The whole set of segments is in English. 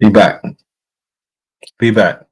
Be back. Be back.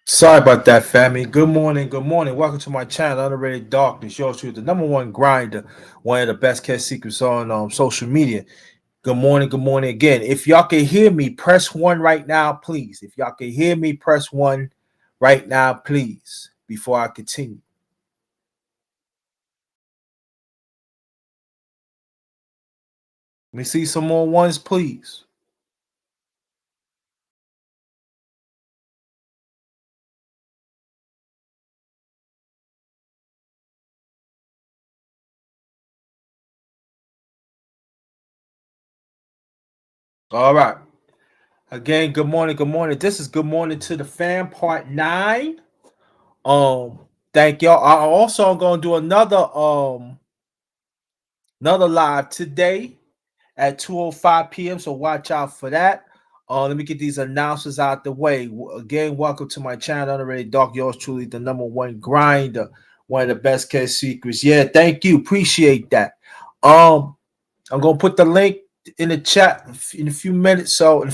Sorry about that, family. Good morning. Good morning. Welcome to my channel, Underrated Darkness. Yours truly, the number one grinder, one of the best kept secrets on social media. Good morning. Good morning again. If y'all can hear me, press one right now, please. If y'all can hear me, press one right now, please, before I continue. Let me see some more ones, please. All right. Again, good morning. Good morning. This is Good Morning to the Fam, part 9. Um, Thank y'all. I also gonna do another live today at 2:05 p.m. So watch out for that. Let me get these announcements out the way. Again, welcome to my channel, Underrated Dark. Yours truly, the number one grinder, one of the best kept secrets. Yeah, thank you, appreciate that. I'm gonna put the link in the chat in a few minutes. So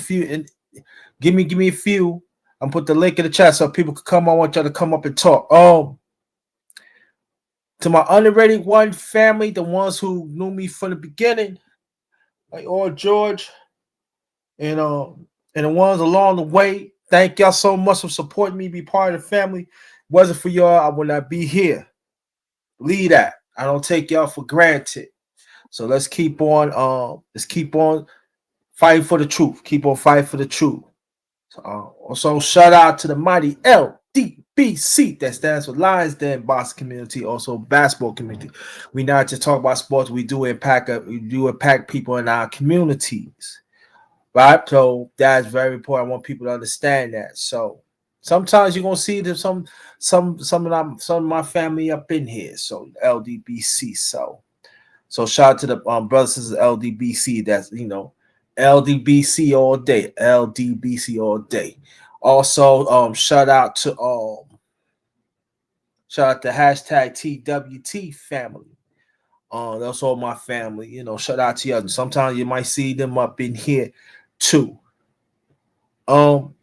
give me a few. I'm put the link in the chat so people can come. I want y'all to come up and talk. To my underrated one family, the ones who knew me from the beginning, like all George, and and the ones along the way. Thank y'all so much for supporting me, be part of the family. Wasn't for y'all, I would not be here. Believe that. I don't take y'all for granted. So let's keep on fighting for the truth. Keep on fighting for the truth. So, also, shout out to the mighty LDBC. That stands for Lions Den Box Community, also basketball community. We not just talk about sports. We do impact people in our communities, right? So that's very important. I want people to understand that. So sometimes you're gonna see there's some of my family up in here. So LDBC. So shout out to the brothers and sisters LDBC. That's LDBC all day. LDBC all day. Also, shout out to hashtag TWT family. That's all my family. Shout out to you. Sometimes you might see them up in here too. Um,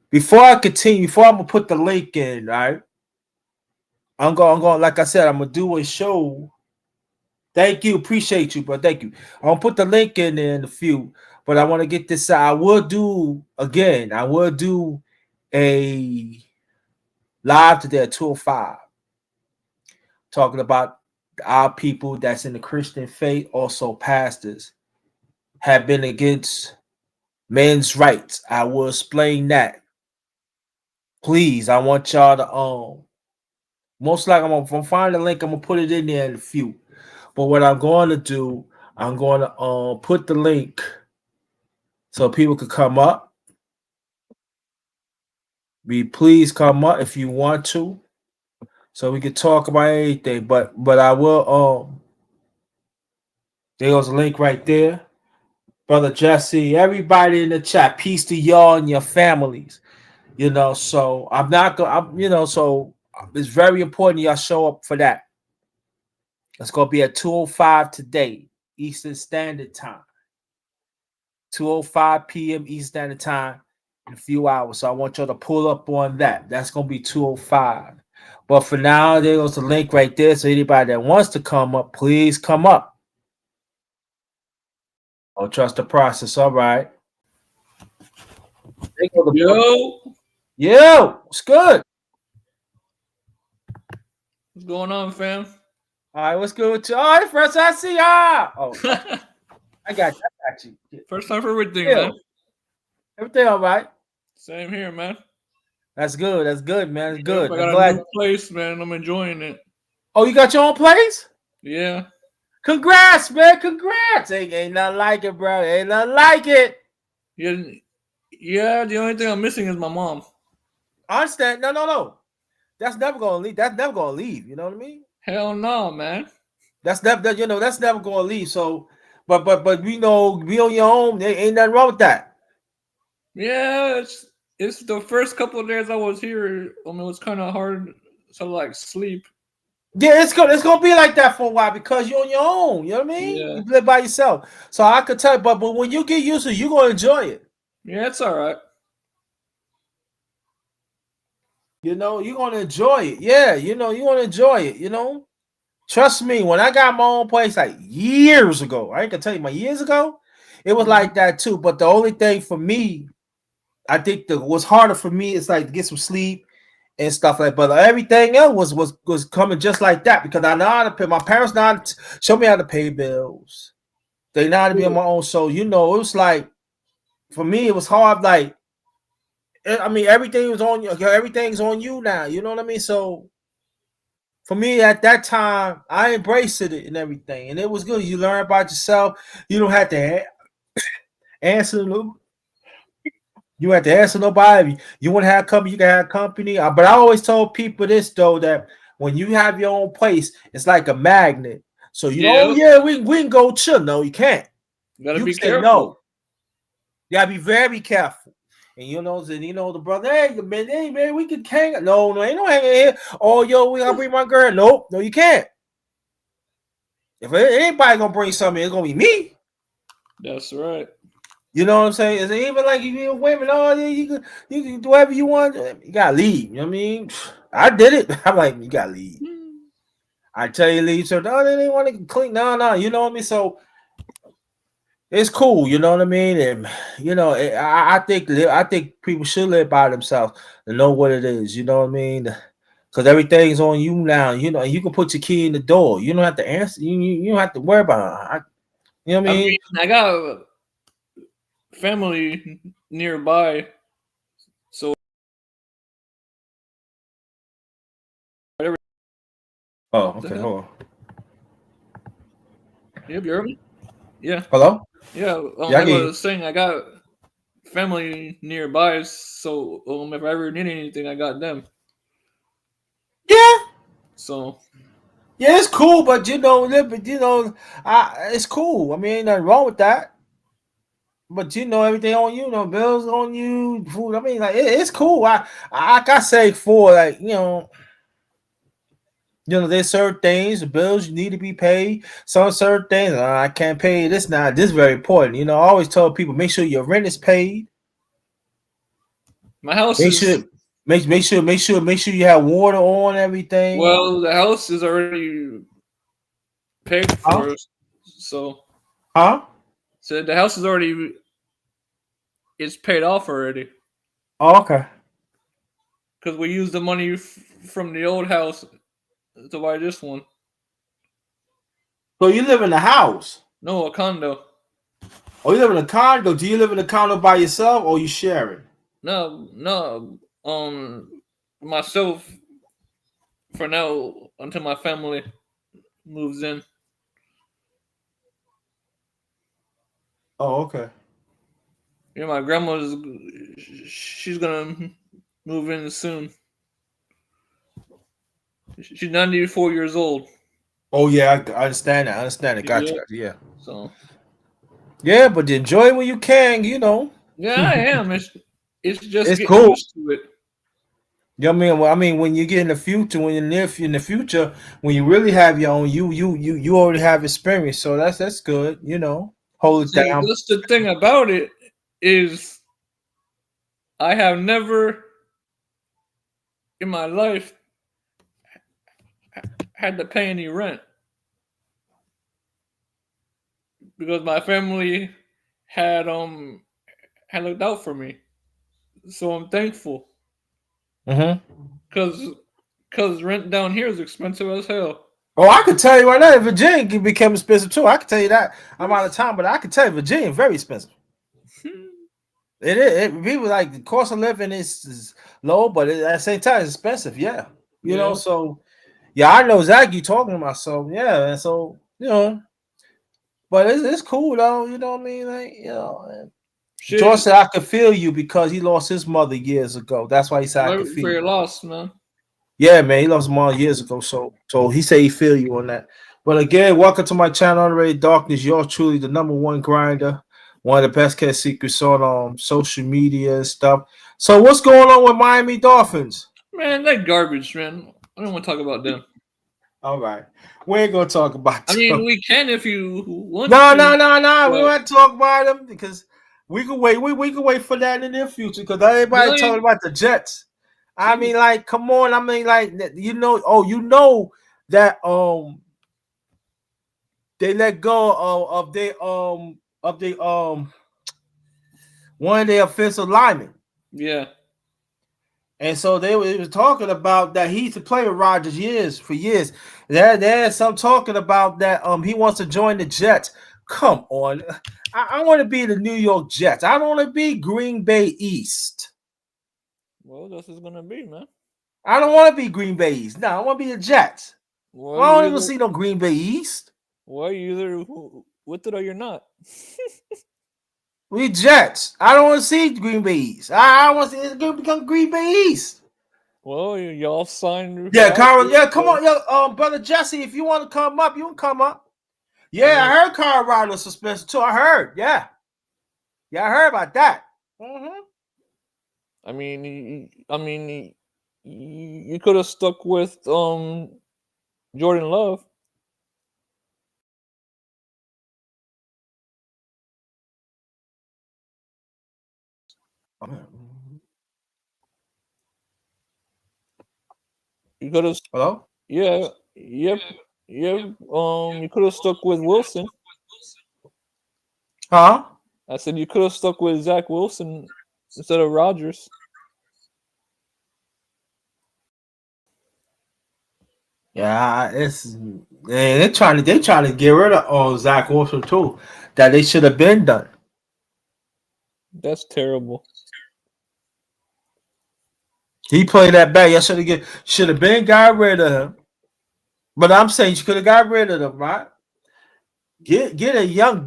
Before I continue, before I'm gonna put the link in, right? I'm going, like I said, I'm gonna do a show. Thank you, appreciate you, but thank you. I'm gonna put the link in a few, but I want to get this out. I will do a live today at 2:05 talking about our people that's in the Christian faith, also pastors, have been against men's rights. I will explain that. Please, I want y'all to most likely I'm gonna find the link, I'm gonna put it in there in a few. But what I'm going to do, I'm going to put the link so people could come up. Please come up if you want to, so we can talk about anything. But I will there goes a link right there. Brother Jesse, everybody in the chat, peace to y'all and your families. So I'm not gonna so it's very important y'all show up for that. It's gonna be at 2:05 today, Eastern Standard Time. 2:05 p.m. Eastern Standard Time in a few hours. So I want y'all to pull up on that. That's gonna be 2:05. But for now, there goes the link right there. So anybody that wants to come up, please come up. Don't trust the process. All right. Yo, Yo, what's good? what's going on, fam? All right, what's good with you? All right, first I see y'all. Oh, I got you. I got you. First time for everything, Yo, man. everything all right? Same here, man. That's good. That's good, man. That's Yep, good. I I'm got a glad. new place, man. I'm enjoying it. Oh, you got your own place? Yeah. Congrats, man. Congrats. Ain't nothing like it, bro. Ain't nothing like it. Yeah, yeah. The only thing I'm missing is my mom. I understand. No. That's never gonna leave. That's never gonna leave. You know what I mean? Hell no, man. That's never that's never gonna leave. So but we know be on your own. There ain't nothing wrong with that. Yeah, it's the first couple of days I was here. It was kind of hard to like sleep. Yeah, it's gonna be like that for a while because you're on your own. You know what I mean? Yeah, You live by yourself. So I could tell you, but when you get used to it, you're gonna enjoy it. yeah, it's all right. You're gonna enjoy it. Yeah, you're gonna enjoy it, Trust me, when I got my own place like years ago, I ain't gonna tell you my years ago, it was Mhm. like that too. But the only thing for me, I think that what's harder for me is like to get some sleep and stuff like. But everything else was coming just like that because I know how to pay. My parents know how to show me how to pay bills. They know how to be on my own. So it was like for me, it was hard. Like I mean, everything was on you. Everything's on you now. You know what I mean? So for me at that time, I embraced it and everything, and it was good. You learn about yourself. You don't have to answer. You have to answer nobody. You want to have company, you can have company. But I always told people this though that when you have your own place, it's like a magnet. So oh Yep. yeah, we can go chill. No, you can't. Gotta You be can say careful. no. You gotta be very careful. And the brother, hey man, we can hang. No, ain't no hanging here. Oh, yo, we gotta bring my girl. Nope, no, you can't. If anybody gonna bring something, it's gonna be me. That's right. You know what I'm saying? It's even like you women, oh yeah, you can do whatever you want. You gotta leave. You know what I mean? I did it. I'm like, you gotta leave. I tell you leave. So no, they didn't want to clean. No, you know what I mean? So it's cool, you know what I mean? And I think people should live by themselves and know what it is, you know what I mean? Because everything's on you now, you can put your key in the door. You don't have to answer, you don't have to worry about it. You know what I I mean? mean, I got family nearby, so whatever Oh, the okay, hell. hold on. Yep, you heard me? Yeah. Hello? Yeah, Yeah, I like get I you. was saying, I got family nearby, so if I ever need anything, I got them. Yeah, So yeah, it's cool, but it's cool. I mean, ain't nothing wrong with that. But everything on you, bills on you, food. I mean, like it's cool. Like I say for like there's certain things, the bills you need to be paid. Some certain things I can't pay this now. This is very important. I always tell people make sure your rent is paid. my house Make is sure make sure you have water on everything. the house is already paid Huh? for, so Huh? the house is already it's paid off already. Oh, okay. because we used the money from the old house to buy this one. So you live in a house? No, a condo. Or you live in a condo? Do you live in a condo by yourself or you sharing? No, no. Myself for now until my family moves in. Oh, okay. Yeah, my grandma's she's gonna move in soon. She's 94 years old. Oh yeah, I understand that. I understand it. Got you. Yeah. Got you. Yeah. So Yeah, but enjoy it when you can. You know. yeah, I am. It's just It's getting cool. used to it. You know what I mean? Well, I mean, when you get in the future, when you're near in the future, when you really have your own, you already have experience, so that's good. You know, hold it See, down. that's the thing about it is I have never in my life had to pay any rent because my family had um had looked out for me. So I'm thankful Hmm. because rent down here is expensive as hell. Oh, I could tell you right now, Virginia became expensive too. I can tell you that. I'm out of time, but I can tell you Virginia very expensive. It is. People like the cost of living is low, but at the same time, it's expensive. Yeah, you know. Yeah, So yeah, I know exactly you talking about. So yeah, and so you know, but it's cool though. You know what I mean? Like you know, George shit. said I could feel you because he lost his mother years ago. That's why he said I could Sorry feel for you. your loss, man. Yeah, man, he lost his mom years ago. So he said he feel you on that. But again, welcome to my channel, Honorary Darkness. You're truly the number one grinder, one of the best kept secrets on social media and stuff. So what's going on with Miami Dolphins? Man, that garbage, man. I don't want to talk about them. All right, we ain't gonna talk about I mean, them. we can if you want No, to, no, no, no. We but want to talk about them because we can wait. We can wait for that in the near future because everybody talking really, about the Jets. I see, mean, like, come on. I mean, like, you know. Oh, you know that they let go of the one of their offensive linemen. yeah, And so they was talking about that he used to play with Rodgers years. There's some talking about that he wants to join the Jets. Come on. I want to be the New York Jets. I don't want to be Green Bay East. well, this is gonna be, man. I don't want to be Green Bay East. No, I want to be the Jets. Well, I you don't even either, see no Green Bay East. with it or you're not. We Jets. I don't want to see Green Bay East. I want to see it become Green Bay East. Well, y'all signed Yeah, for Carl. outfit, Yeah, come so on, yo, brother Jesse. If you want to come up, you can come up. I Yeah, mean, I heard Colorado suspension too. I heard. Yeah, I heard about that. Mm-hmm. you could have stuck with Jordan Love. You could have, Hello? yeah, yep, yep. You could have stuck with Wilson. Huh? I said you could have stuck with Zach Wilson instead of Rodgers. Yeah, they trying to get rid of Zach Wilson too. That they should have been done. That's terrible. He played that bad. You should have been got rid of him. But I'm saying you could have got rid of him, right? Get a young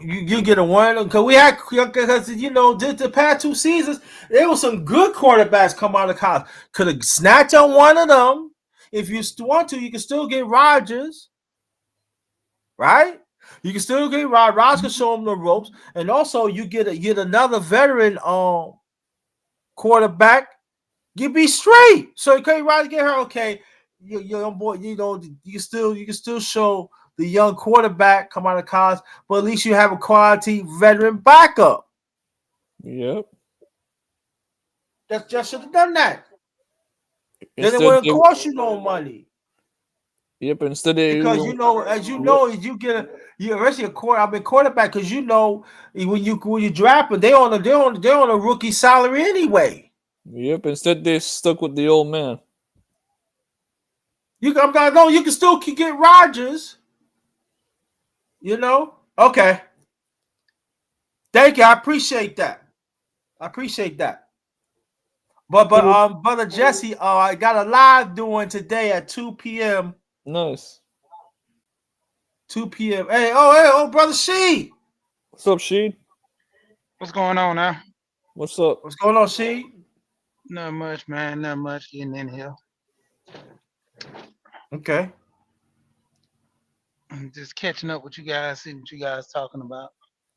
you get a one because we had because you know just the past 2 seasons there was some good quarterbacks come out of college. Could have snatched on one of them. If you want to, you can still get Rodgers, right? You can still get Rodgers. Rodgers can show him the ropes, and also you get another veteran quarterback. You be straight. So okay, Rodgers get her okay. You young boy, you know you can still show the young quarterback come out of college, but at least you have a quality veteran backup. Yep. That just should have done that. Then it Instead, wouldn't cost you no money. yep. Instead, they Because you know, as you know, you get you especially quarterback because you know when you draft them, they're on a rookie salary anyway. Yep. Instead, they stuck with the old man. You can, no, you can still get Rogers. You know. Okay. Thank you. I appreciate that. I appreciate that. But brother Jesse, I got a live doing today at 2 p.m. Nice. 2 p.m. Hey, brother She. What's up, Sheed? What's going on now? What's up? What's going on, She? Not much, man. Not much getting in here. Okay. Just catching up with you guys, see what you guys talking about.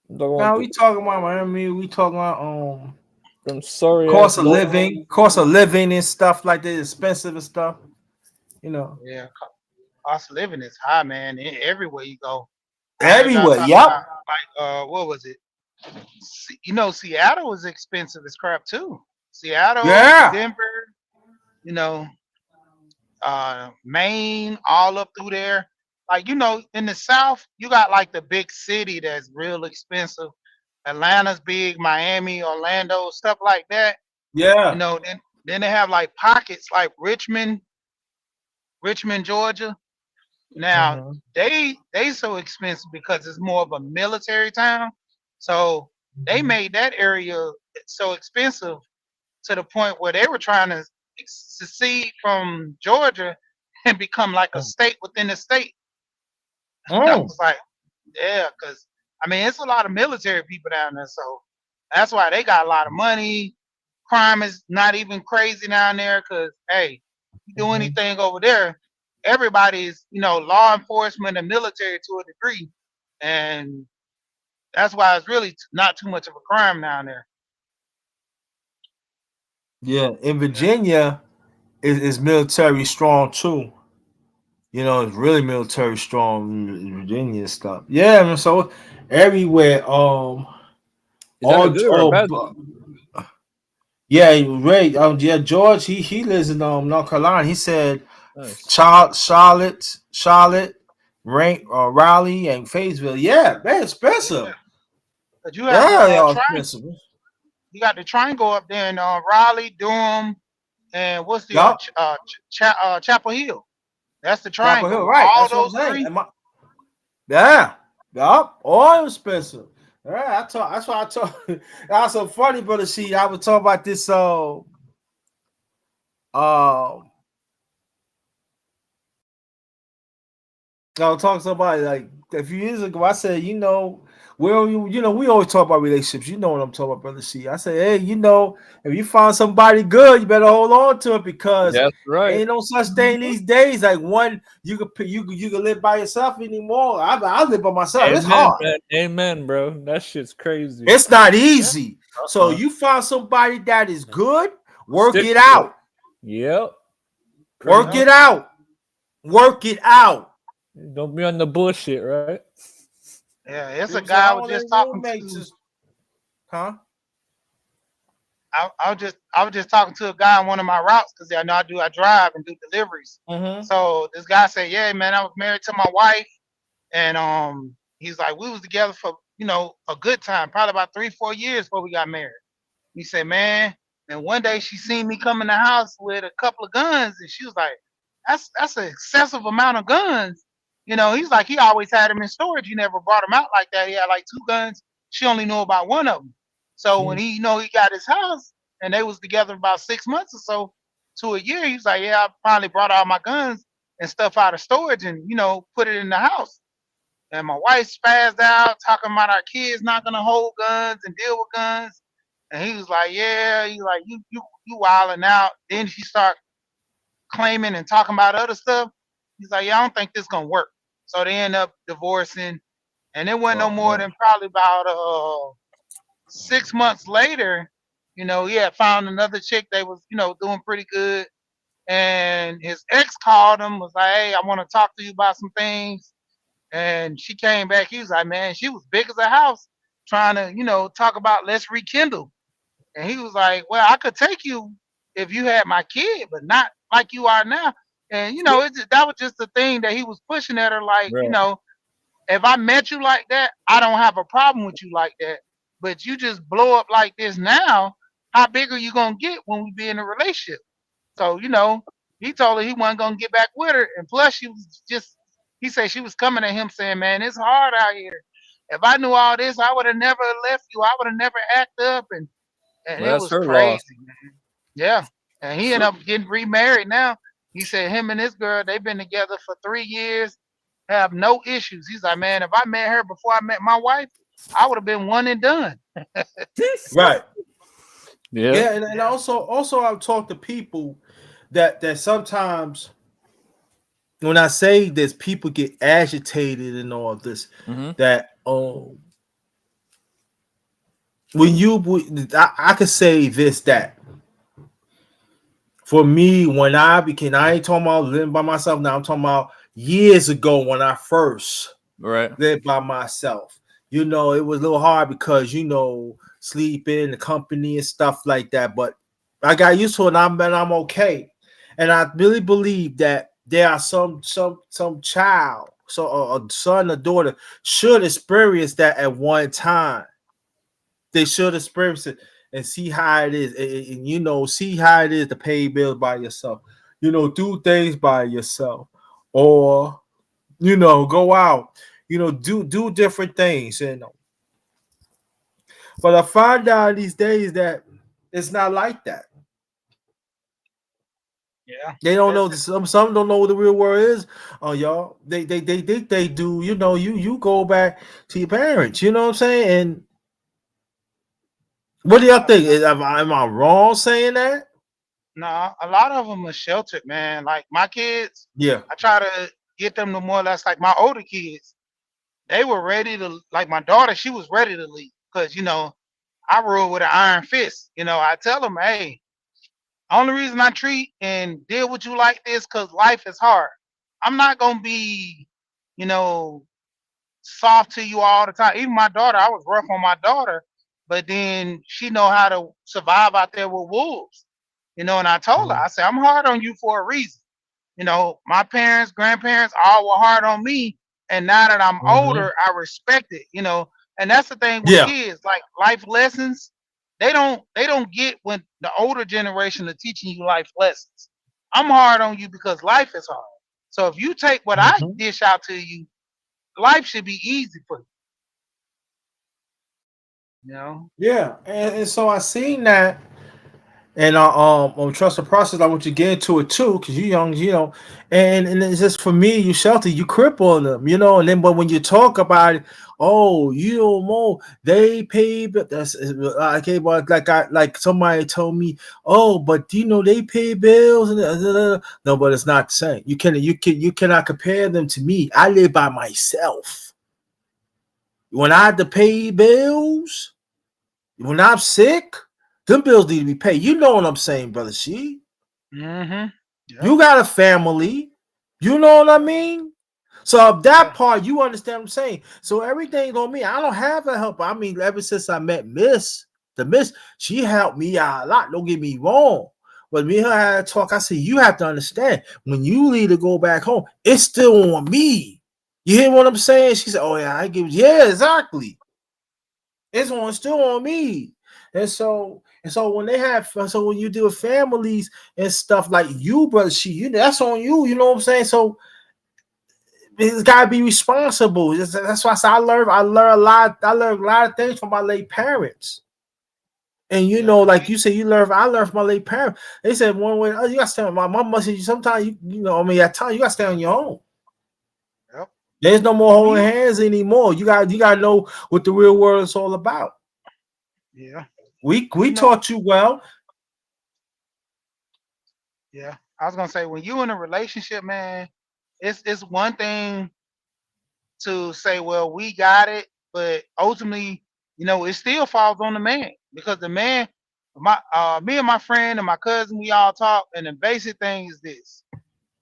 Now we talking about Miami. We talking about them sorry cost ass of living and stuff like that, expensive and stuff. You know. Yeah, cost of living is high, man. Everywhere you go. I heard y'all Everywhere. talking Yep. about what was it? Seattle is expensive as crap too. Seattle, Yeah. Denver, you know, Maine, all up through there. Like, in the South, you got like the big city that's real expensive. Atlanta's big, Miami, Orlando, stuff like that. Yeah. Then they have like pockets like Richmond, Georgia. Now Mm-hmm. they so expensive because it's more of a military town. So they made that area so expensive to the point where they were trying to secede from Georgia and become like a state within the state. And I was like, yeah, because I mean it's a lot of military people down there, so that's why they got a lot of money. Crime is not even crazy down there because hey, you do anything over there, everybody's law enforcement and military to a degree, and that's why it's really not too much of a crime down there. Yeah. In Virginia, is military strong too. It's really military strong in Virginia and stuff. Yeah, I mean, so everywhere. Is that a good or a bad? Yeah, right. Yeah, George. He lives in North Carolina. He said, Nice. Charlotte, Raleigh, and Fayetteville. Yeah, they're expensive. But you have Yeah, they the are triangle. expensive. You got the triangle up there in Raleigh, Durham, and what's the Yup. Chapel Hill. That's the Chapel Hill. triangle. Right. All That's what I'm those saying. three. Yeah. Yup. All expensive. Yeah, that's why I talk. That's so funny, brother. See, I was talking about this. I was talking to somebody like a few years ago. I said, well, we always talk about relationships. You know what I'm talking about, brother C. I said, hey, if you find somebody good, you better hold on to it because That's right. ain't no such thing these days. Like one, you can live by yourself anymore. I live by myself. It's Amen, hard. man. Amen, bro. That shit's crazy. It's not easy. So you find somebody that is good, work Stick it to it. out. Yep. Work it out. Work it out. Don't be on the bullshit, right? Yeah, it's a People say, guy I was oh, they just talking roommates. to. Huh? I was just talking to a guy on one of my routes because I know I drive and do deliveries. Mm-hmm. So this guy said, yeah, man, I was married to my wife, and he's like, we was together for a good time, probably about 3-4 years before we got married. He said, man, and one day she seen me come in the house with a couple of guns, and she was like, that's an excessive amount of guns. He's like, he always had them in storage. He never brought them out like that. He had like 2 guns. She only knew about one of them. So when he got his house and they was together about 6 months or so to a year, he was like, yeah, I finally brought all my guns and stuff out of storage and put it in the house. And my wife spazzed out talking about our kids not gonna hold guns and deal with guns. And he was like, yeah, he's like, you wilding out. Then she start claiming and talking about other stuff. He's like, yeah, I don't think this gonna work. So they end up divorcing. And it wasn't no Oh, more man. than probably about 6 months later, he had found another chick that was, doing pretty good. And his ex called him, was like, hey, I want to talk to you about some things. And she came back. He was like, man, she was big as a house trying to, talk about let's rekindle. And he was like, well, I could take you if you had my kid, but not like you are now. And, that was just the thing that he was pushing at her. Like, Right. if I met you like that, I don't have a problem with you like that. But you just blow up like this now. how big are you gonna get when we be in a relationship? So, he told her he wasn't gonna get back with her. And plus she was just he said she was coming at him saying, man, it's hard out here. If I knew all this, I would have never left you. I would have never acted up and Well, it that's was her loss. crazy, man. Yeah. And he ended up getting remarried now. He said him and this girl, they've been together for 3 years, have no issues. He's like, man, if I met her before I met my wife, I would have been one and done. Right. Yeah. Yeah, and Yeah. also I've talked to people that sometimes when I say this, people get agitated and all this. Mm-hmm. That when I could say this that for me when I ain't talking about living by myself now. I'm talking about years ago when I first Right. lived by myself. It was a little hard because sleeping, the company and stuff like that. But I got used to it, and I'm okay. And I really believe that there are some child, so a son or daughter should experience that at one time. They should experience it and see how it is, and see how it is to pay bills by yourself. Do things by yourself, or go out, do different things. But I find out these days that it's not like that. Yeah. They don't That's know it. some don't know what the real world is. Oh, y'all, they think they do. You go back to your parents. You know what I'm saying? And what do y'all Yeah. think? Am I wrong saying that? No, a lot of them are sheltered, man. Like my kids, Yeah. I try to get them to more or less like my older kids. They were ready to, like my daughter, she was ready to leave because, I rule with an iron fist. I tell them, hey, only reason I treat and deal with you like this because life is hard. I'm not going to be, you know, soft to you all the time. Even my daughter, I was rough on my daughter, but then she know how to survive out there with wolves. And I told her, Mhm. I said, I'm hard on you for a reason. My parents, grandparents, all were hard on me. And now that I'm Mhm. older, I respect it. And that's the thing with Yeah. kids, like life lessons, they don't get when the older generation are teaching you life lessons. I'm hard on you because life is hard. So if you take what I Mhm. dish out to you, life should be easy for you, you know? Yeah. And so I seen that. And on trust the process, I want you to get into it too, because you young, and it's just for me, you shelter, you cripple them, and then but when you talk about it, oh, you don't know, they pay, but that's okay, but like somebody told me, oh, but they pay bills and no, but it's not the same. You cannot compare them to me. I live by myself. When I had to pay bills, when I'm sick, them bills need to be paid. You know what I'm saying, brother? Mm-hmm. Yep. You got a family. You know what I mean? So that Yeah. part, you understand what I'm saying. So everything on me. I don't have a helper. I mean, ever since I met the Miss, she helped me out a lot. Don't get me wrong. But me and her had a talk. I said, you have to understand when you leave to go back home, it's still on me. You hear what I'm saying? She said, oh yeah, I give you, yeah, exactly. It's still on me. And so when you deal with families and stuff like you, brother, that's on you. You know what I'm saying? So it's gotta be responsible. That's why I said I learned a lot. I learned a lot of things from my late parents. And Yeah. like you said, I learned from my late parents. They said one way, oh, you gotta stand on my mom said sometimes I mean at times you gotta stay on your own. Yep. There's no more And when holding you hands anymore. You gotta know what the real world is all about. yeah. We You know, taught you well. yeah. I was gonna say when you in a relationship, man, it's one thing to say, well, we got it, but ultimately, it still falls on the man because the man, me and my friend and my cousin, we all talk, and the basic thing is this: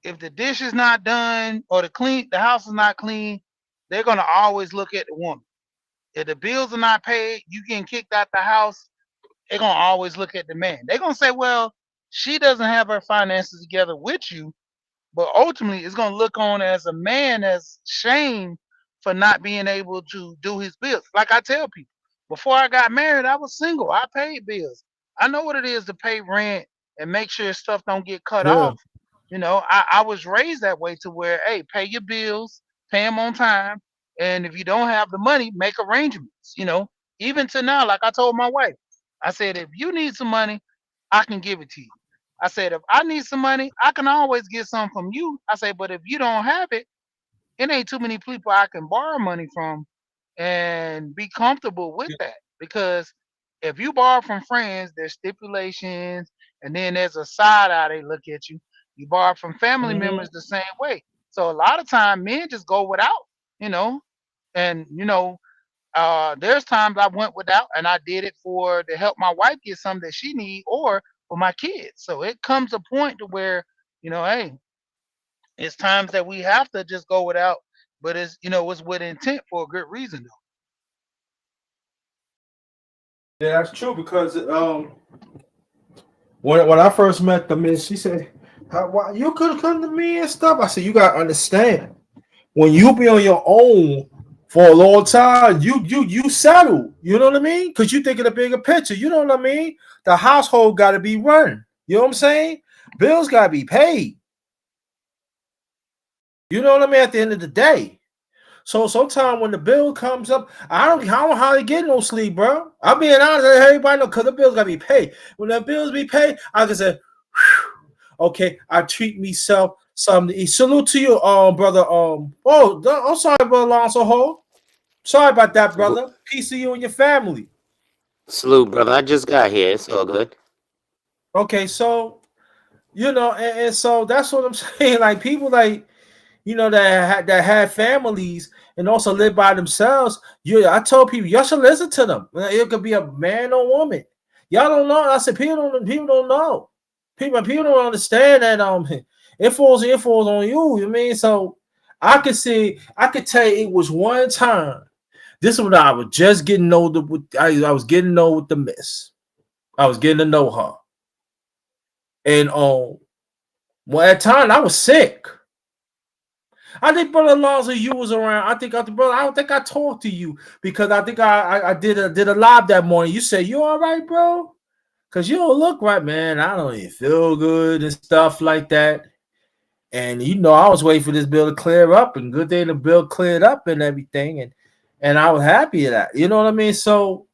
if the dish is not done or the house is not clean, they're gonna always look at the woman. If the bills are not paid, you getting kicked out the house, they're gonna always look at the man. They're gonna say, well, she doesn't have her finances together with you, but ultimately, it's gonna look on as a man as shame for not being able to do his bills. Like I tell people, before I got married, I was single. I paid bills. I know what it is to pay rent and make sure stuff don't get cut Yeah. off. I was raised that way to where, hey, pay your bills, pay them on time, and if you don't have the money, make arrangements. Even to now, like I told my wife, I said, if you need some money, I can give it to you. I said, if I need some money, I can always get some from you. I said, but if you don't have it, it ain't too many people I can borrow money from and be comfortable with that. Because if you borrow from friends, there's stipulations, and then there's a side eye they look at you. You borrow from family Mhm. members the same way. So a lot of time men just go without, you know, and there's times I went without and I did it for to help my wife get something that she need or for my kids. So it comes a point to where, hey, it's times that we have to just go without, but it's with intent for a good reason Yeah, that's true because when I first met the miss, she said, why, you could have come to me and stuff. I said, you gotta understand. When you be on your own for a long time, you settle. You know what I mean? Because you think of the bigger picture. You know what I mean? The household got to be run. You know what I'm saying? Bills got to be paid. You know what I mean? At the end of the day. So sometimes when the bill comes up, I don't hardly get no sleep, bro. I'm being honest, everybody know because the bills gotta be paid. When the bills be paid, I can say, okay, I treat myself something to eat. Salute to you, brother. I'm sorry, brother Alonso Ho. Sorry about that, Wh- brother. Peace to you and your family. Salute, brother. I just got here. It's all good. Okay, so and so that's what I'm saying. Like people like that have families and also live by themselves. I told people y'all should listen to them. It could be a man or woman. Y'all don't know. I said people don't know. People don't understand that it falls on you. You mean so? I could tell you it was one time. This is when I was just getting older. I was getting old with the miss. I was getting to know her, and well at time I was sick. I think Brother Alonzo, you was around. Brother. I don't think I talked to you because I think I did a live that morning. You said you all right, bro? Cause you don't look right, man. I don't even feel good and stuff like that. And I was waiting for this bill to clear up, and good day the bill cleared up and everything, and I was happy at that. You know what I mean? So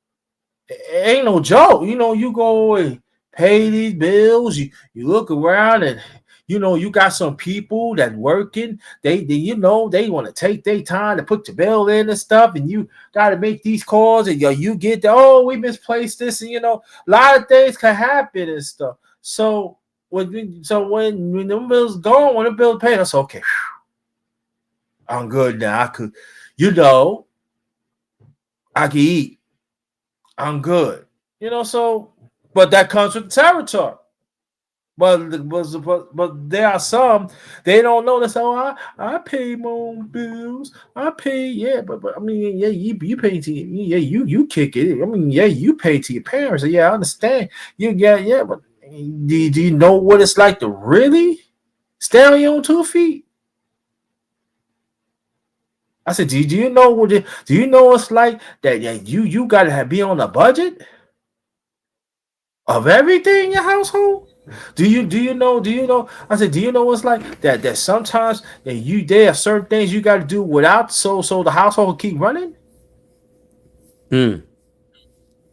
it ain't no joke. You go and pay these bills. You look around and you got some people that working. They want to take their time to put your bill in and stuff, and you got to make these calls and you get we misplaced this, and a lot of things can happen and stuff. So when the bill's gone, when the bill paid, I said, okay, I'm good now. you know, I can eat. I'm good. So but that comes with the territory. But there are some they don't know that. So I pay my own bills. I pay, yeah, but I mean, yeah, you pay to yeah, you kick it. I mean, yeah, you pay to your parents. Yeah, I understand. Yeah, but do you know what it's like to really stand on your own 2 feet? I said, do you know do you know what's like that? Yeah, you gotta be on a budget of everything in your household. Do you know? I said, do you know what's like that sometimes there are certain things you got to do without so the household will keep running. Hmm.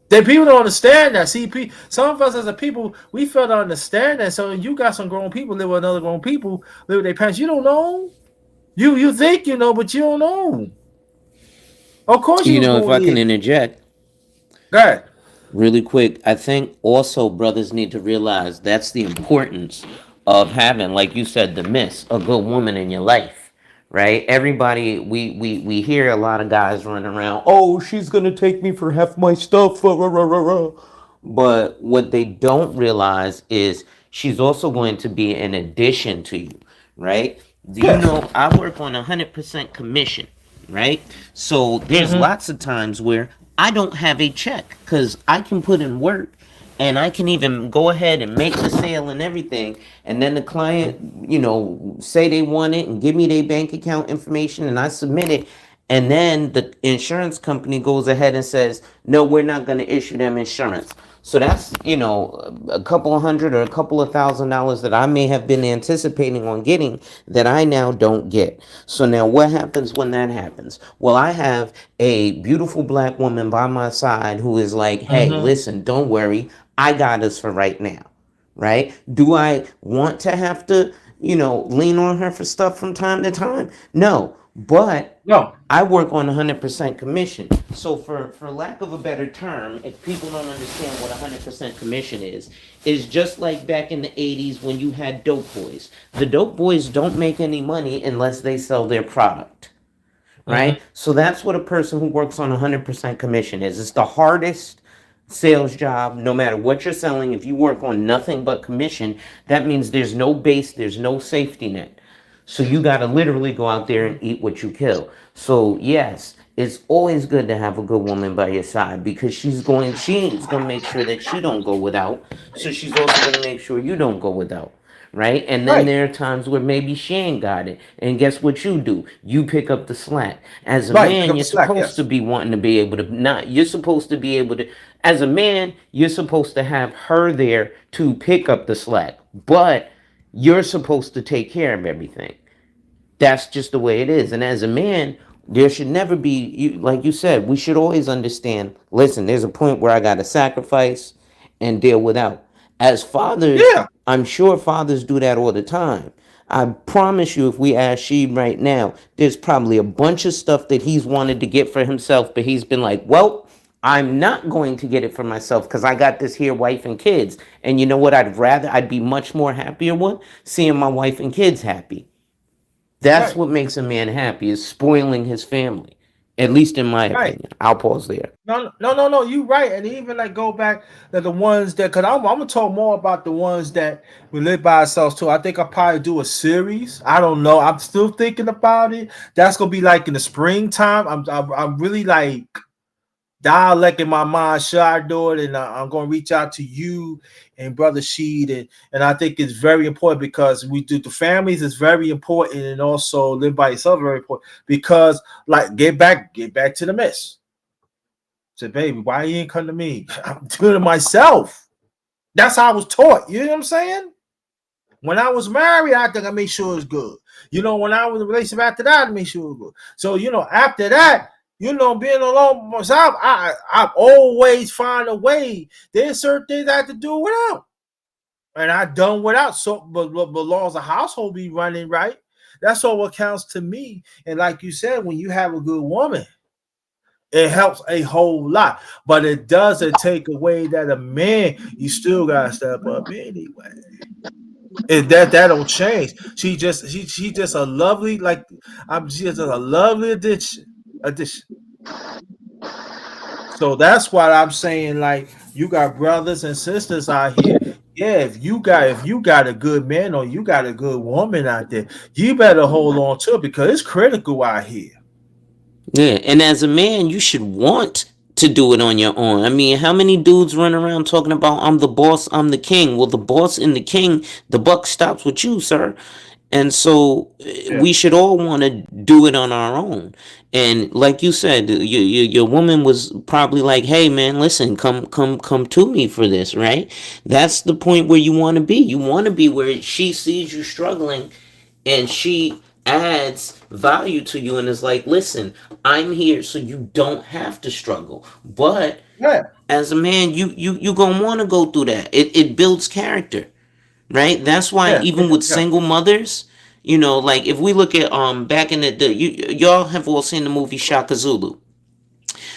That people don't understand that. See, some of us as a people, we fail to understand that. So you got some grown people live with other grown people, live with their parents. You don't know. You think you know, but you don't know. Of course, you You was know, if going I to can get interject that. really quick, I think also brothers need to realize that's the importance of having, like you said, the miss, a good woman in your life, right? Everybody, we hear a lot of guys running around, oh, she's going to take me for half my stuff. But what they don't realize is she's also going to be an addition to you, right? Do you Yes. know I work on 100% commission, right? So there's Mm-hmm. lots of times where I don't have a check because I can put in work and I can even go ahead and make the sale and everything. And then the client, say they want it and give me their bank account information and I submit it. And then the insurance company goes ahead and says, no, we're not going to issue them insurance. So that's, a couple of hundred or a couple of $1,000 that I may have been anticipating on getting that I now don't get. So now what happens when that happens? Well, I have a beautiful black woman by my side who is like, hey, Mm-hmm. listen, don't worry. I got us for right now. Right? Do I want to have to, lean on her for stuff from time to time? No. But No. I work on 100% commission. So for lack of a better term, if people don't understand what 100% commission is just like back in the 80s when you had dope boys. The dope boys don't make any money unless they sell their product. Mm-hmm. Right? So that's what a person who works on 100% commission is. It's the hardest sales job, no matter what you're selling. If you work on nothing but commission, that means there's no base, there's no safety net. So you got to literally go out there and eat what you kill. So yes, it's always good to have a good woman by your side because she's going to make sure that she don't go without. So she's also going to make sure you don't go without. Right? And then Right. there are times where maybe she ain't got it. And guess what you do? You pick up the slack. As a Right. Pick man, up you're the slack. supposed to Yes. be wanting to be able to not, you're supposed to be able to, as a man, you're supposed to have her there to pick up the slack. But you're supposed to take care of everything. That's just the way it is. And as a man, there should never be, like you said, we should always understand, listen, there's a point where I got to sacrifice and deal without. As fathers, Yeah. I'm sure fathers do that all the time. I promise you, if we ask Sheeb right now, there's probably a bunch of stuff that he's wanted to get for himself, but he's been like, well, I'm not going to get it for myself because I got this here wife and kids. And you know what? I'd be much more happier with seeing my wife and kids happy. That's Right. what makes a man happy is spoiling his family. At least in my Right. opinion. I'll pause there. No, no, no, no. You right, and even like go back to the ones that, cause I'm gonna talk more about the ones that we live by ourselves too. I think I'll probably do a series. I don't know. I'm still thinking about it. That's gonna be like in the springtime. I'm really like dialect in my mind. Should I do it? And I'm gonna reach out to you and brother Sheed, and I think it's very important because we do the families is very important, and also live by yourself very important because like get back to the mess. Said, baby, why you ain't come to me? I'm doing it myself. That's how I was taught. You know what I'm saying? When I was married, I think I made sure it was good. When I was in a relationship after that, I made sure it was good. So, after that, being alone myself, I always find a way. There's certain things I have to do without. And I done without. So, but laws of household be running, right? That's all what counts to me. And like you said, when you have a good woman, it helps a whole lot, but it doesn't take away that a man you still gotta step up anyway. And that don't change. She just a lovely she just a lovely addition. So that's why I'm saying like you got brothers and sisters out here. Yeah, if you got a good man or you got a good woman out there, you better hold on to it because it's critical out here. Yeah, and as a man, you should want to do it on your own. I mean, how many dudes run around talking about I'm the boss, I'm the king? Well, the boss and the king, the buck stops with you, sir. And so Yeah, we should all want to do it on our own. And like you said, your woman was probably like, "Hey, man, listen, come to me for this, right?" That's the point where you want to be. You want to be where she sees you struggling and she adds value to you and is like, listen, I'm here so you don't have to struggle. But yeah, as a man, you gonna want to go through that. It builds character, right? That's why yeah, even yeah, with yeah. single mothers, like if we look at back in y'all have all seen the movie Shaka Zulu.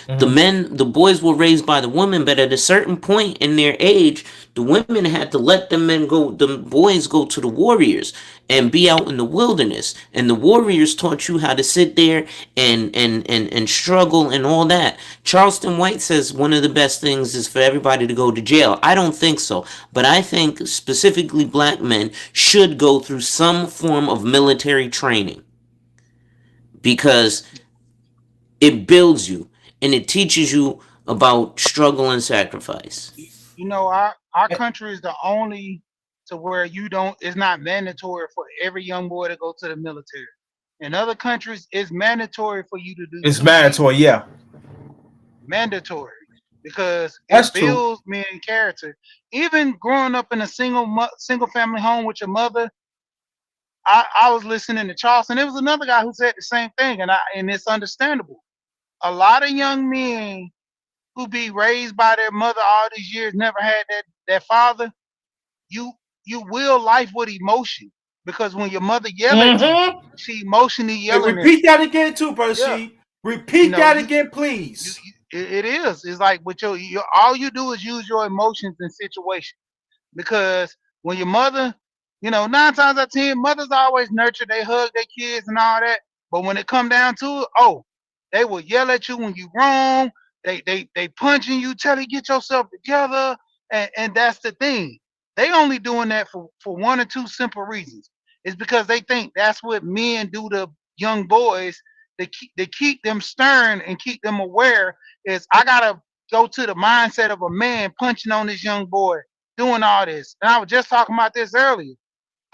Mm-hmm. The boys were raised by the women, but at a certain point in their age, the women had to let the boys go to the warriors and be out in the wilderness. And the warriors taught you how to sit there and struggle and all that. Charleston White says one of the best things is for everybody to go to jail. I don't think so, but I think specifically black men should go through some form of military training because it builds you and it teaches you about struggle and sacrifice. Our country is the only to where you don't. It's not mandatory for every young boy to go to the military. In other countries, it's mandatory for you to do It's 2 years. mandatory. Yeah, Mandatory. because That's it true. builds men character. Even growing up in a single family home with your mother, I was listening to Charleston. There was another guy who said the same thing, and it's understandable. A lot of young men who be raised by their mother all these years never had that father. You you will life with emotion because when your mother yell at you, Mm-hmm. she emotionally Hey, yelling at repeat you. that again too, brother Yeah, She. you Repeat know that you again, you, please. it is. It's like with your all you do is use your emotions in situations because when your mother, 9 times out of 10, mothers always nurture, they hug their kids and all that. But when it come down to it, oh, they will yell at you when you wrong. They punching you, tell you get yourself together, and that's the thing. They only doing that for one or two simple reasons. It's because they think that's what men do to young boys to keep them stern and keep them aware. Is I gotta go to the mindset of a man punching on this young boy doing all this. And I was just talking about this earlier.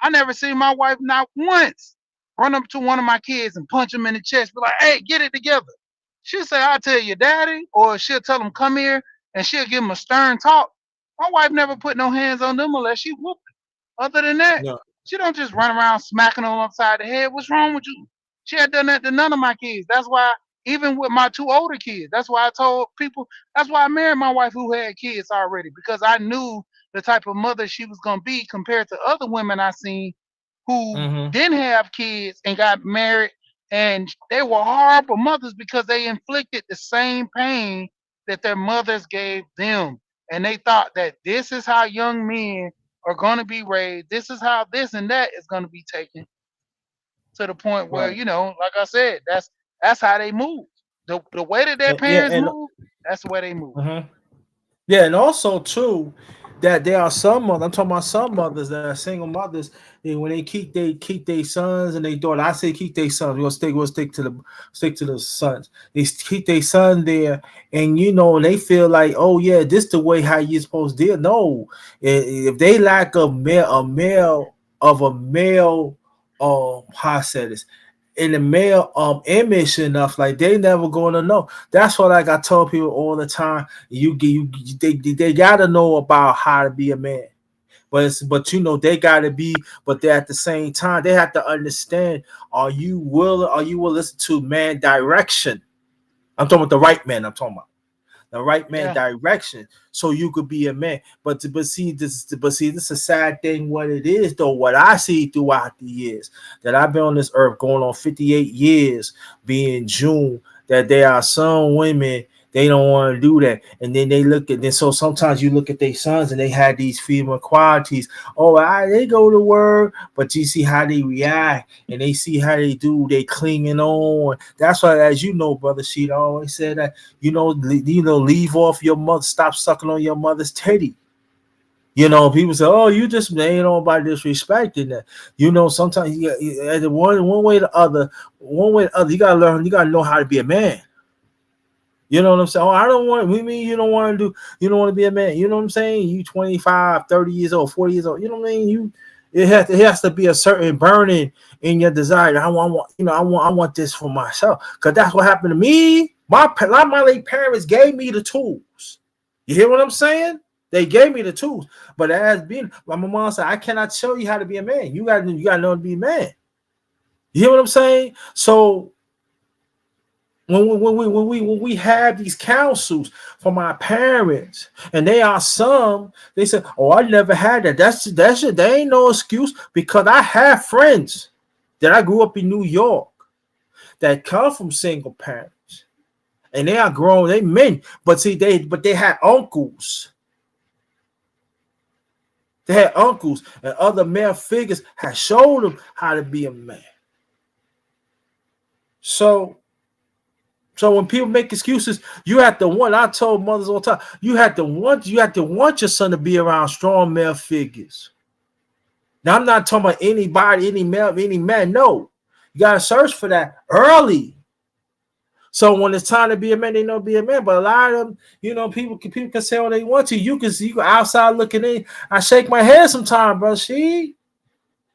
I never seen my wife not once run up to one of my kids and punch him in the chest, be like, "Hey, get it together." She'll say, "I'll tell your daddy," or she'll tell him, "Come here," and she'll give him a stern talk. My wife never put no hands on them unless she whooped them. Other than that, No. she don't just run around smacking them upside the head. What's wrong with you? She had done that to none of my kids. That's why, even with my two older kids, that's why I told people, that's why I married my wife who had kids already, because I knew the type of mother she was going to be compared to other women I seen who Mm-hmm. didn't have kids and got married, and they were horrible mothers because they inflicted the same pain that their mothers gave them, and they thought that this is how young men are going to be raised, this is how this and that is going to be taken, to the point where, Right. like I said, that's how they move. The way that their Yeah, parents and move, that's the way they move. mhm. Yeah, and also too, that there are some mothers. I'm talking about some mothers that are single mothers. When they keep their sons and their daughter. I say keep their sons. We'll stick to the sons. They keep their son there, and they feel like, oh yeah, this the way how you supposed to deal. No, if they lack a male, how I said this, in the male image enough, like they never gonna know. That's what, like I told people all the time. They gotta know about how to be a man. But they gotta be, but they at the same time they have to understand, are you will listen to man direction. I'm talking about the right man, I'm talking about the right man Yeah, direction, so you could be a man. But see, this is a sad thing. What it is, though, what I see throughout the years that I've been on this earth, going on 58 years, being June, that there are some women, they don't want to do that, and then they look at this. So sometimes you look at their sons, and they had these female qualities. Oh, they go to work, but you see how they react, and they see how they do. They clinging on. That's why, as you know, brother Sheet, I always said that, leave off your mother, stop sucking on your mother's titty. People say, "Oh, you just ain't on by disrespecting that." Sometimes one way or the other, you gotta learn, you gotta know how to be a man. You know what I'm saying? Oh, I don't want. We mean you don't want to do. You don't want to be a man. You know what I'm saying? You 25, 30 years old, 40 years old. You know what I mean? It has to be a certain burning in your desire. I want this for myself, because that's what happened to me. My late parents gave me the tools. You hear what I'm saying? They gave me the tools, but as being, my mom said, I cannot show you how to be a man. You got to know how to be a man. You hear what I'm saying? So when we have these counsels from our parents, and they say, "Oh, I never had that." That's it. There ain't no excuse, because I have friends that I grew up in New York that come from single parents, and they are grown, they men, but they had uncles. They had uncles and other male figures had showed them how to be a man. So So when people make excuses, you have to want. I told mothers all the time, you have to want your son to be around strong male figures. Now I'm not talking about anybody, any male, any man. No, you gotta search for that early. So when it's time to be a man, they know be a man. But a lot of them, people can say what they want to. You can outside looking in. I shake my head sometimes, bro.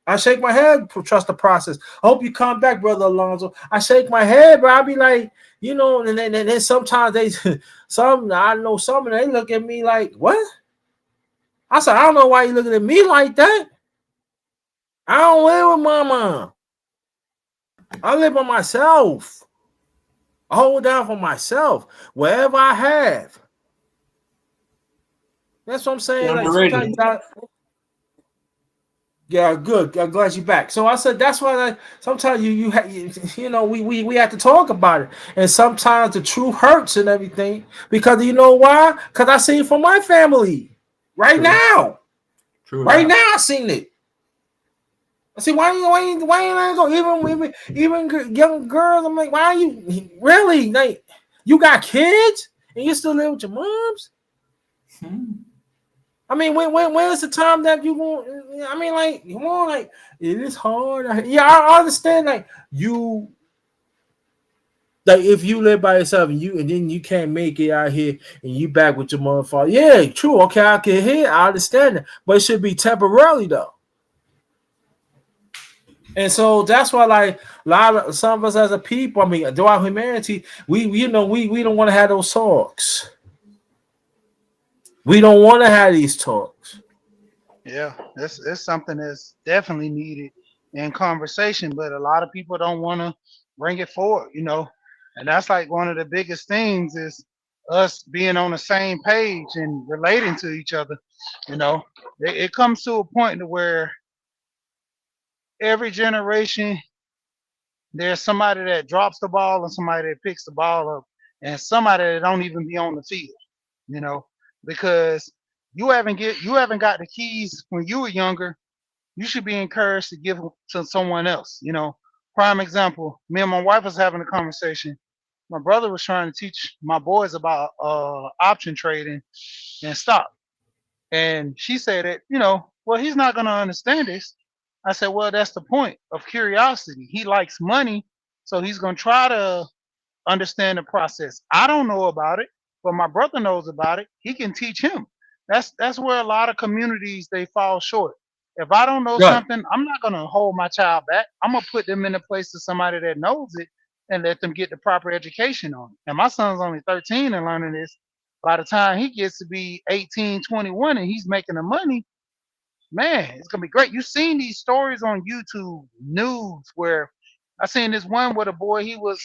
I shake my head, trust the process. I hope you come back, brother Alonzo. I shake my head, but I be like, and then sometimes they, some I know some of them, they look at me like, what? I said, I don't know why you looking at me like that. I don't live with my mom. I live by myself. I hold down for myself. Wherever I have. That's what I'm saying. Like sometimes Underrated. you got. Yeah, good. I'm glad you're back. So I said that's why sometimes we have to talk about it, and sometimes the truth hurts and everything because you know why? Because I see it from my family right True. now. True Right that. now, I seen it. I see why you not go even young girls. I'm like, why are you really like you got kids and you still live with your moms? Hmm. I mean, when's the time that you want? I mean, like, come on, like, it is hard. Yeah, I understand. Like, if you live by yourself and then you can't make it out here and you back with your motherfucker. Yeah, true. Okay, I can hear. I understand that, but it should be temporarily though. And so that's why, like, a lot of some of us as a people, I mean, throughout humanity, we don't want to have those talks. We don't want to have these talks. Yeah, it's something that's definitely needed in conversation, but a lot of people don't want to bring it forward, and that's like one of the biggest things is us being on the same page and relating to each other. You know, it comes to a point to where every generation there's somebody that drops the ball and somebody that picks the ball up, and somebody that don't even be on the field. You know, because you haven't got the keys when you were younger. You should be encouraged to give them to someone else. Prime example, me and my wife was having a conversation. My brother was trying to teach my boys about option trading and stock. And she said that, well, he's not going to understand this. I said, well, that's the point of curiosity. He likes money, so he's going to try to understand the process. I don't know about it, but my brother knows about it. He can teach him. That's where a lot of communities they fall short. If I don't know Right. something, I'm not gonna hold my child back. I'm gonna put them in a place of somebody that knows it and let them get the proper education on it. And my son's only 13 and learning this. By the time he gets to be 18, 21 and he's making the money, man, it's gonna be great. You've seen these stories on YouTube news where I seen this one where the boy he was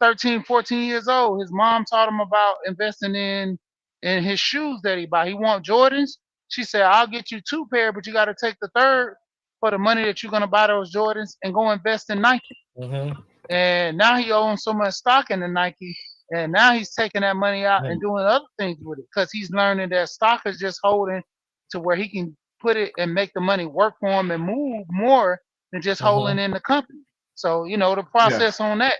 13, 14 years old. His mom taught him about investing in his shoes that he buy. He want Jordans. She said, I'll get you two pair, but you got to take the third for the money that you're going to buy those Jordans and go invest in Nike. Mm-hmm. And now he owns so much stock in the Nike. And now he's taking that money out and doing other things with it because he's learning that stock is just holding to where he can put it and make the money work for him and move more than just holding Mm-hmm. in the company. So, the Yeah. process on that.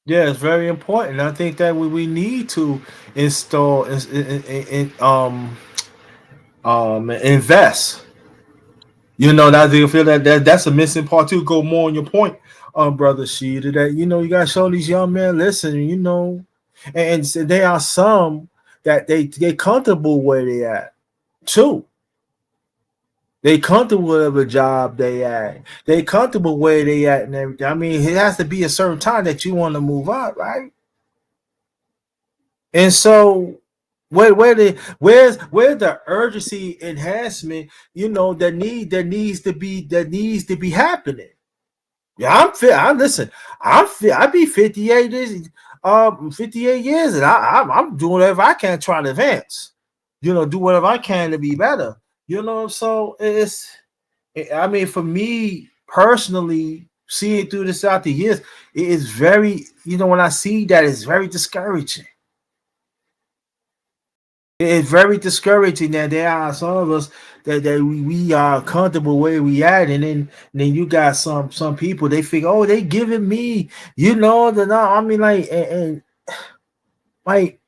Yeah, it's very important. I think that we need to install invest. That you feel that's a missing part too. Go more on your point, brother Sheeta, that you gotta show these young men listen, and so there are some that they comfortable where they at too. They comfortable with the job they at. They comfortable where they at and everything. I mean, it has to be a certain time that you want to move up, right? And so where's the urgency enhancement, that needs to be happening. Yeah, I'm fit. I listen. I'm fit. I be 58 years, 58 years, and I'm doing whatever I can try to advance. Do whatever I can to be better. So I mean, for me personally, seeing through this out the years, it is very, when I see that, it's very discouraging. It's very discouraging that there are some of us that we are comfortable where we at, and then you got some people they think, oh, they giving me, I mean, like, and like,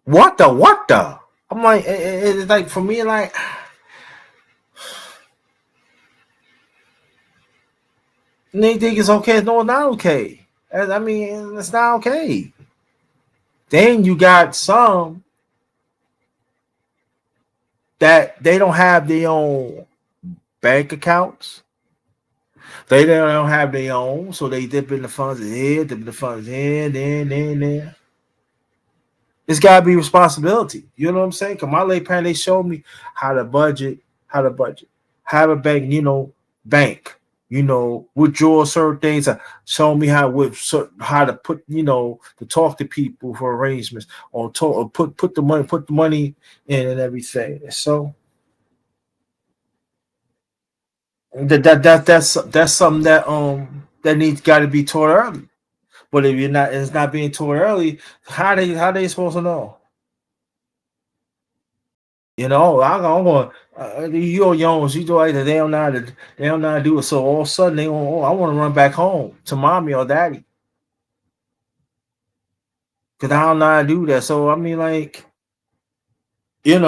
what the I'm like, it's like, for me, like, they think it's okay. No, it's not okay. I mean, it's not okay. Then you got some. that they don't have their own bank accounts. They don't have their own, so they dip in the funds here, dip in the funds here, there. It's gotta be responsibility. You know what I'm saying? Cause my late parents, they showed me how to budget, have a bank, bank, withdraw certain things, show me how to put, to talk to people for arrangements, or put the money in and everything. So that's something that needs got to be taught early. But if it's not being taught early, how they supposed to know? I'm going. You're young, so you do like that. They don't know how to do it. So all of a sudden they want. Oh, I want to run back home to mommy or daddy because I don't know how to do that. So I mean, like, at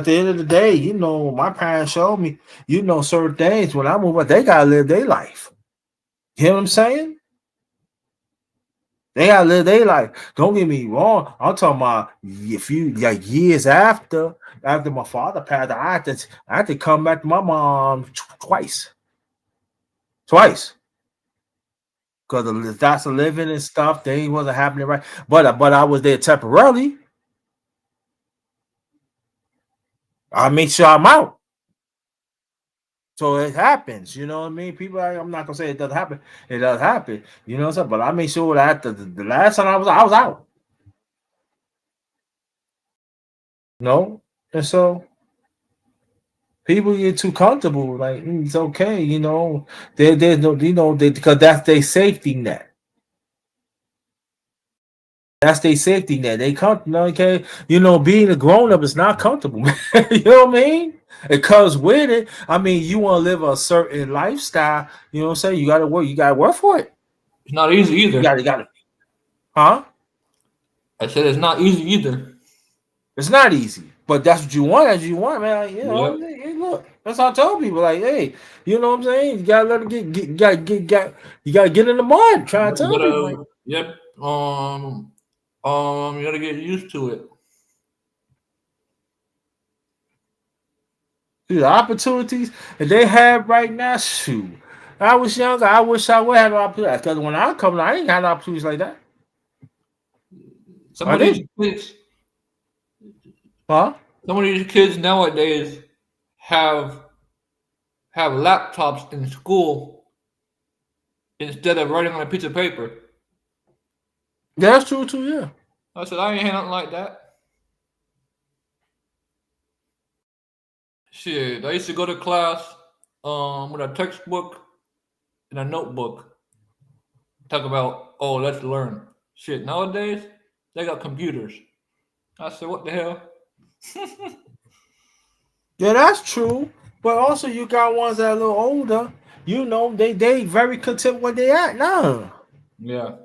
the end of the day, my parents showed me, certain things. When I move up, they gotta live their life. You know what I'm saying? They gotta live their life. Don't get me wrong. I'm talking about if you like years after my father passed, I had to come back to my mom twice. Twice. Because that's a living and stuff. Things wasn't happening right. But I was there temporarily. I make sure I'm out. So it happens, you know what I mean? People, I'm not gonna say it doesn't happen. It does happen, you know what I'm saying? But I make sure that the last time I was out, and so people get too comfortable. Like it's okay, there's no, because that's their safety net. That's their safety net. They come, okay. Being a grown up is not comfortable. You know what I mean? It comes with it. I mean, you want to live a certain lifestyle. You know what I'm saying? You got to work. You got to work for it. It's not easy You either. got to, huh? I said it's not easy either. It's not easy, but that's what you want. As you want, man. Like, Yep. hey, look. That's how I tell people. Like, hey, you know what I'm saying? You gotta let it you gotta get in the mud. Try to You tell people, like, gotta. Yep. You gotta get used to it. dude, the opportunities that they have right now. Shoot, I was younger. I wish I would have an opportunity. Because when I come, I ain't had opportunities like that. Some I of these didn't. kids, Huh? some of these kids nowadays have have laptops in school instead of writing on a piece of paper. Yeah, that's true too. Yeah. I said I ain't had nothing like that. Shit, I used to go to class with a textbook and a notebook. Talk about, oh, let's learn. Shit, nowadays they got computers. I said, what the hell? Yeah, that's true. But also, you got ones that are a little older. They very content where they at now. Yeah.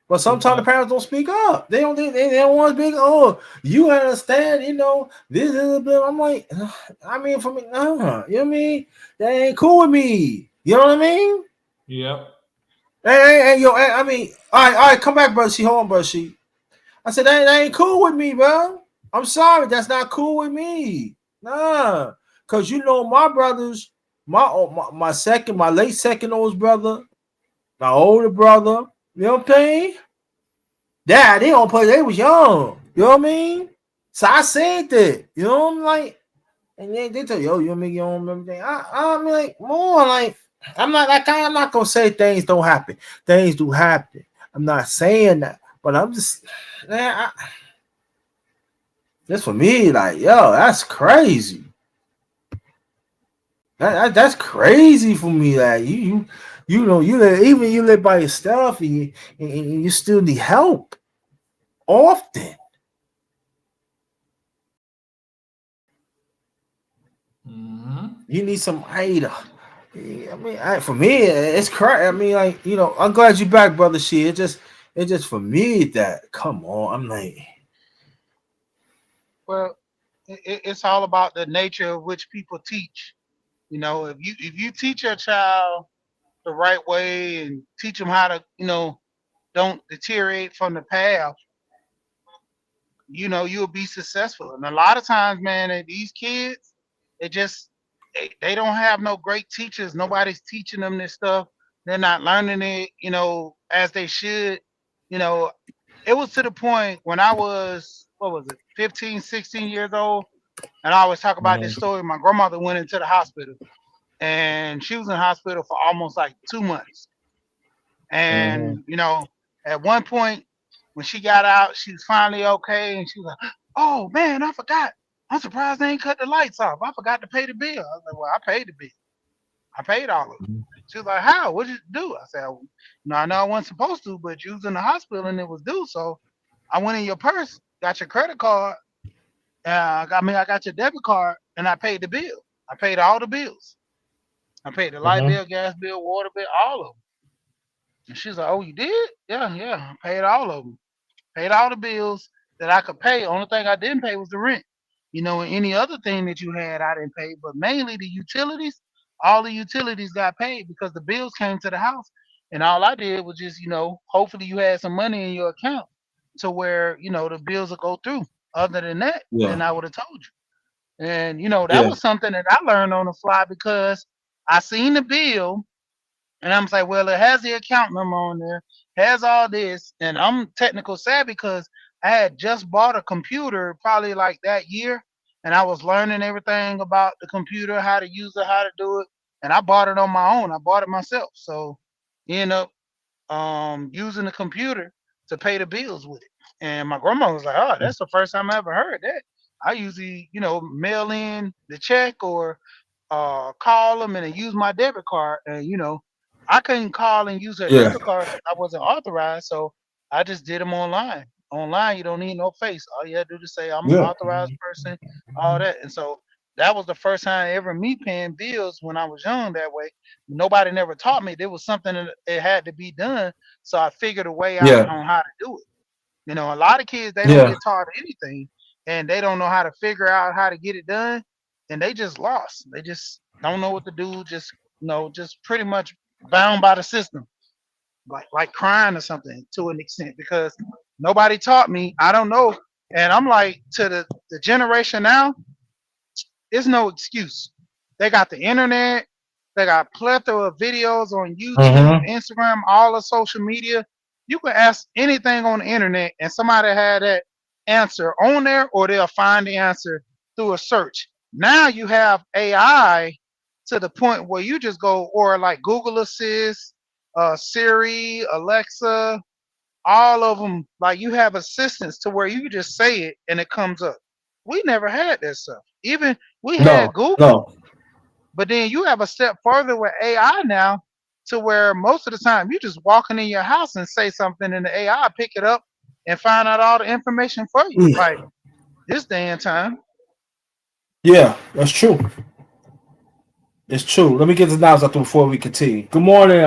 But sometimes the parents don't speak up. They don't want to speak. Oh, you understand? This is a bit. I'm like, I mean, for me, no. You know what I mean? That ain't cool with me. You know what I mean? Yep. Hey, yo, hey, I mean, all right, come back, bro. She hold on, bro. I said that ain't cool with me, bro. I'm sorry, that's not cool with me. Nah, cause my brothers, my late second oldest brother, my older brother. You know what I'm saying? Dad, they don't play. They was young. You know what I mean? So I said that. You know what I'm like? And they tell you, yo, you make your own everything. I'm like more like I'm not gonna say things don't happen. Things do happen. I'm not saying that, but I'm just man, just for me, like, yo, that's crazy. That's crazy for me. Like even you live by yourself and you still need help often. Mm-hmm. You need some aid. I mean, for me, it's crazy. I mean, like, I'm glad you back, brother. It just for me that come on. I'm like, Well, it's all about the nature of which people teach. If you teach your child the right way and teach them how to, don't deteriorate from the path, you'll be successful. And a lot of times, man, these kids, they just they don't have no great teachers. Nobody's teaching them this stuff. They're not learning it, as they should. You know, it was to the point when I was, what was it, 15, 16 years old, and I always talk about this Mhm. story. My grandmother went into the hospital, and she was in the hospital for almost like 2 months. Mhm. And at one point when she got out, she was finally okay, and she was like, "Oh man, I forgot. I'm surprised they ain't cut the lights off. I forgot to pay the bill." I was like, "Well, I paid the bill. I paid all of it." She was like, "How? What did you do?" I said, "No, I know I wasn't supposed to, but you was in the hospital and it was due, so I went in your purse, got your credit card, I got your debit card, and I paid the bill. I paid all the bills. I paid the light Mhm. bill, gas bill, water bill, all of them." And she's like, "Oh, you did?" "Yeah, yeah, I paid all of them. Paid all the bills that I could pay. Only thing I didn't pay was the rent. And any other thing that you had, I didn't pay. But mainly the utilities, all the utilities got paid because the bills came to the house. And all I did was just, hopefully you had some money in your account to where, the bills will go through. Other than that, Yeah. then I would have told you. And, that Yeah. was something that I learned on the fly because I seen the bill and I'm like, well, it has the account number on there, has all this, and I'm technical savvy because I had just bought a computer probably like that year, and I was learning everything about the computer, how to use it, how to do it, and I bought it on my own. I bought it myself, so you know using the computer to pay the bills with it. And my grandma was like, "Oh, that's the first time I ever heard that. I usually, mail in the check or call them and then use my debit card." And I couldn't call and use her Yeah. debit card because I wasn't authorized, so I just did them online. Online, you don't need no face. All you had to do is say, "I'm an Yeah. authorized person," all that. And so that was the first time ever me paying bills when I was young that way. Nobody never taught me. There was something that it had to be done, so I figured a way out Yeah. on how to do it. A lot of kids they don't Yeah. get taught anything, and they don't know how to figure out how to get it done, and they just lost. They just don't know what to do. Just just pretty much bound by the system, like crying or something to an extent because nobody taught me. I don't know, and I'm like to the generation now. There's no excuse. They got the internet. They got plethora of videos on YouTube, Mhm. Instagram, all the social media. You can ask anything on the internet, and somebody had that answer on there, or they'll find the answer through a search. Now you have AI to the point where you just go, or like Google Assist, Siri, Alexa, all of them. Like you have assistants to where you just say it and it comes up. We never had that stuff. Even we had No. Google, No. but then you have a step further with AI now to where most of the time you just walking in your house and say something and the AI pick it up and find out all the information for you. Mm. Like this day and time. Yeah. That's true. It's true. Let me get the knowledge out there before we continue. Good morning,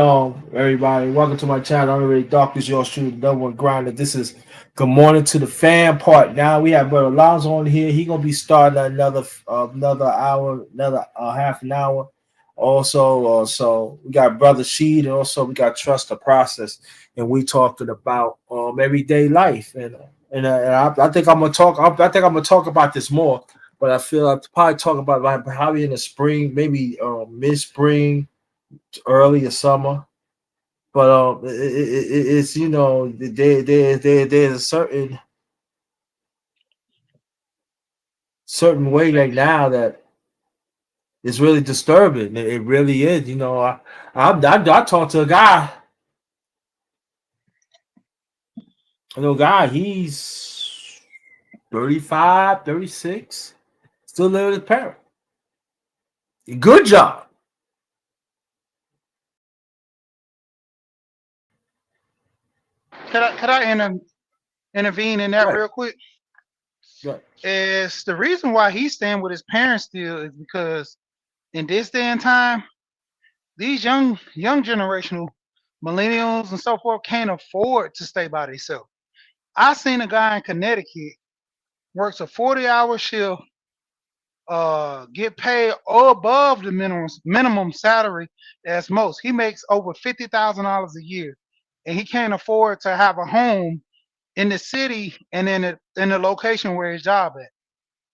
everybody. Welcome to my channel. I'm already darkness, yours truly, the number one grinder. This is good morning to the fan part. Now we have Brother Lonzo on here. He gonna be starting another hour, another half an hour. Also, so we got Brother Sheed, and also we got Trust the Process, and we talking about everyday life. And I think I'm gonna talk. I think I'm gonna talk about this more, but I feel I'll probably talk about like probably in the spring, maybe mid spring, early summer. But it's there's a certain way right now that is really disturbing. It really is. I talked to a guy. I know a guy. He's 35, 36, still living with his parents. Good job. Could I intervene in that Right. real quick? Right. Is the reason why he's staying with his parents still is because in this day and time, these young generational millennials and so forth can't afford to stay by themselves. I seen a guy in Connecticut works a 40-hour shift, get paid above the minimum salary as most. He makes over $50,000 a year, and he can't afford to have a home in the city and in the location where his job at.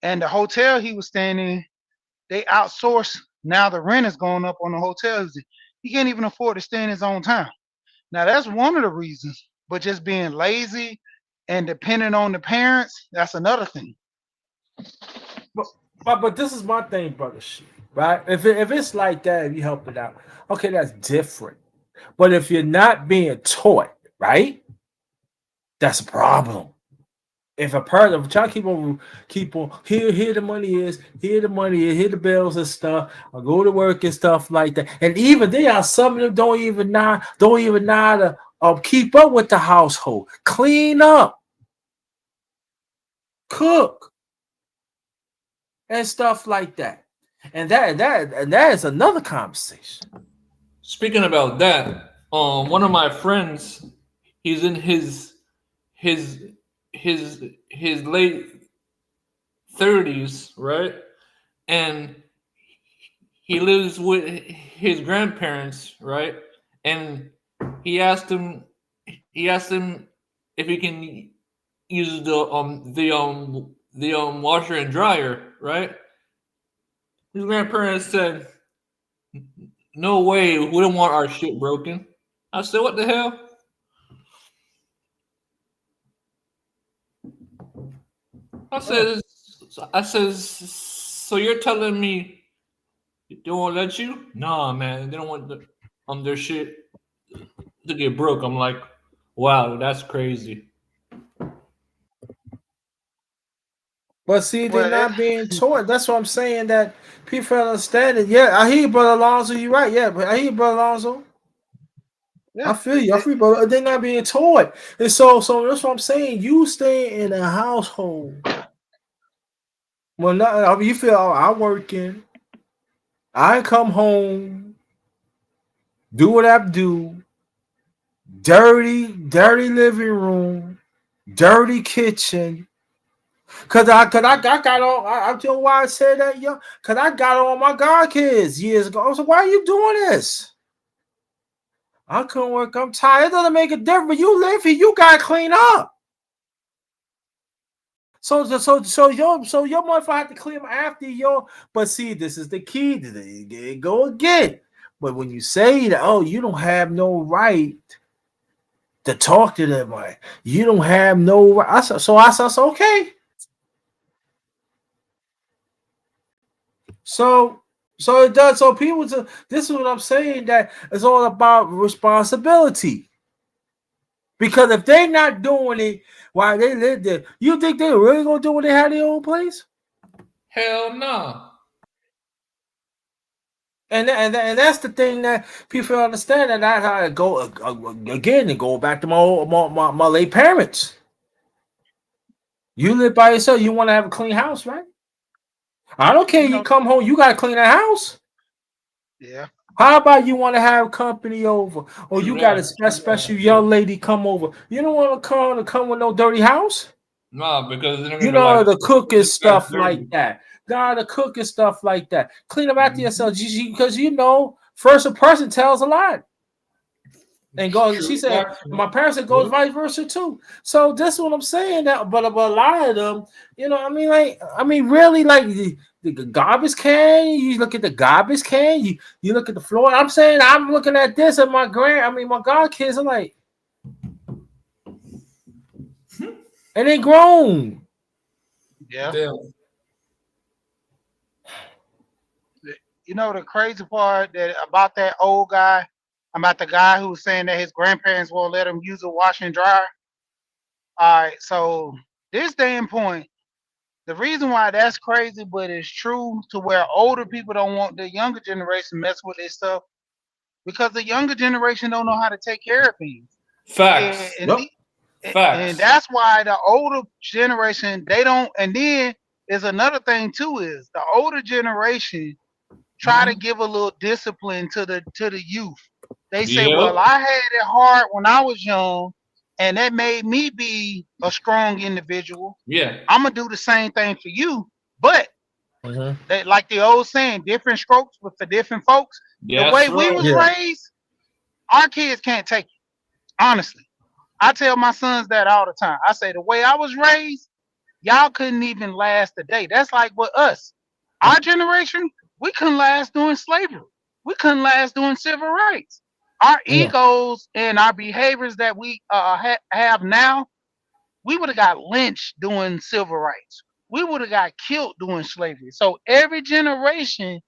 And the hotel he was staying in, they outsource. Now the rent is going up on the hotels. He can't even afford to stay in his own town. Now that's one of the reasons. But just being lazy and depending on the parents, that's another thing. But this is my thing, brother. Shit, right? If it's like that, if you help it out, okay, that's different. But if you're not being taught, right, that's a problem. If a person try to keep on here the money is, here the money is, here the bills and stuff, I go to work and stuff like that. And even they are some of them don't even know how to keep up with the household, clean up, cook, and stuff like that. And that is another conversation. Speaking about that, one of my friends, he's in his his late 30s, right? And he lives with his grandparents, right? And he asked him if he can use the washer and dryer, right? His grandparents said, "No way, we don't want our shit broken." I said, "What the hell?" I says, so you're telling me they won't let you? Nah, man, they don't want their shit to get broke. I'm like, wow, that's crazy. But see, they're Well, not being taught. That's what I'm saying. That people understand it. Yeah, I hear you, brother Alonzo. You're right. Yeah, but I hear you, brother Alonzo. I yeah, feel you. I feel you, brother. They're not being taught. And so that's what I'm saying. You stay in a household. Well, not, I mean, you feel I'm working. I come home, do what I do. Dirty living room, dirty kitchen. Cause I got on. I tell you why I said that, yo. Cause I got on my god kids years ago. I was like, why are you doing this? I couldn't work. I'm tired. It doesn't make a difference. You live here. You gotta clean up. So your motherfucker have to clean up after your. But see, this is the key. They go again. But when you say that, oh, you don't have no right to talk to them, like you don't have no right. I said, okay. So so it does. So people, this is what I'm saying. That it's all about responsibility. Because if they're not doing it while they live there, you think they're really gonna do it when they have their own place? Hell no. And that's the thing that people don't understand. And that's how it go again. And go back to my late parents. You live by yourself. You want to have a clean house, right? I don't care. you You know, come home. You gotta clean the house. yeah. How about you want to have company over, or True you got a that. True special that. young lady come over? You don't want to come with no dirty house. Nah, because they're gonna You be like, know the cooking this guy's stuff like dirty. that. God, the cooking stuff like that. Clean up after Mhm. yourself, because first a person tells a lot. And goes, she True said, that. my parents said goes Yep. vice versa too. So this is what I'm saying. That, but a lot of them, really, like the garbage can. You look at the garbage can. You look at the floor. I'm saying I'm looking at this, and my godkids are like, and they grown. Yeah. Damn. You know the crazy part that about that old guy, about the guy who was saying that his grandparents won't let him use a washer and dryer. All right, so this damn point, the reason why that's crazy, but it's true to where older people don't want the younger generation mess with their stuff because the younger generation don't know how to take care of things. And, Facts. and, Yep. the, and Facts. that's why the older generation they don't. And then there's another thing too is the older generation try to Mhm. give a little discipline to the youth. They say, "Well, Yep. I had it hard when I was young, and that made me be a strong individual. Yeah. I'm gonna do the same thing for you." But Mhm. like the old saying, different strokes but for different folks. The That's way we right. was Yeah. raised, our kids can't take it. Honestly, I tell my sons that all the time. I say the way I was raised, y'all couldn't even last a day. That's like with us. Our generation, we couldn't last during slavery. We couldn't last during civil rights. Our Yeah. egos and our behaviors that we have now, we would have got lynched doing civil rights. We would have got killed doing slavery. So every generation,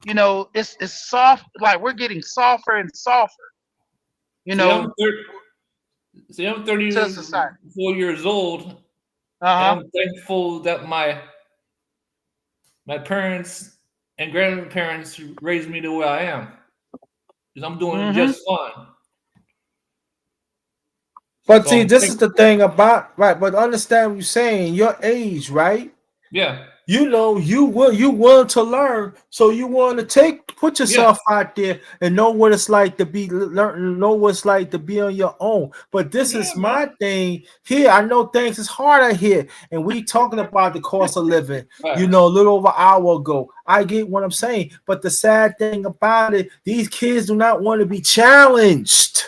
it's soft. Like we're getting softer and softer. You See, know, I'm to society. 34 years old, and Uh huh. I'm thankful that my parents and grandparents raised me the way I am, because I'm doing Mm-hmm. just fine. But So see, I'm this is the thankful. thing about right. But understand what you're saying. Your age, right? Yeah, You know, you willing to learn, so you want to put yeah, yourself out there and know what it's like to be learn, know what it's like to be on your own. But this yeah, is man. my thing here. I know things is harder here, and we talking about the cost of living. You Facts. know, a little over an hour ago. I get what I'm saying, but the sad thing about it, these kids do not want to be challenged.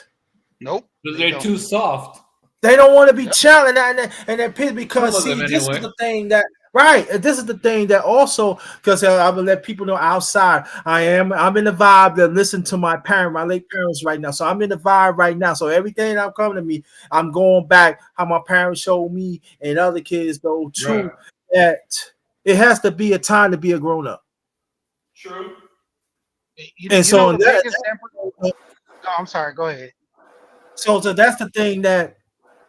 Nope, Because they they're don't. too soft. They don't want to be Yep. challenged, and they're pissed Some because of them, see, this is anyway. the thing that right. This is the thing that also because I will let people know outside. I'm in the vibe that listen to my late parents right now. So I'm in the vibe right now. So everything that coming to me, I'm going back how my parents showed me and other kids though Right. too that it has to be a time to be a grown up. True. And You know so the biggest sample. Oh, I'm sorry. Go ahead. so that's the thing that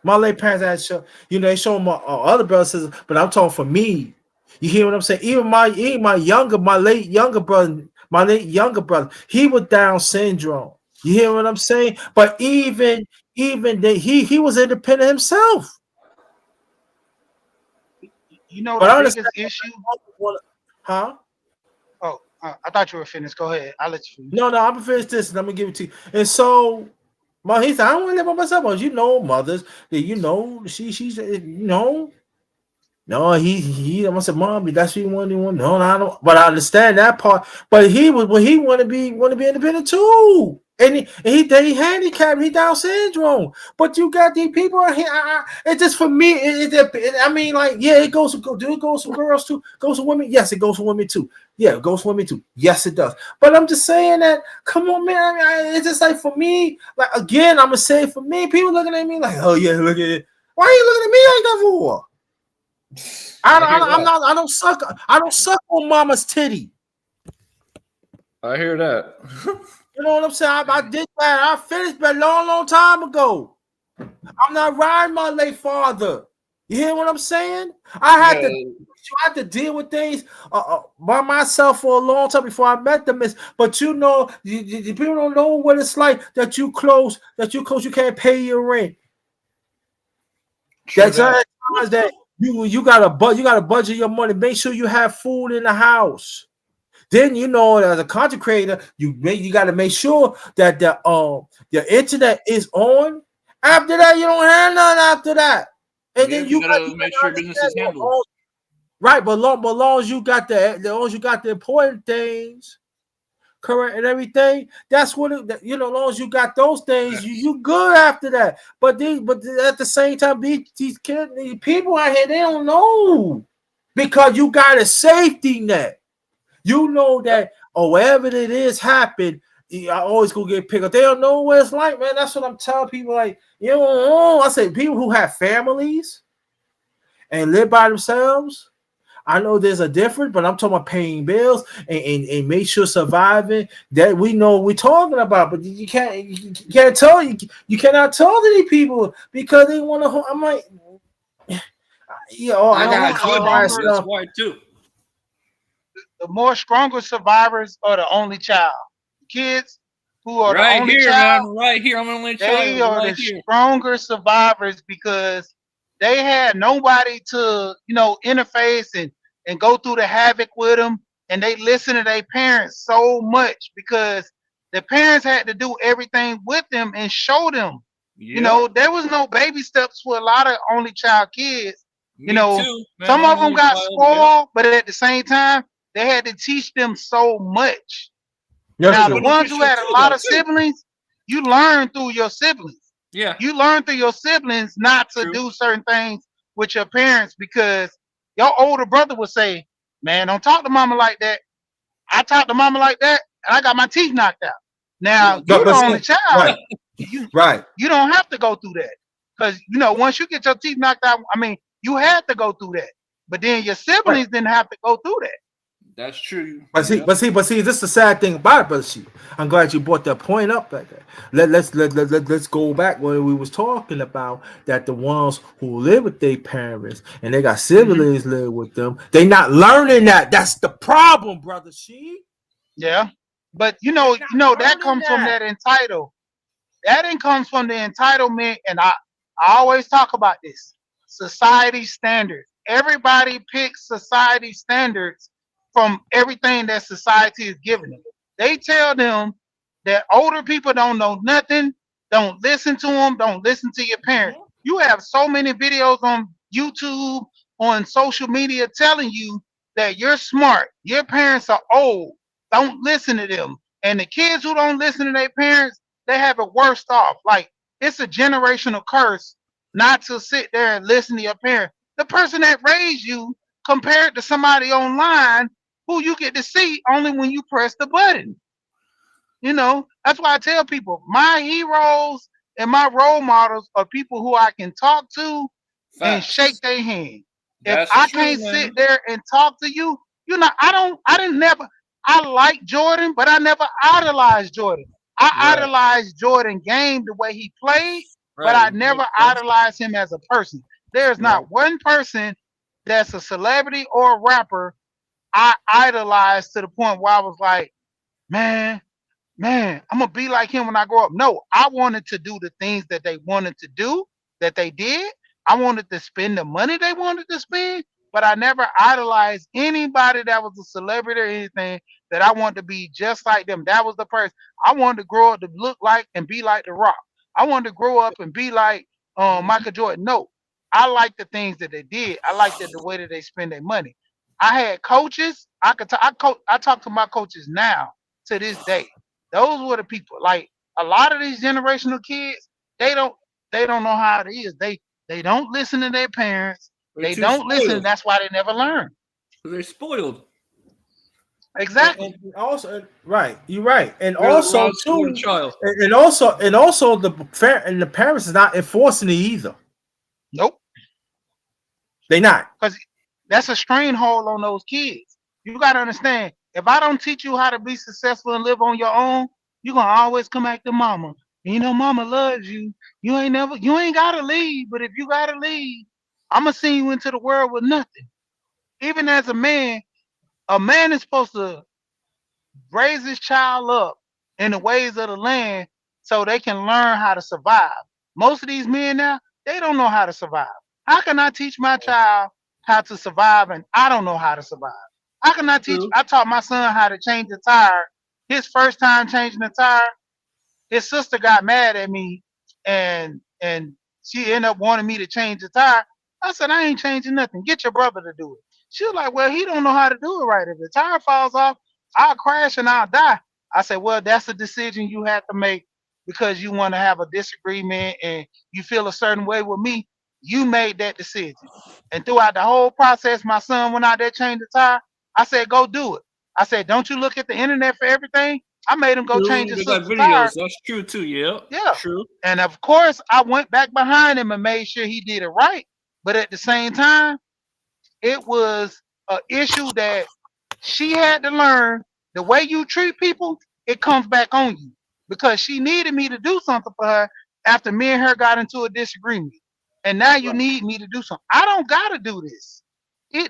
my late parents had show, they show my other brothers, but I'm talking for me. You hear what I'm saying? Even my late younger brother, he was Down syndrome. You hear what I'm saying? But even that he was independent himself. You know But the I understand, biggest issue. huh? Oh, I thought you were finished. Go ahead. I'll let you finish. No, I'm gonna finish this and I'm gonna give it to you. And so he said, I don't want to live by myself. But mothers, that no, I said, Mommy, that's what you want. No, I don't. But I understand that part. But he want to be independent too. And he handicapped. He Down syndrome. But you got these people out here. It's just for me. I mean, like, yeah, do it goes for girls too? Goes for women? Yes, it goes for women too. Yeah, it goes for women too. Yes, it does. But I'm just saying that. Come on, man. It's just like for me. Like again, I'm gonna say for me. People looking at me like, oh yeah, look at it. Why are you looking at me like that for? I hear that. I don't suck. I don't suck on mama's titty. I hear that. You know what I'm saying? I did that. I finished that long time ago. I'm not riding my late father. You hear what I'm saying? I had to Yeah, try to deal with things by myself for a long time before I met them. But people don't know what it's like that you close, you can't pay your rent. true That's that. times that you gotta budget your money. Make sure you have food in the house. Then as a content creator, you got to make sure that the internet is on. After that, you don't have none after that. And Yeah, then you you gotta got make to sure business understand is handled. right, but long as you got long as you got the important things correct and everything, that's what long as you got those things, Facts. you good after that. But at the same time, these kids, these people out here, they don't know because you got a safety net. You know Yep. that, wherever it is happen, I always go get picked up. They don't know what it's like, man. That's what I'm telling people. Like, I say people who have families and live by themselves. I know there's a difference, but I'm talking about paying bills and make sure surviving that we know what we're talking about. But you can't tell you cannot tell these people because they want to. I'm like, You I know gotta who's the call my stronger? That's stuff. why too. The more stronger survivors are the only child. Kids who are the Right only here, child, man. Right here. I'm an only they child. are Right the here. stronger survivors because they had nobody to, interface and go through the havoc with them. And they listen to their parents so much because the parents had to do everything with them and show them. Yep. There was no baby steps for a lot of only child kids. You Me know, too, man. some I'm of an them only got child. Yep. spoiled, but at the same time, they had to teach them so much. That's Now, I'm the true. ones who beneficial had a to lot them of too. siblings, you learn through your siblings. Yeah. You learn through your siblings not to True. do certain things with your parents because your older brother would say, "Man, don't talk to mama like that." I talked to mama like that, and I got my teeth knocked out. Now Yeah. you're the But only see, child. right, You right. you don't have to go through that because once you get your teeth knocked out, I mean, you had to go through that. But then your Right. siblings didn't have to go through that. That's true. But see, Yeah. this is the sad thing about it, brother. She, I'm glad you brought that point up. Like that. Let's go back when we was talking about that the ones who live with their parents and they got Hmm. siblings live with them, they not learning that. That's the problem, brother. She, Yeah, but they you not know that learning comes from that. that entitled. That comes from the entitlement, and I always talk about this society standards. Everybody picks society standards from everything that society is giving them. They tell them that older people don't know nothing, don't listen to them, don't listen to your parents. Mhm. You have so many videos on YouTube, on social media telling you that you're smart, your parents are old, don't listen to them. And the kids who don't listen to their parents, they have it worse off. Like it's a generational curse not to sit there and listen to your parents. The person that raised you compared to somebody online who you get to see only when you press the button. That's why I tell people my heroes and my role models are people who I can talk to and shake Facts. their hand. If That's I true, can't sit man. there and talk to you, I didn't never, I like Jordan, but I never idolized Jordan. I Right. idolized Jordan game the way he played, but Right. I It never makes sense. idolized him as a person. There's Right. not one person that's a celebrity or a rapper I idolized to the point where I was like, man, I'm gonna be like him when I grow up. No, I wanted to do the things that they wanted to do, that they did. I wanted to spend the money they wanted to spend, but I never idolized anybody that was a celebrity or anything that I wanted to be just like them. That was the person I wanted to grow up to look like and be like The Rock. I wanted to grow up and be like Mhm. Michael Jordan. No, I like the things that they did. I like the way that they spend their money. I had coaches. I talk to my coaches now to this day. Those were the people. Like a lot of these generational kids, they don't they don't know how it is. They don't listen to their parents. They're They too don't listen. spoiled. That's why they never learn. They're spoiled. Exactly. And also, right, you're right, and They're the also wrong spoiled too, child. and also the parents is not enforcing it either. Nope. They not. Because that's a strain hold on those kids. You gotta understand. If I don't teach you how to be successful and live on your own, you're gonna always come back to mama. And mama loves you. You ain't gotta leave, but if you gotta leave, I'ma send you into the world with nothing. Even as a man is supposed to raise his child up in the ways of the land so they can learn how to survive. Most of these men now, they don't know how to survive. How can I teach my child how to survive and I don't know how to survive? How can True. I taught my son how to change the tire. His first time changing the tire, his sister got mad at me and she ended up wanting me to change the tire. I said, I ain't changing nothing. Get your brother to do it. She was like, well, he don't know how to do it right. If the tire falls off, I'll crash and I'll die. I said, well, that's a decision you have to make because you want to have a disagreement and you feel a certain way with me. You made that decision. And throughout the whole process, my son went out there, changed the tire. I said, go do it. I said, don't you look at the internet for everything? I made him go change True. his They got sister's tire. videos. That's true too. Yeah. Yeah. True. And of course, I went back behind him and made sure he did it right. But at the same time, it was an issue that she had to learn the way you treat people, it comes back on you. Because she needed me to do something for her after me and her got into a disagreement. And now you Right. need me to do something. I don't got to do this.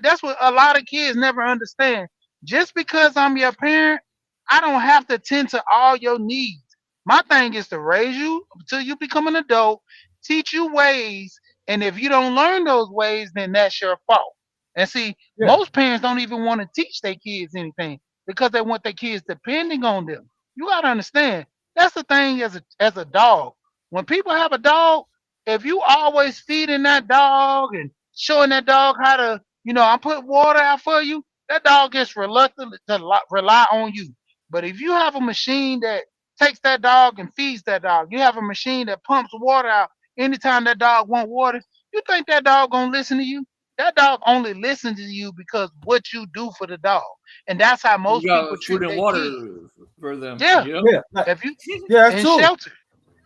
That's what a lot of kids never understand. Just because I'm your parent, I don't have to tend to all your needs. My thing is to raise you until you become an adult, teach you ways, and if you don't learn those ways, then that's your fault. And see, Yeah. most parents don't even want to teach their kids anything because they want their kids depending on them. You gotta understand. That's the thing as a dog. When people have a dog, if you always feeding that dog and showing that dog how to, I put water out for you, that dog gets reluctant to rely on you. But if you have a machine that takes that dog and feeds that dog. You have a machine that pumps water out anytime that dog want water. You think that dog gonna listen to you? That dog only listens to you because what you do for the dog, and that's how You most people got food treat and their kids. water for them. Yeah, Yep. Yeah, like, if you yeah, that's in true. shelter,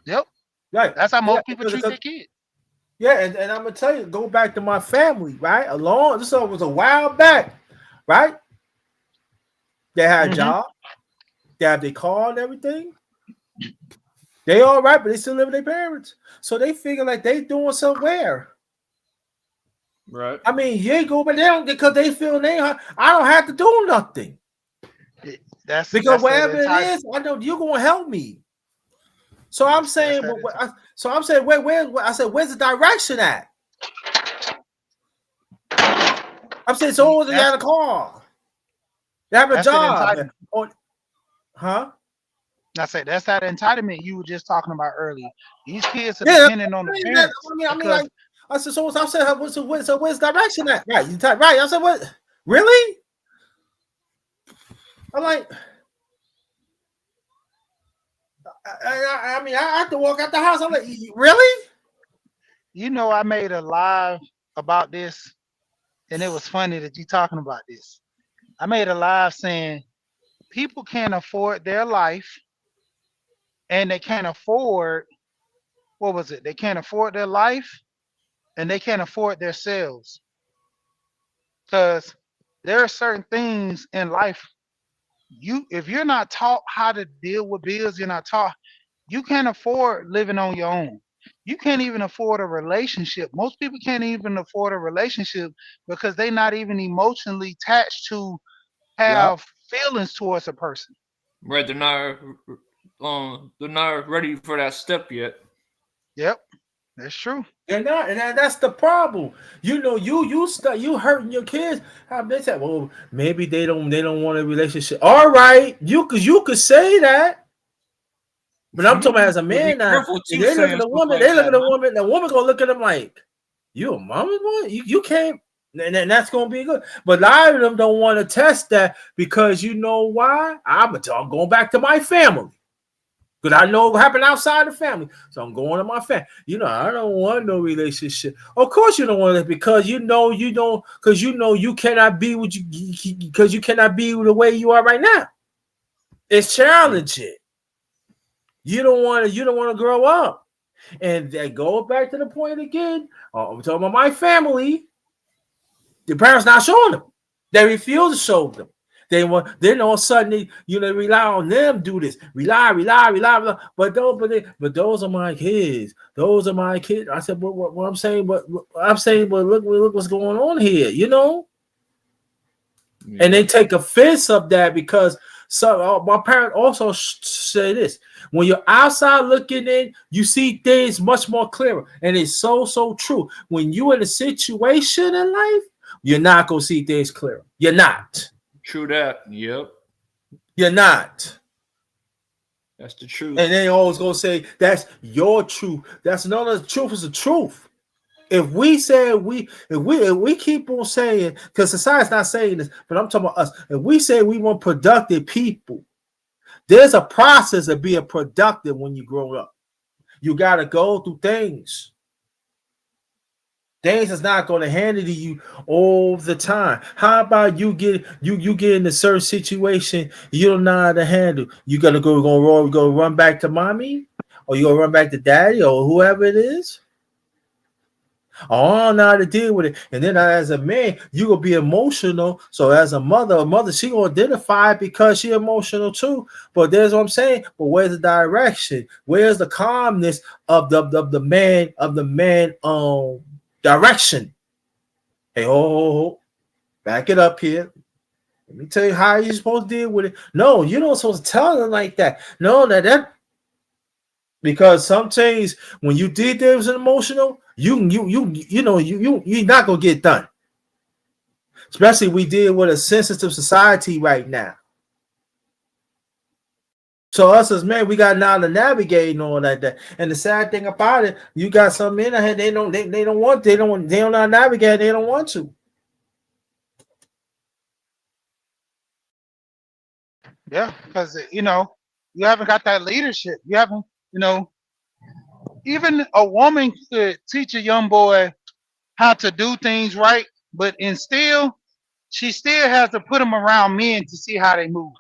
yep, Right. that's how Yeah, most people treat their kids. yeah, and I'm gonna tell you, go back to my family, right? This was a while back, right? They had a Hmm. job, they have their car and everything. They all right, but they still live with their parents. So they figure like they doing somewhere. Right. I mean, you go, but they don't because they feel I don't have to do nothing. Because That's that wherever it entire is, I know you're gonna help me. So I'm that's saying, that entire. so I'm saying, I said, where's the direction at? I'm saying, See, so they got a car, they have a that's that job, entitlement. or, huh? I said that's that entitlement you were just talking about earlier. These kids are Yeah, that's dependent on the what I'm saying. parents I mean, because like I said, so I said, so where's the direction at? Right, you type right. I said, what? Really? I'm like, I mean, I have to walk out the house. I'm like, really? you know I made a live about this, and it was funny that you talking about this. I made a live saying people can't afford their life, and they can't afford what was it? They can't afford their life, and they can't afford themselves because there are certain things in life you if you're not taught how to deal with bills, you're not taught. You can't afford living on your own. You can't even afford a relationship. Most people can't even afford a relationship because they're not even emotionally attached to Yep. have feelings towards a person. Right. They're not ready for that step yet. Yep, that's true. And that's the problem. You know, you hurting your kids. How they say, well, maybe they don't want a relationship. All right, you could say that, but I'm talking about as a But be man now. careful If too they look at saying the stuff woman, like they look that, at the man. woman. The woman gonna look at them like, you a mama boy? You can't. And that's gonna be good. But a lot of them don't want to test that because you know why? I'm going back to my family. Because I know what happened outside the family. So I'm going to my family. You know, I don't want no relationship. Of course you don't want it because you know you don't, because you know you cannot be what you, because you cannot be the way you are right now. It's challenging. You don't want to grow up. And they go back to the point again. I'm talking about my family. The parents not showing them. They refuse to show them. They want. Then all of a sudden, they rely on them do this. Rely. But those are my kids. Those are my kids. I said, what I'm saying, what I'm saying, but look what's going on here. And they Yeah. take offense of that because my parent also say this: when you're outside looking in, you see things much more clearer, and it's so true. When you're in a situation in life, you're not gonna see things clearer. You're not. True that. Yep. You're not. That's the truth. And they always gonna say that's your truth. That's none of the truth is the truth. If we say if we keep on saying, because society's not saying this, but I'm talking about us. If we say we want productive people, there's a process of being productive when you grow up. You gotta go through things. Things is not going to hand it to you all the time. How about you get in a certain situation you don't know how to handle? You gonna go run back to mommy, or you gonna run back to daddy, or whoever it is. Oh, I don't know how to deal with it. And then as a man, you gonna be emotional. So as a mother, she gonna identify because she emotional too. But there's what I'm saying. But where's the direction? Where's the calmness of the man direction? Hey, oh, back it up here. Let me tell you how you're supposed to deal with it. No, you're not supposed to tell them like that. No, that because sometimes when you did things emotional, you're not gonna get done. Especially we deal with a sensitive society right now. So us as men, we got now to navigate and all that. And the sad thing about it, you got some men ahead, they don't know how to navigate, they don't want to. Yeah, because You haven't got that leadership. You haven't, you know, even a woman could teach a young boy how to do things right, but and still, she still has to put him around men to see how they move,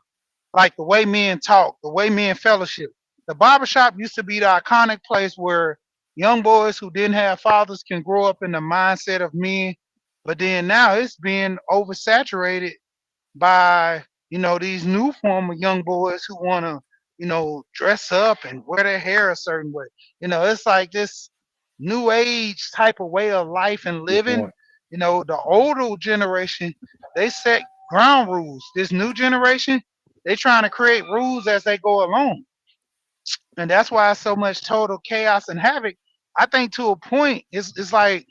like the way men talk, the way men fellowship. The barbershop used to be the iconic place where young boys who didn't have fathers can grow up in the mindset of men. But then now it's being oversaturated by, these new form of young boys who want to, dress up and wear their hair a certain way. It's like this new age type of way of life and Good living. point. The older generation, they set ground rules. This new generation, they trying to create rules as they go along. And that's why it's so much total chaos and havoc. I think to a point, it's like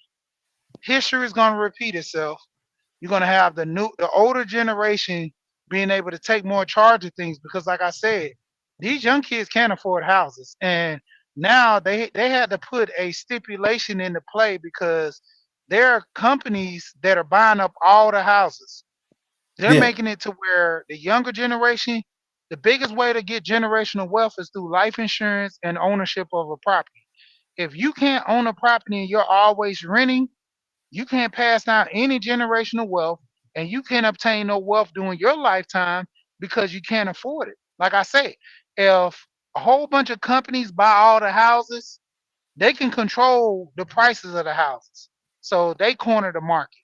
history is going to repeat itself. You're going to have the older generation being able to take more charge of things because, like I said, these young kids can't afford houses, and now they had to put a stipulation into play because there are companies that are buying up all the houses. They're Yeah. making it to where the younger generation, the biggest way to get generational wealth is through life insurance and ownership of a property. If you can't own a property and you're always renting, you can't pass down any generational wealth, and you can't obtain no wealth during your lifetime because you can't afford it. Like I say, if a whole bunch of companies buy all the houses, they can control the prices of the houses. So they corner the market.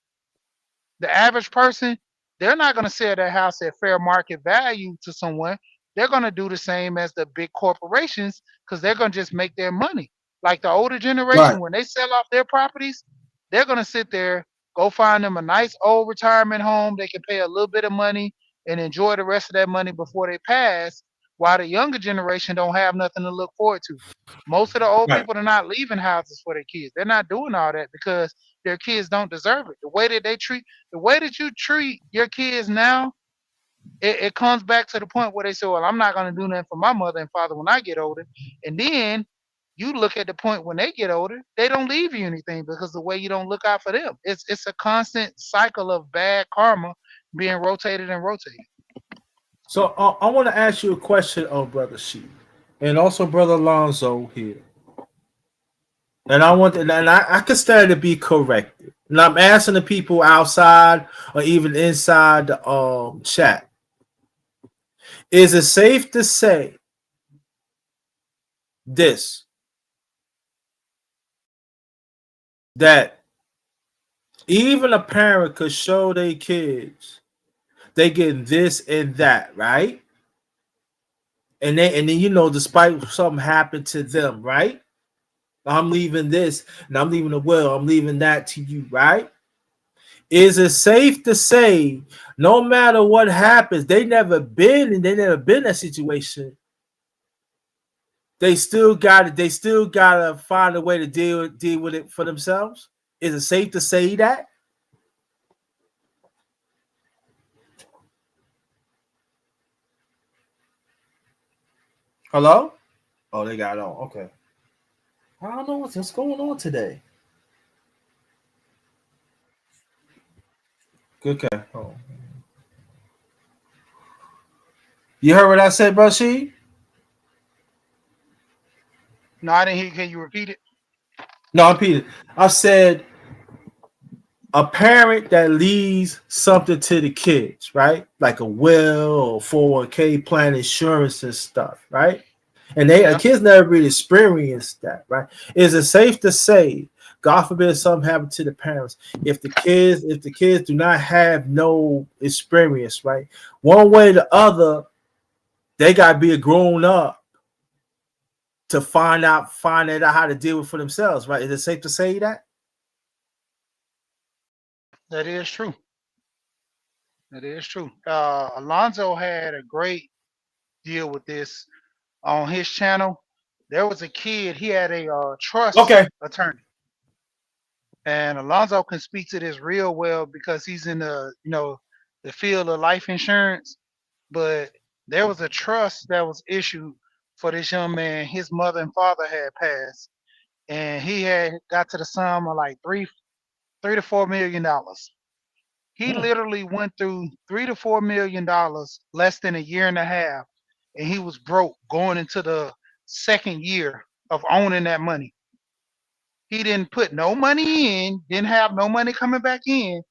The average person, they're not going to sell their house at fair market value to someone. They're going to do the same as the big corporations because they're going to just make their money. Like the older Right. generation, when they sell off their properties, they're going to sit there, go find them a nice old retirement home. They can pay a little bit of money and enjoy the rest of that money before they pass, while the younger generation don't have nothing to look forward to. Most of the old Right. people are not leaving houses for their kids. They're not doing all that because their kids don't deserve it. The way that you treat your kids now, it comes back to the point where they say, "Well, I'm not going to do nothing for my mother and father when I get older." And then you look at the point when they get older, they don't leave you anything because the way you don't look out for them. It's a constant cycle of bad karma being rotated and rotated. So I want to ask you a question, brother Sheep, and also brother Alonzo here, and I can stand to be corrected. And I'm asking the people outside or even inside the chat: is it safe to say this, that even a parent could show their kids they get this and that, right? And then despite something happened to them, right? I'm leaving this and I'm leaving the will, I'm leaving that to you, right? Is it safe to say no matter what happens, they never been in that situation, they still gotta find a way to deal with it for themselves? Is it safe to say that? Hello? Oh, they got it on. Okay. I don't know what's going on today. Okay. Oh. You heard what I said, bro? She? No, I didn't hear. Can you repeat it? No, I'm Peter. I said a parent that leaves something to the kids, right? Like a will or 401k plan, insurance and stuff, right? And the Yeah. kids never really experienced that, right? Is it safe to say, God forbid something happened to the parents, if the kids do not have no experience, right? One way or the other, they gotta be a grown up to find out how to deal with for themselves, right? Is it safe to say that? That is true. That is true. Alonzo had a great deal with this on his channel. There was a kid. He had a trust Okay. attorney, and Alonzo can speak to this real well because he's in the field of life insurance. But there was a trust that was issued for this young man. His mother and father had passed, and he had got to the sum of like $3 to $4 million. He Hmm. literally went through $3 to $4 million less than a year and a half, and he was broke going into the second year of owning that money. He didn't put no money in, didn't have no money coming back in,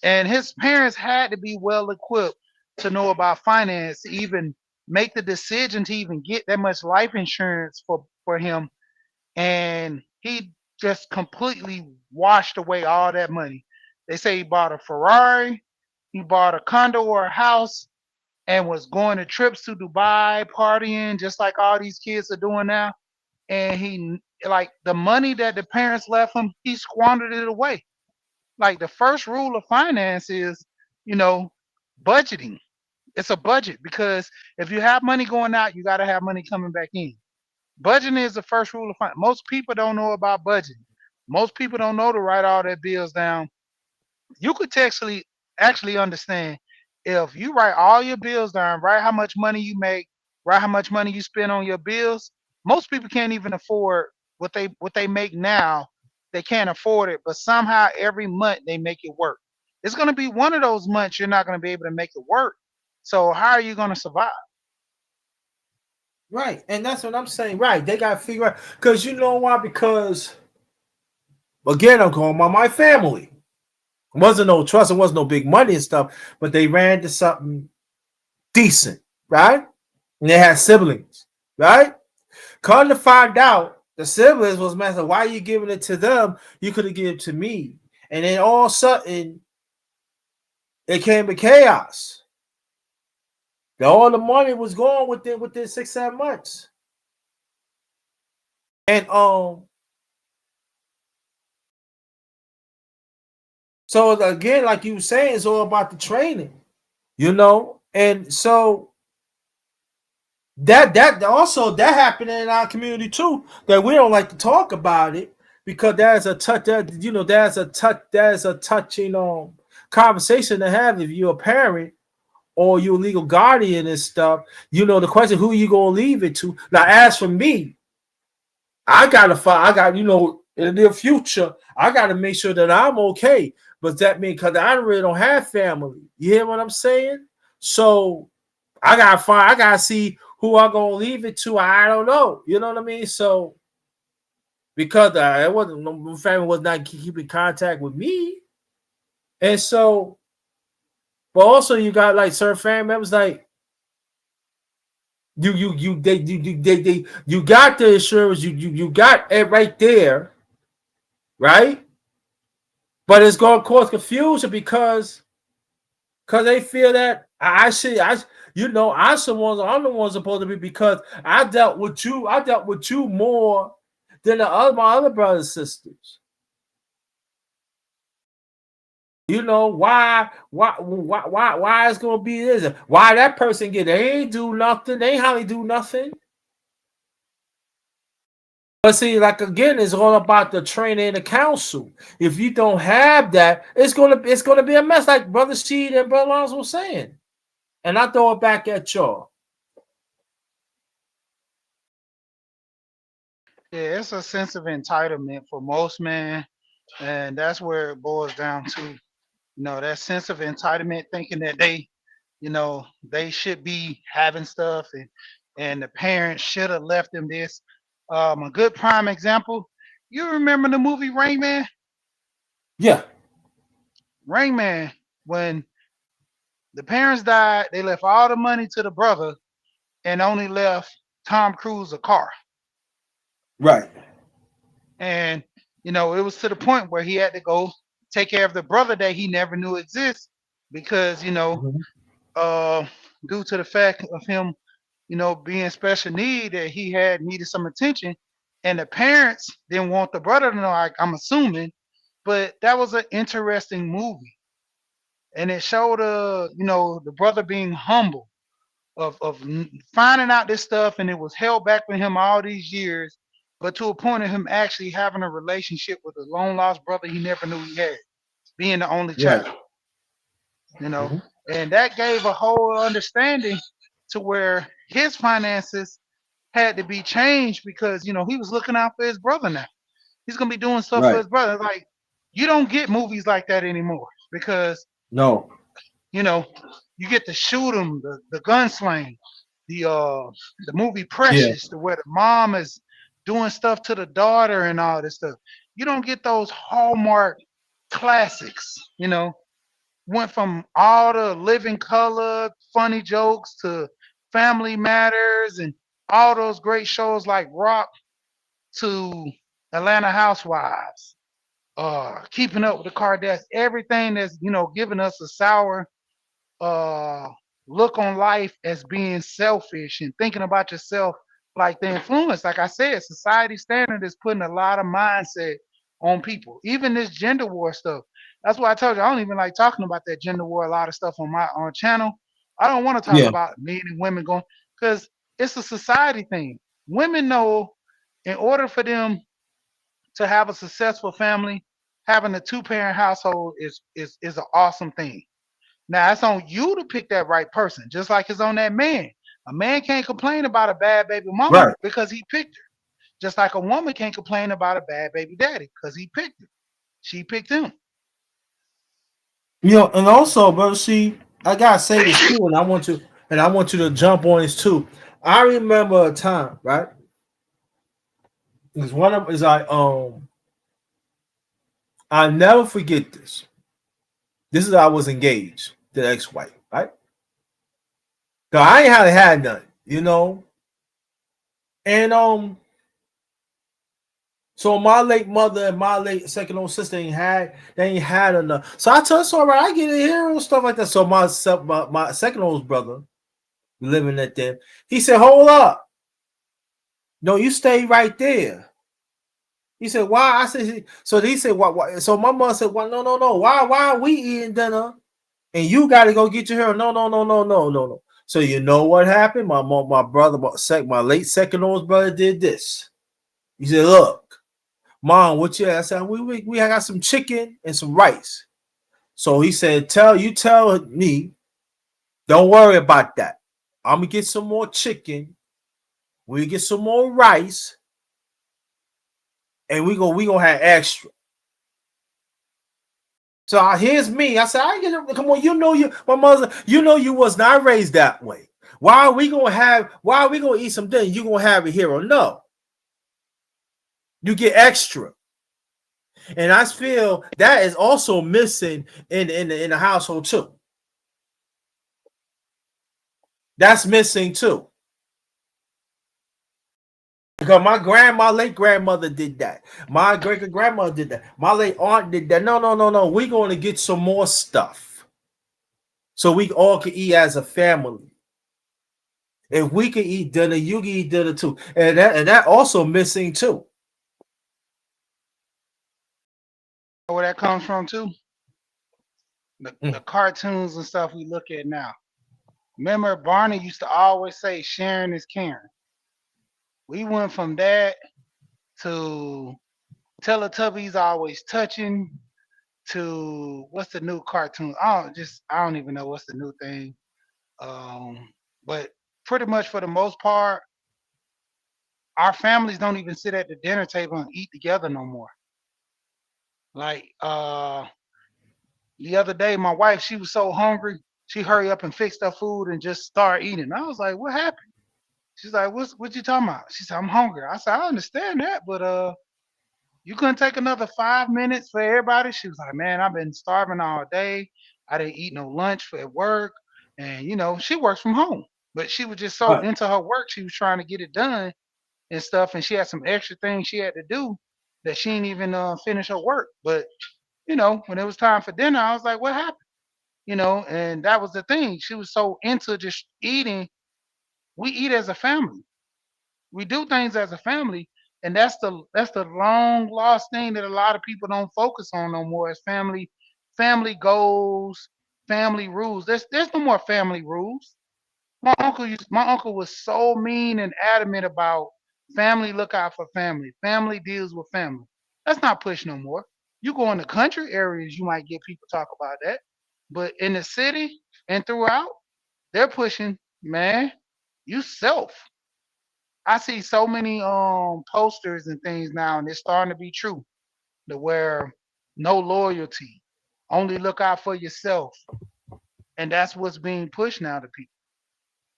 and his parents had to be well equipped to know about finance to even make the decision to even get that much life insurance for him. And he just completely washed away all that money. They say he bought a Ferrari, he bought a condo or a house, and was going to trips to Dubai, partying just like all these kids are doing now. And he, like, the money that the parents left him, he squandered it away. Like, the first rule of finance is, you know, budgeting. It's a budget, because if you have money going out, you got to have money coming back in. Budgeting is the first rule of finance. Most people don't know about budgeting. Most people don't know to write all their bills down. You could actually understand if you write all your bills down, write how much money you make, write how much money you spend on your bills. Most people can't even afford what they make now. They can't afford it, but somehow every month they make it work. It's going to be one of those months you're not going to be able to make it work. So how are you going to survive? Right. And that's what I'm saying. Right. They got to figure out. Because you know why? Because, again, I'm going by my family. It wasn't no trust. It wasn't no big money and stuff. But they ran to something decent. Right. And they had siblings. Right. Come to find out, the siblings was messing. Why are you giving it to them? You could have given it to me. And then all of a sudden, it came to chaos. All the money was gone within 6-7 months. And so again, like you were saying, it's all about the training, and so that also that happened in our community too. That we don't like to talk about it because there's a touching conversation to have if you're a parent or you're a legal guardian and stuff. The question, who you gonna leave it to? Now, as for me, I got in the near future, I gotta make sure that I'm okay. But that means because I really don't have family. You hear what I'm saying? So I gotta see who I'm gonna leave it to. I don't know. You know what I mean? So because it wasn't, my family was not keeping contact with me. And so, but also you got like certain family members like you got the insurance, you got it right there, right? But it's gonna cause confusion because they feel that I'm the one supposed to be, because I dealt with you more than my other brothers and sisters. Why it's gonna be this? Why that person they ain't do nothing, they ain't hardly do nothing. But see, like again, it's all about the training and the counsel. If you don't have that, it's gonna be a mess, like Brother Seed and Brother Lons was saying. And I throw it back at y'all. Yeah, it's a sense of entitlement for most men, and that's where it boils down to. That sense of entitlement, thinking that they should be having stuff, and the parents should have left them this. A good prime example. You remember the movie Rain Man? Yeah. Rain Man, when the parents died, they left all the money to the brother and only left Tom Cruise a car. Right. And it was to the point where he had to go take care of the brother that he never knew exists, because due to the fact of him being special need, that he had needed some attention, and the parents didn't want the brother to know, I'm assuming. But that was an interesting movie, and it showed the brother being humble of finding out this stuff, and it was held back from him all these years, but to a point of him actually having a relationship with a long lost brother he never knew he had, being the only Right. child. And that gave a whole understanding to where his finances had to be changed, because he was looking out for his brother now. He's gonna be doing stuff for Right. his brother. Like, you don't get movies like that anymore, because No. you get to shoot him, the gunsling. the movie Yeah. Precious, to where the mom is doing stuff to the daughter and all this stuff. You don't get those Hallmark classics, you know. Went from all the living color, funny jokes to Family Matters and all those great shows like Rock to Atlanta Housewives, Keeping Up with the Kardashians, everything that's giving us a sour uh, look on life as being selfish and thinking about yourself, like the influence. Like I said, society standard is putting a lot of mindset on people. Even this gender war stuff. That's why I told you I don't even like talking about that gender war. A lot of stuff on my channel. I don't want to talk Yeah. about men and women going because it's a society thing. Women know in order for them to have a successful family, having a two-parent household is an awesome thing. Now it's on you to pick that right person, just like it's on that man. A man can't complain about a bad baby mama Right. because he picked her. Just like a woman can't complain about a bad baby daddy because he picked her. She picked him. And also, brother, see, I gotta say this too, and I want you to jump on this too. I remember a time, right? Because one of is I never forget this. This is I was engaged to the ex-wife, right? Cause I ain't had nothing. And so my late mother and my late second old sister they ain't had enough. So I told her, so all right, I get it here and stuff like that. So my second oldest brother living at them, he said, hold up. No, you stay right there. He said, why? I said, so he said, why? So my mother said, well, no, no, no. Why are we eating dinner? And you got to go get your hair. No, no, no, no, no, no, no. So you know what happened? My mom, my brother, my late second oldest brother did this. He said, look, mom, what you had? I said, we got some chicken and some rice. So he said, tell me, don't worry about that. I'm gonna get some more chicken. We get some more rice, and we gonna have extra. So here's me. I said, I get it. Come on, my mother, you was not raised that way. Why are we gonna eat some dinner? You gonna have it here or no? You get extra. And I feel that is also missing in the household too. That's missing too. Because my late grandmother did that. My great grandmother did that. My late aunt did that. No, no, no, no. We're going to get some more stuff so we all can eat as a family. If we can eat dinner, you can eat dinner too, and that also missing too. Where that comes from too? The Mm. cartoons and stuff we look at now. Remember, Barney used to always say, "Sharing is caring." We went from that to Teletubbies always touching to what's the new cartoon? I don't even know what's the new thing. But pretty much for the most part, our families don't even sit at the dinner table and eat together no more. Like the other day, my wife, she was so hungry, she hurry up and fixed her food and just start eating. I was like, "What happened?" She's like, "What you talking about?" She said, "I'm hungry." I said, "I understand that, but you couldn't take another 5 minutes for everybody?" She was like, "Man, I've been starving all day. I didn't eat no lunch for at work." And she works from home. But she was just so Right. into her work, she was trying to get it done and stuff. And she had some extra things she had to do that she didn't even finish her work. But when it was time for dinner, I was like, "What happened?" And that was the thing. She was so into just eating. We eat as a family. We do things as a family, and that's the long lost thing that a lot of people don't focus on no more is family goals, family rules. There's no more family rules. My uncle was so mean and adamant about family look out for family. Family deals with family. That's not pushed no more. You go in the country areas, you might get people talk about that. But in the city and throughout, they're pushing, man, you self. I see so many posters and things now, and it's starting to be true. To where no loyalty, only look out for yourself, and that's what's being pushed now to people.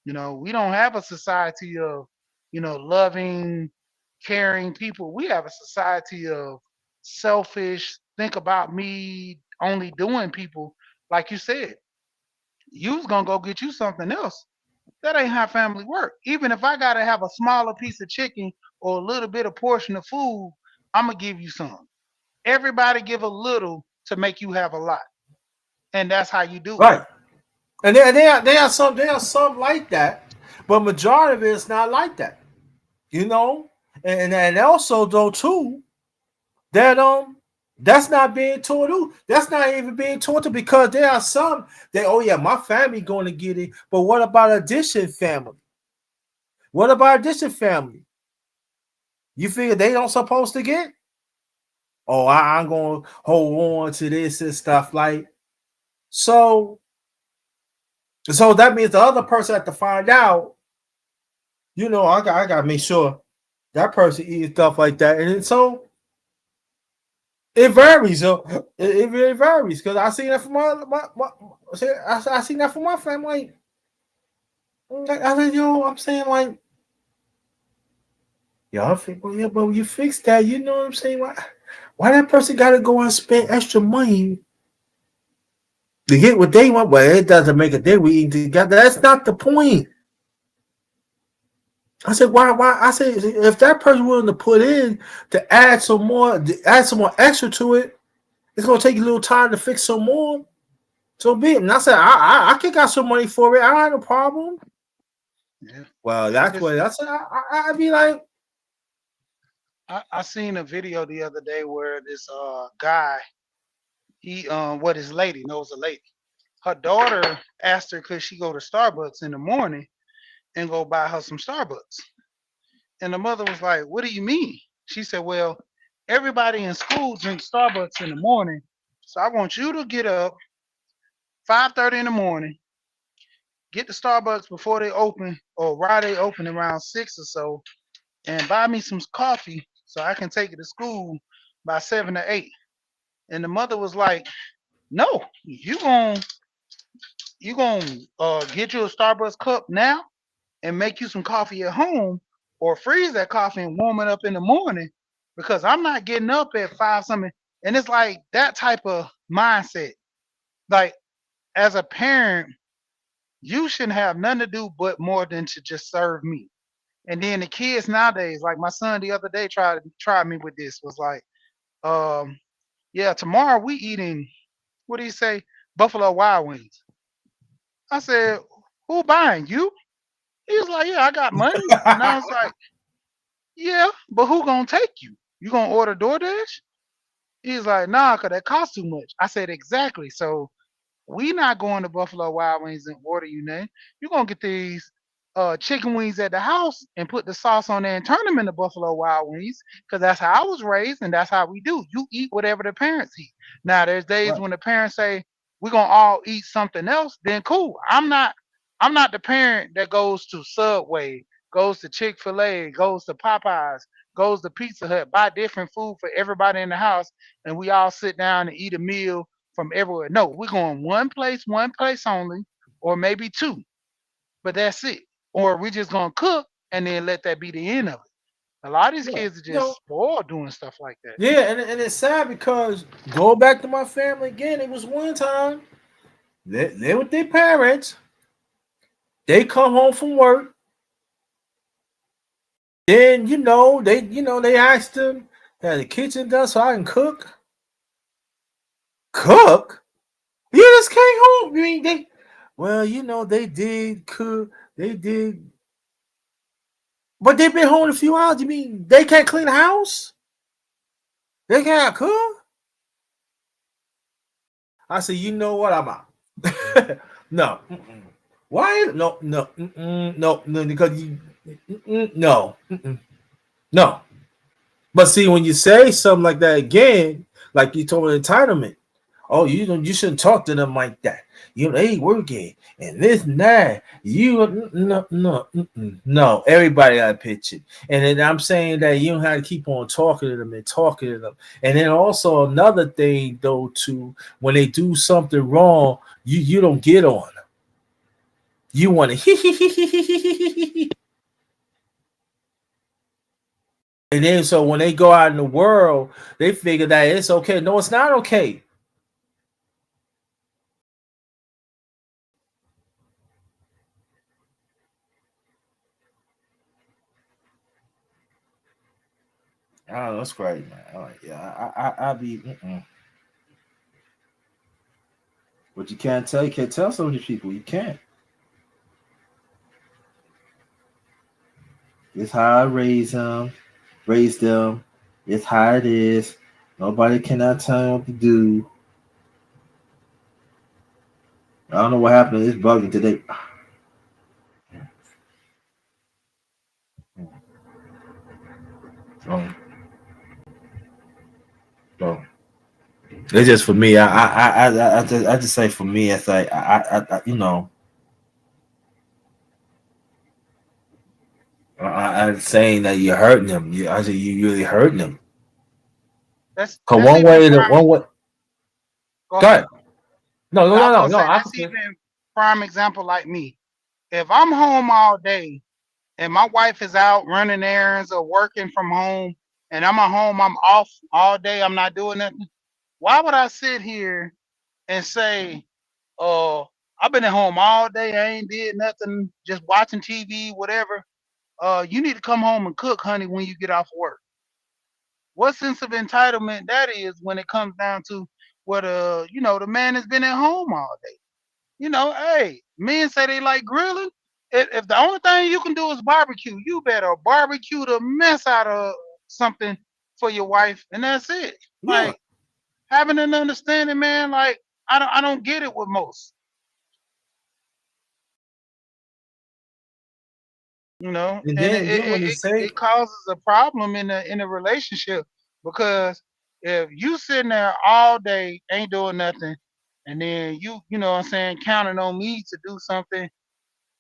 You know, we don't have a society of, loving, caring people. We have a society of selfish, think about me, only doing people. Like you said, you was gonna go get you something else. That ain't how family work. Even if I gotta have a smaller piece of chicken or a little bit of portion of food, I'm gonna give you some. Everybody give a little to make you have a lot, and that's how you do it. Right. And they are some like that, but majority of it is not like that. You know, and also though too that that's not being taught. That's not even being taught to because there are some that oh yeah, my family going to get it, but what about a distant family? What about a distant family? You figure they don't supposed to get? Oh, I'm going to hold on to this and stuff like so. So that means the other person have to find out. You know, I got to make sure that person eats stuff like that, and so it varies. It really varies because I seen that from I seen that from my family. Like, I said, yo, I'm saying like, y'all think, well, yeah, but you fix that. You know what I'm saying? Why that person got to go and spend extra money to get what they want? Well, it doesn't make a difference. We eat together. That's not the point. I said, why? I said, if that person willing to put in to add some more extra to it, it's gonna take you a little time to fix some more. So be it. And I said, I can got some money for it. I don't have no problem. Yeah. Well, that's It's, what I said. I'd be like, I seen a video the other day where this guy, he what his lady knows a lady. Her daughter asked her could she go to Starbucks in the morning and go buy her some Starbucks. And the mother was like, "What do you mean?" She said, "Well, everybody in school drinks Starbucks in the morning, so I want you to get up 5:30 in the morning, get to Starbucks before they open or while they open around 6 or so, and buy me some coffee so I can take it to school by 7 or 8." And the mother was like, "No, you gonna get you a Starbucks cup now and make you some coffee at home, or freeze that coffee and warm it up in the morning because I'm not getting up at 5 something." And it's like that type of mindset. Like as a parent, you shouldn't have nothing to do but more than to just serve me. And then the kids nowadays, like my son the other day tried me with this, was like, yeah, tomorrow we eating, what do you say, Buffalo Wild Wings. I said, who buying you? He was like, yeah, I got money. And I was like, yeah, but who gonna take you? You gonna order DoorDash? He's like, nah, cause that costs too much. I said, exactly. So we not going to Buffalo Wild Wings and order you nothing. You're gonna get these chicken wings at the house and put the sauce on there and turn them into Buffalo Wild Wings, because that's how I was raised and that's how we do. You eat whatever the parents eat. Now there's days right, when the parents say we're gonna all eat something else, then cool. I'm not the parent that goes to Subway, goes to Chick-fil-A, goes to Popeyes, goes to Pizza Hut, buy different food for everybody in the house, and we all sit down and eat a meal from everywhere. No, we're going one place only, or maybe two, but that's it. Or we just gonna cook and then let that be the end of it. A lot of these yeah, kids are you know, just spoiled doing stuff like that. yeah, and it's sad because go back to my family again. It was one time they with their parents. They come home from work. Then they asked them, "Had the kitchen done so I can cook?" Cook? You just came home. I mean, well, they did cook. They did, but they've been home a few hours. You mean they can't clean the house? They can't cook? I said, you know what? I'm out. No. Mm-mm. Why? No, no, no, because no, no. But see, when you say something like that again, like you told me entitlement, oh, you shouldn't talk to them like that. They working and this and that. No. Everybody got a picture, and then I'm saying that you don't have to keep on talking to them and talking to them. And then also another thing though, too, when they do something wrong, you don't get on them. You want to and then so when they go out in the world, they figure that it's okay. No, it's not okay. Oh, that's great, man. All right, yeah, I be, but you can't tell. You can't tell some of these people. You can't. It's how I raise them. It's how it is. Nobody cannot tell them what to do. I don't know what happened. It's bugging today. Oh, oh. It's just for me. I just say for me. It's like I'm saying that you're hurting them. I say you really hurting them. Cause That's one even way to prime. one way. Go Go ahead. ahead. No, no, I no, was no, gonna no. say I that's can. even prime example like me. If I'm home all day and my wife is out running errands or working from home, and I'm at home, I'm off all day, I'm not doing nothing. Why would I sit here and say, "Oh, I've been at home all day, I ain't did nothing, just watching TV, whatever." You need to come home and cook, honey, when you get off work. What sense of entitlement that is when it comes down to what the man has been at home all day. Hey, men say they like grilling. If the only thing you can do is barbecue, you better barbecue the mess out of something for your wife, and that's it. Yeah. Like having an understanding, man. Like I don't get it with most, And and it, then it, when they it, say it causes a problem in a relationship because if you sitting there all day ain't doing nothing, and then you know what I'm saying, counting on me to do something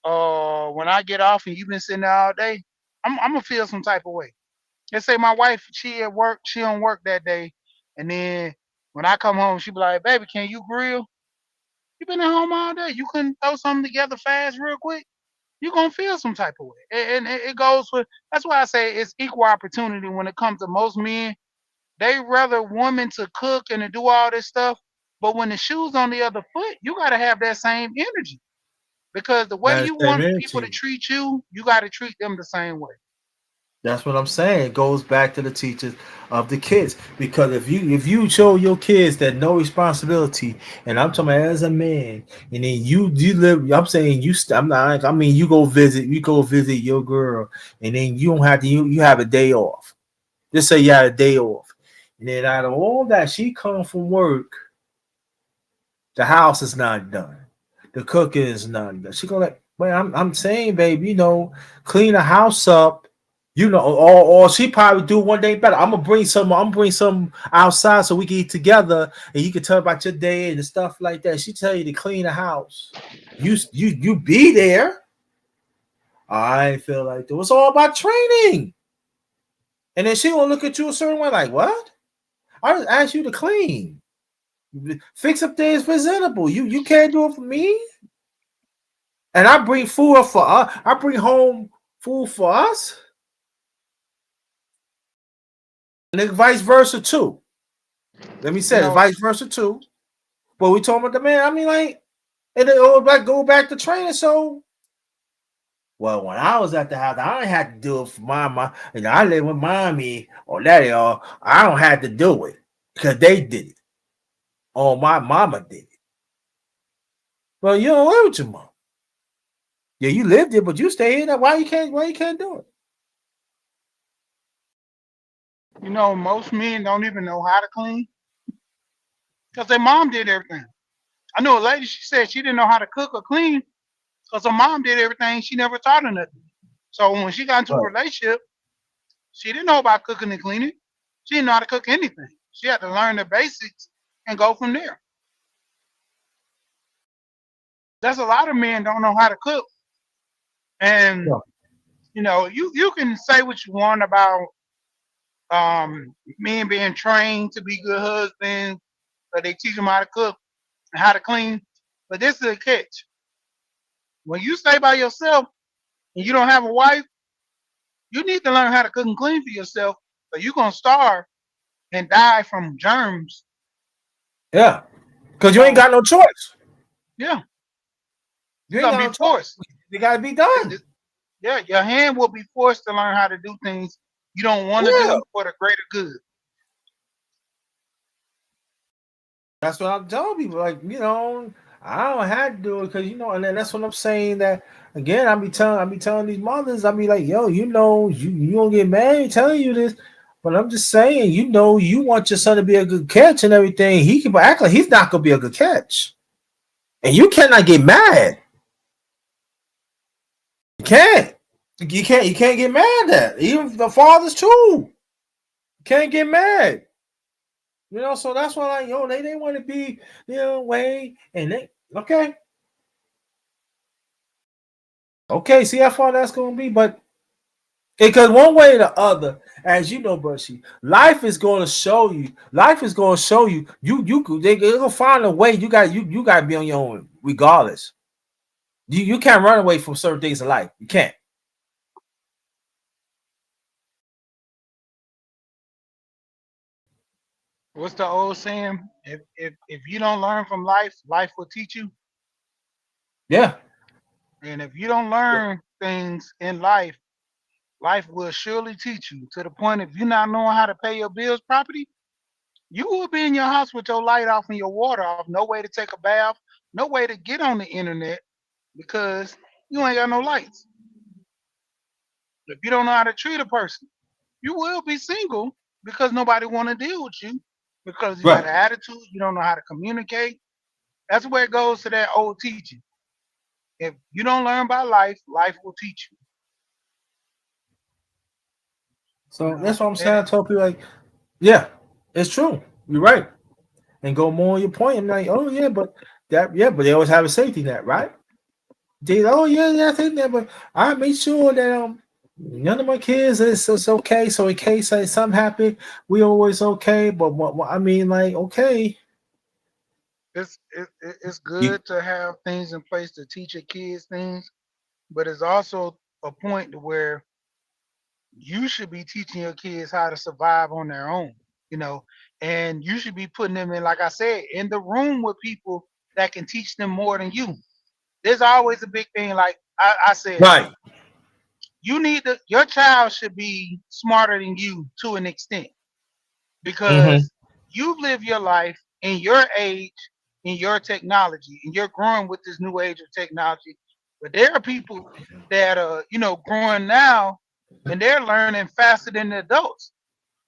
when I get off and you've been sitting there all day, I'm gonna feel some type of way. Let's say my wife, she at work, she don't work that day, and then when I come home, she be like, "Baby, can you grill? You been at home all day. You couldn't throw something together fast, real quick." You gonna feel some type of way, and it goes with. That's why I say it's equal opportunity when it comes to most men. They rather women to cook and to do all this stuff, but when the shoe's on the other foot, you gotta have that same energy because the way that you same want people to energy. treat you, you got to treat them the same way. That's what I'm saying. It goes back to the teachers of the kids. Because if you show your kids that no responsibility, and I'm talking about as a man, and then you live, I'm saying I'm not. I mean, you go visit your girl, and then you don't have to. You have a day off. Just say you had a day off, and then out of all that, she come from work. The house is not done. The cooking is not done. She go like, well, I'm saying, babe, clean the house up. Or she probably do one day better. I'm gonna bring some outside so we can eat together and you can tell about your day and stuff like that. She tell you to clean the house. You be there. I feel like it was all about training. And then she gonna look at you a certain way, like, what? I just asked you to clean. Fix up things presentable. You can't do it for me. And I bring food up for us. I bring home food for us, and then vice versa too. Let me You say it, know, vice versa too. But we talking about the man. I mean, like, and then go back to training. So, well, when I was at the house, I didn't have to do it for my. I live with mommy or daddy, or I don't have to do it because they did it, or my mama did it. Well, you don't live with your mom. Yeah, you lived it, but you stay here. Why you can't? Why you can't do it? most men don't even know how to clean because their mom did everything. I know a lady. She said she didn't know how to cook or clean because her mom did everything. She never taught her nothing. So when she got into a Right. relationship, she didn't know about cooking and cleaning. She didn't know how to cook anything. She had to learn the basics and go from there. There's a lot of men don't know how to cook, and No. you can say what you want about men being trained to be good husbands, but they teach them how to cook and how to clean. But this is a catch. When you stay by yourself and you don't have a wife, you need to learn how to cook and clean for yourself, or you're gonna starve and die from germs. Yeah, because you ain't So got no choice. yeah, You you're ain't gonna got be no choice. forced. It got to be It- done. it- yeah, your hand will be forced to learn how to do things you don't want to Yeah, do for the greater good. that's what I'm telling people. Like, I don't have to do it because and then that's what I'm saying. That again, I be telling these mothers, I be like, yo, you don't get mad at me telling you this, but I'm just saying, you want your son to be a good catch and everything. He can act like he's not gonna be a good catch, and you cannot get mad. You can't. You can't get mad at that. Even the fathers too. You can't get mad. So that's why, like, they want to be, way, and they okay. Okay, see how far that's gonna be, but because one way or the other, as you know, Bushy, life is going to show you. Life is going to show you. They're gonna find a way. You got to be on your own, regardless. You can't run away from certain things in life. You can't. What's the old saying? If you don't learn from life, life will teach you. Yeah, And if you don't learn things in life, life will surely teach you. To the point, if you're not knowing how to pay your bills properly, you will be in your house with your light off and your water off, no way to take a bath, no way to get on the internet because you ain't got no lights. If you don't know how to treat a person, you will be single because nobody want to deal with you because you got right. an attitude, you don't know how to communicate. That's where it goes to that old teaching. If you don't learn by life, life will teach you. You So know, that's what I'm and saying. I tell people, like, yeah, it's true. You're right. And go more on your point. I'm like, oh yeah, but they always have a safety net, right? Oh yeah, I think that, but I make sure that none of my kids is okay. So in case something happen, we always okay. But what I mean, like, okay, it's you good to have things in place to teach your kids things, but it's also a point to where you should be teaching your kids how to survive on their own, you know, and you should be putting them in, like I said, in the room with people that can teach them more than you. There's always a big thing, like I said, right, your child should be smarter than you to an extent mm-hmm, because you live your life in your age, in your technology, and you're growing with this new age of technology. But there are people that are, growing now and they're learning faster than the adults.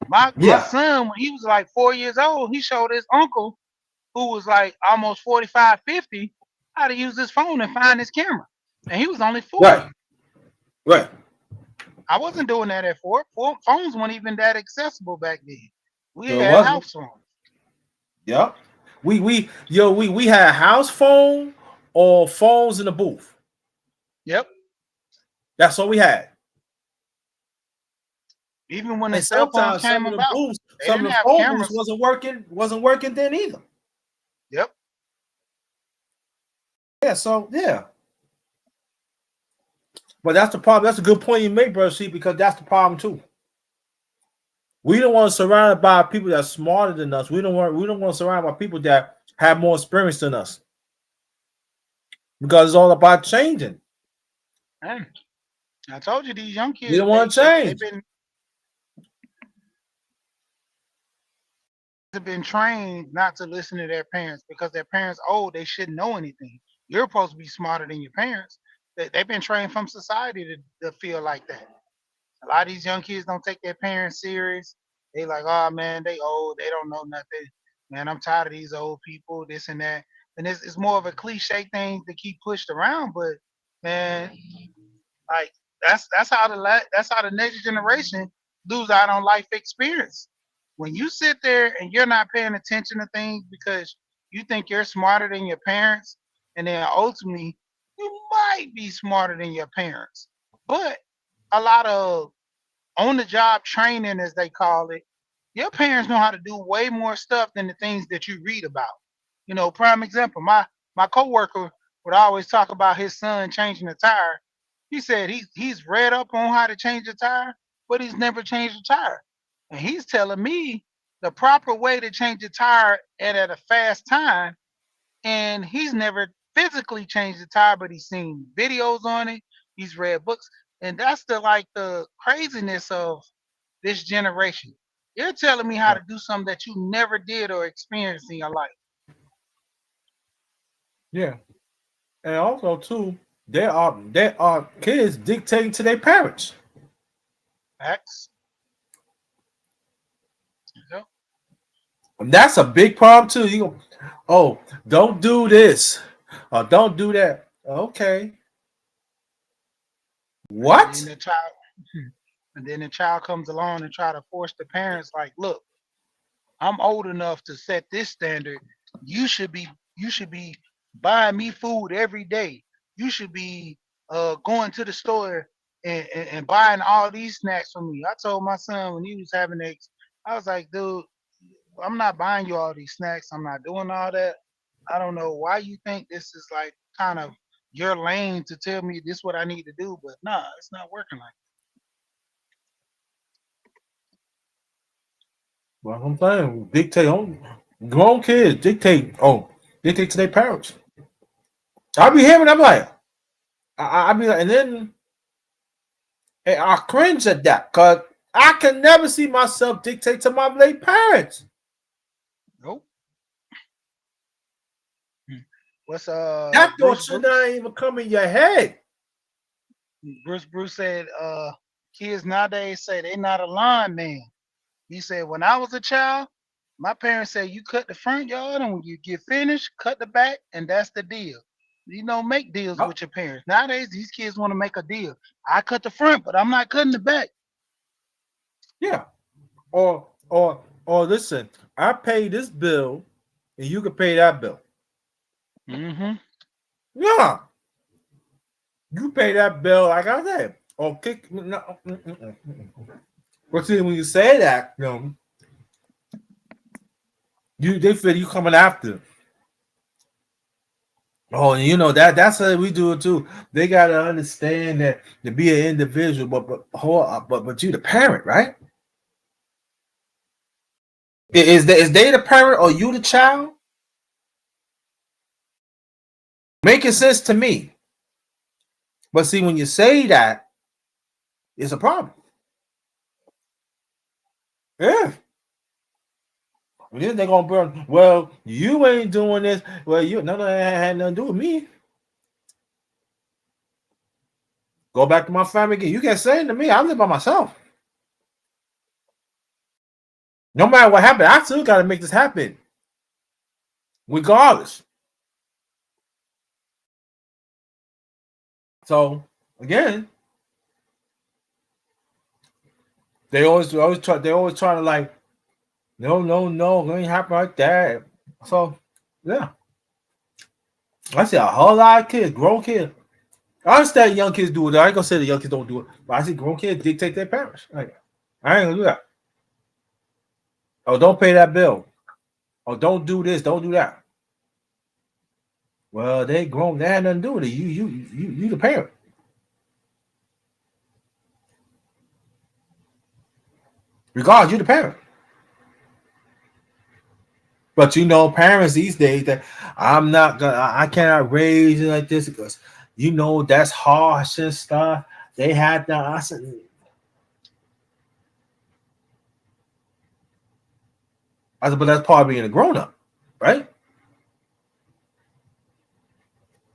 My yeah, son, when he was like 4 years old, he showed his uncle who was like almost 45, 50, how to use his phone and find his camera. And he was only 4. right, right. I wasn't doing that at 4. Phones weren't even that accessible back then. We No, it had wasn't. house phones. Yep. We had a house phone or phones in the booth. Yep. That's all we had. Even when the And cell phones sometimes came about, they some didn't of the have phone booths cameras. wasn't working then either. Yep. Yeah, so yeah. But that's the problem. That's a good point you make, brother. See, because that's the problem too. We don't want to surround by people that are smarter than us. We don't want to surround by people that have more experience than us. Because it's all about changing. And I told you these young We kids, don't want to they've change. been trained not to listen to their parents because their parents old, they shouldn't know anything. You're supposed to be smarter than your parents. They've been trained from society to feel like that. A lot of these young kids don't take their parents serious. They like, oh man, they old, they don't know nothing. Man, I'm tired of these old people, this and that. And it's more of a cliche thing to keep pushed around, but man, like that's how the next generation lose out on life experience. When you sit there and you're not paying attention to things because you think you're smarter than your parents, and then ultimately you might be smarter than your parents. But a lot of on the job training, as they call it, your parents know how to do way more stuff than the things that you read about. Prime example, my coworker, would always talk about his son changing the tire. He said he's read up on how to change the tire, but he's never changed the tire. And he's telling me the proper way to change the tire and at a fast time. And he's never physically changed the tire, but he's seen videos on it. He's read books, and that's the craziness of this generation. You're telling me how Right. to do something that you never did or experienced in your life. Yeah. And also too, there are kids dictating to their parents. Facts. Yep. And that's a big problem too. You go, oh, don't do this or don't do that. Okay. And then What? the child, and then the child comes along and try to force the parents, like, look, I'm old enough to set this standard. You should be you should be buying me food every day. You should be going to the store and buying all these snacks for me. I told my son when he was having eggs, I was like, dude, I'm not buying you all these snacks. I'm not doing all that. I don't know why you think this is like kind of your lane to tell me this is what I need to do, but nah, it's not working like Well, I'm saying dictate on grown kids dictate. Oh, dictate to their parents. I be hearing. I'm like, I be like, and then I cringe at that because I can never see myself dictate to my late parents. that. Nope. What's That Bruce thought should not Bruce? even come in your head. Bruce said, kids nowadays say they not a lineman. He said, when I was a child, my parents said you cut the front yard and when you get finished, cut the back, and that's the deal. You don't make deals Oh, with your parents. Nowadays, these kids want to make a deal. I cut the front, but I'm not cutting the back. yeah. Or listen, I pay this bill and you can pay that bill. Mm-hmm. Yeah, you pay that bill like I said. Or kick no, but see when you say that, you they feel you coming after. Oh, and you know that's how we do it too. They gotta understand that to be an individual, but you the parent, right? Is they the parent or you the child? Making sense to me. But see, when you say that, it's a problem. Yeah. Then they're gonna burn. Well, you ain't doing this. Well, you no, that had nothing to do with me. Go back to my family again. You can't say it to me. I live by myself. No matter what happened, I still got to make this happen, regardless. So again, they always try to like, no, it ain't happen like that. So yeah, I see a whole lot of kids, grown kids. I understand young kids do it. I ain't gonna say the young kids don't do it, but I see grown kids dictate their parents. Like, I ain't gonna do that. Oh, don't pay that bill. Oh, don't do this. Don't do that. Well, they grown. They had nothing to do with it. You the parent. Regardless, you the parent. But you know, parents these days that I'm not gonna. I cannot raise it like this because that's harsh and stuff. They had that. I said, but that's part of being a grown up, right?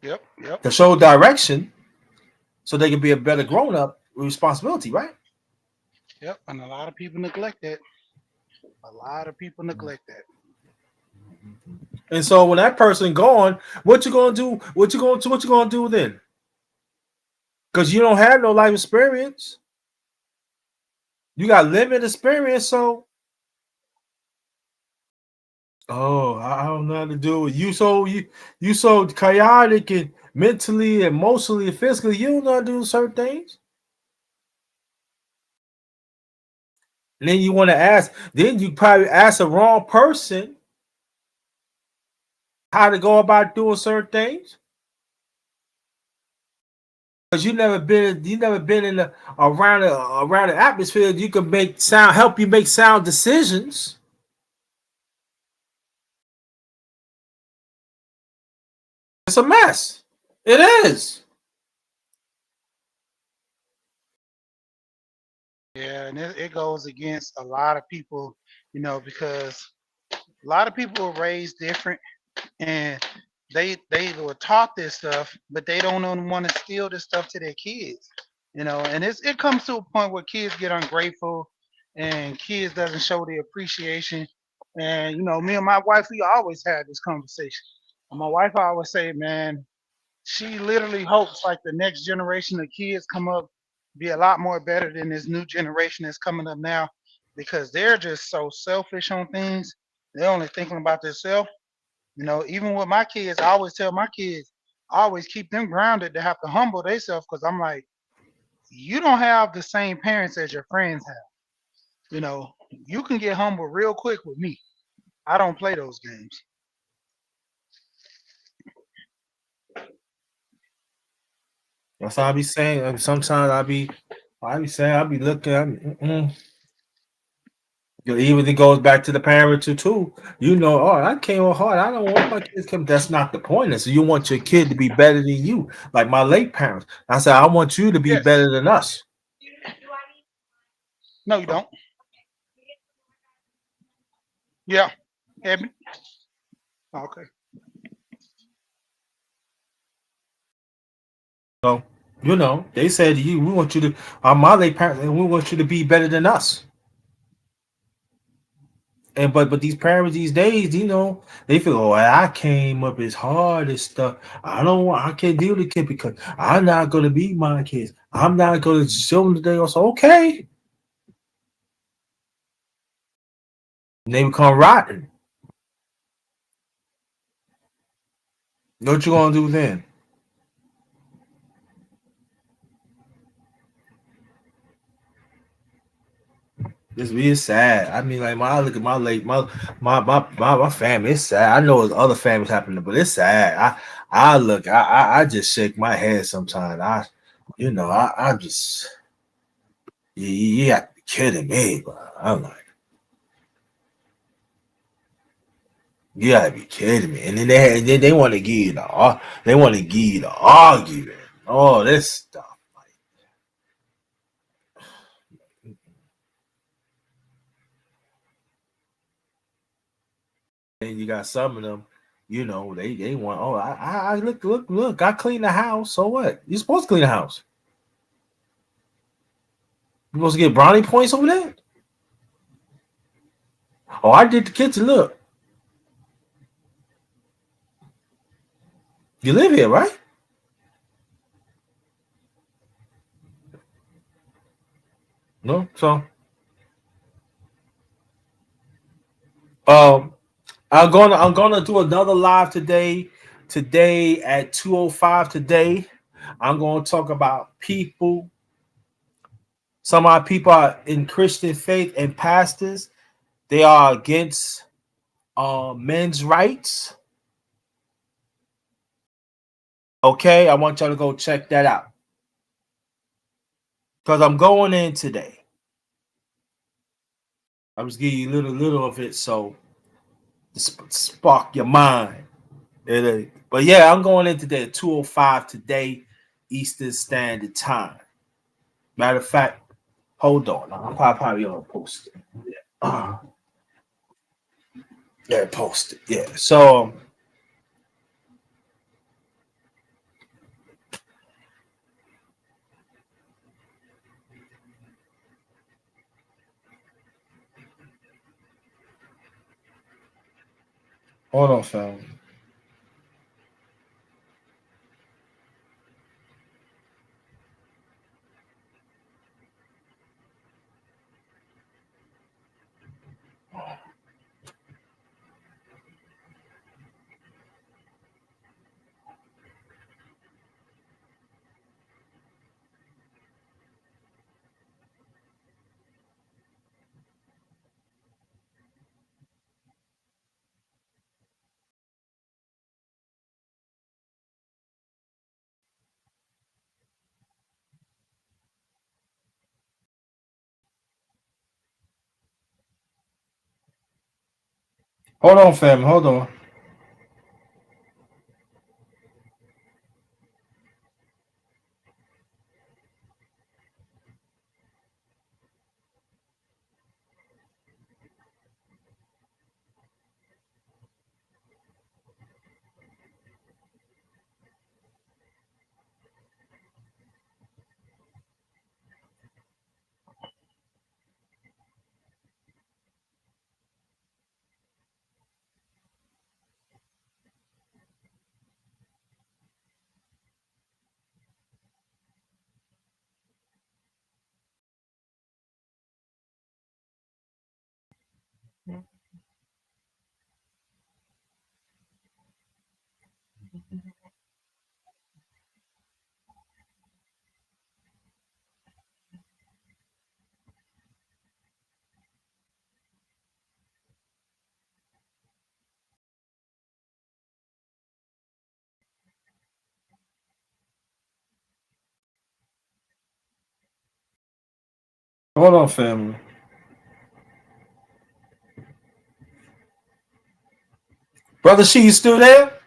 Yep, yep, To show direction so they can be a better grown up with responsibility, right? yep. And a lot of people neglect that. A lot of people neglect that. And so when that person gone, what you gonna do? What you gonna do then? Because you don't have no life experience. You got limited experience, so I don't know how to do it. You so chaotic and mentally, emotionally, and physically. You don't know how to do certain things. And then you want to ask. Then you probably ask the wrong person how to go about doing certain things. because you never been in the around the atmosphere. You can make sound help you make sound decisions. It's a mess. It is. Yeah, and it goes against a lot of people, because a lot of people are raised different, and they were taught this stuff, but they don't want to steal this stuff to their kids, and it comes to a point where kids get ungrateful, and kids doesn't show the appreciation. And me and my wife, we always had this conversation. And my wife always say, man, she literally hopes like the next generation of kids come up be a lot more better than this new generation that's coming up now, because they're just so selfish on things. They're only thinking about themselves. Even with my kids, I always tell my kids, I always keep them grounded to have to humble themselves, because I'm like, you don't have the same parents as your friends have. You can get humble real quick with me. I don't play those games. That's all I be saying. Sometimes I be saying, I be looking. Even it goes back to the parent too. Oh, I came on hard. I don't want my kids to come. That's not the point. So you want your kid to be better than you, like my late parents. I said, I want you to be Yes. better than us. No, you don't. Yeah. Abby? Okay. So, they said to you, we want you to, my late parents, and we want you to be better than us. And but these parents these days, they feel, oh, I came up as hard as stuff. I can't deal with the kid because I'm not gonna beat my kids. I'm not gonna show them today. Also, okay, and they become rotten. What you gonna do then? It's really sad. I mean, like I look at my late my family. It's sad. I know there's other families happening, but it's sad. I look. I just shake my head sometimes. I just you got to be kidding me. But I'm like, you gotta be kidding me. And then they want to give you they want to give you the argument. All this stuff. And you got some of them, they want. Oh, I look. I clean the house. So what? You're supposed to clean the house. You supposed to get brownie points over there. Oh, I did the kitchen. Look, you live here, right? No. So, um, I'm gonna do another live today. Today at 2:05 today. I'm gonna talk about people. Some of our people are in Christian faith and pastors. They are against men's rights. Okay, I want y'all to go check that out because I'm going in today. I'm just giving you a little of it so spark your mind. But yeah, I'm going in today at 2:05 today, Eastern Standard Time. Matter of fact, hold on. I'll probably gonna post it. Yeah, post it. Yeah. So hold on, fam. Hold on, fam. Hold on. Hold on, family. Brother She, you still there?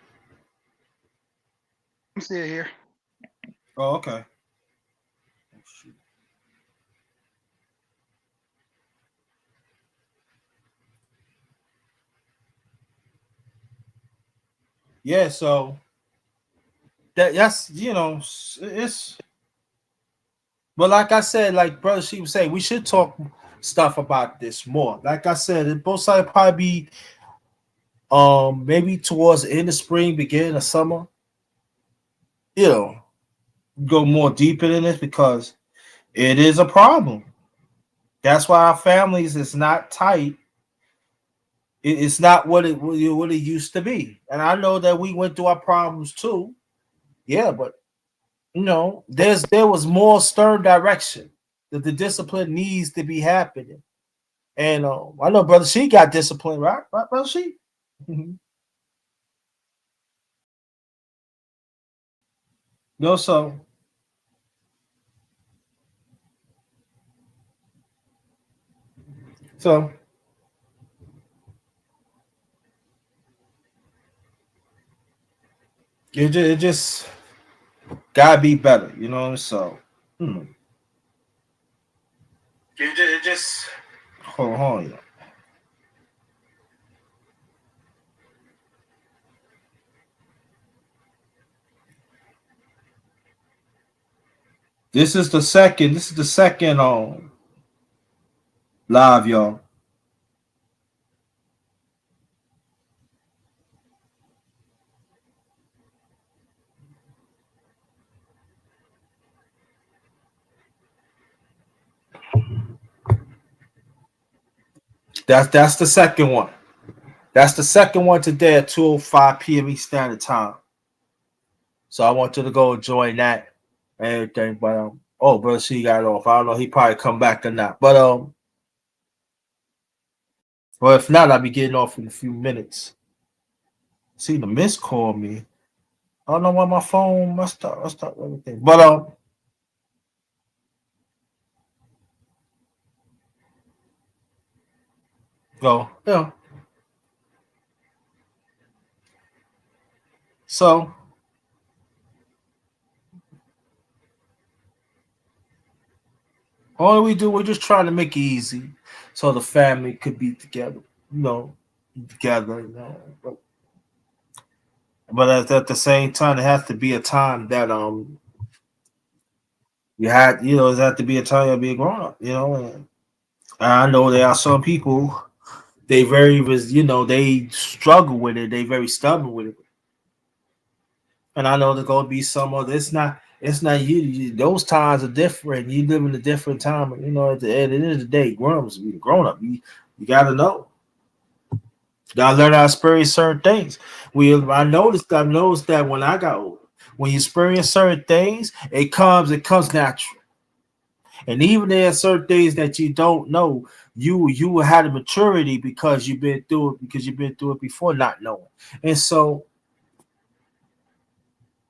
I'm still here. Oh, okay. Yeah, so that's it's but like I said, like Brother She was saying, we should talk stuff about this more. Like I said, it both sides probably be maybe towards the end of spring, beginning of summer, you know, go more deeper in this because it is a problem. That's why our families is not tight. It's not what it used to be. And I know that we went through our problems too. Yeah, but there was more stern direction that the discipline needs to be happening. And I know Brother She got discipline, right? Right, Brother She? Mhm. No, so it just gotta be better, So, hmm. it just hold on. This is the second live, y'all. That's the second one. That's the second one today at 2:05 p.m. East Standard Time. So I want you to go join that and everything. But oh, Brother She got off. I don't know. He probably come back or not. But well, if not, I'll be getting off in a few minutes. See, the miss call me. I don't know why my phone messed up. Messed up everything. But go So all we do, we're just trying to make it easy, so the family could be together. You know, together. But at the same time, it has to be a time that it has to be a time to be a grown up. And I know there are some people they struggle with it. They very stubborn with it. And I know there's gonna be some other. It's not those times are different. You live in a different time. At the end of the day, grown-ups be grown up. You gotta know. You gotta learn how to experience certain things. I've noticed that when I got older, when you experience certain things, it comes natural. And even there are certain things that you don't know, you will have the maturity because you've been through it before, not knowing. And so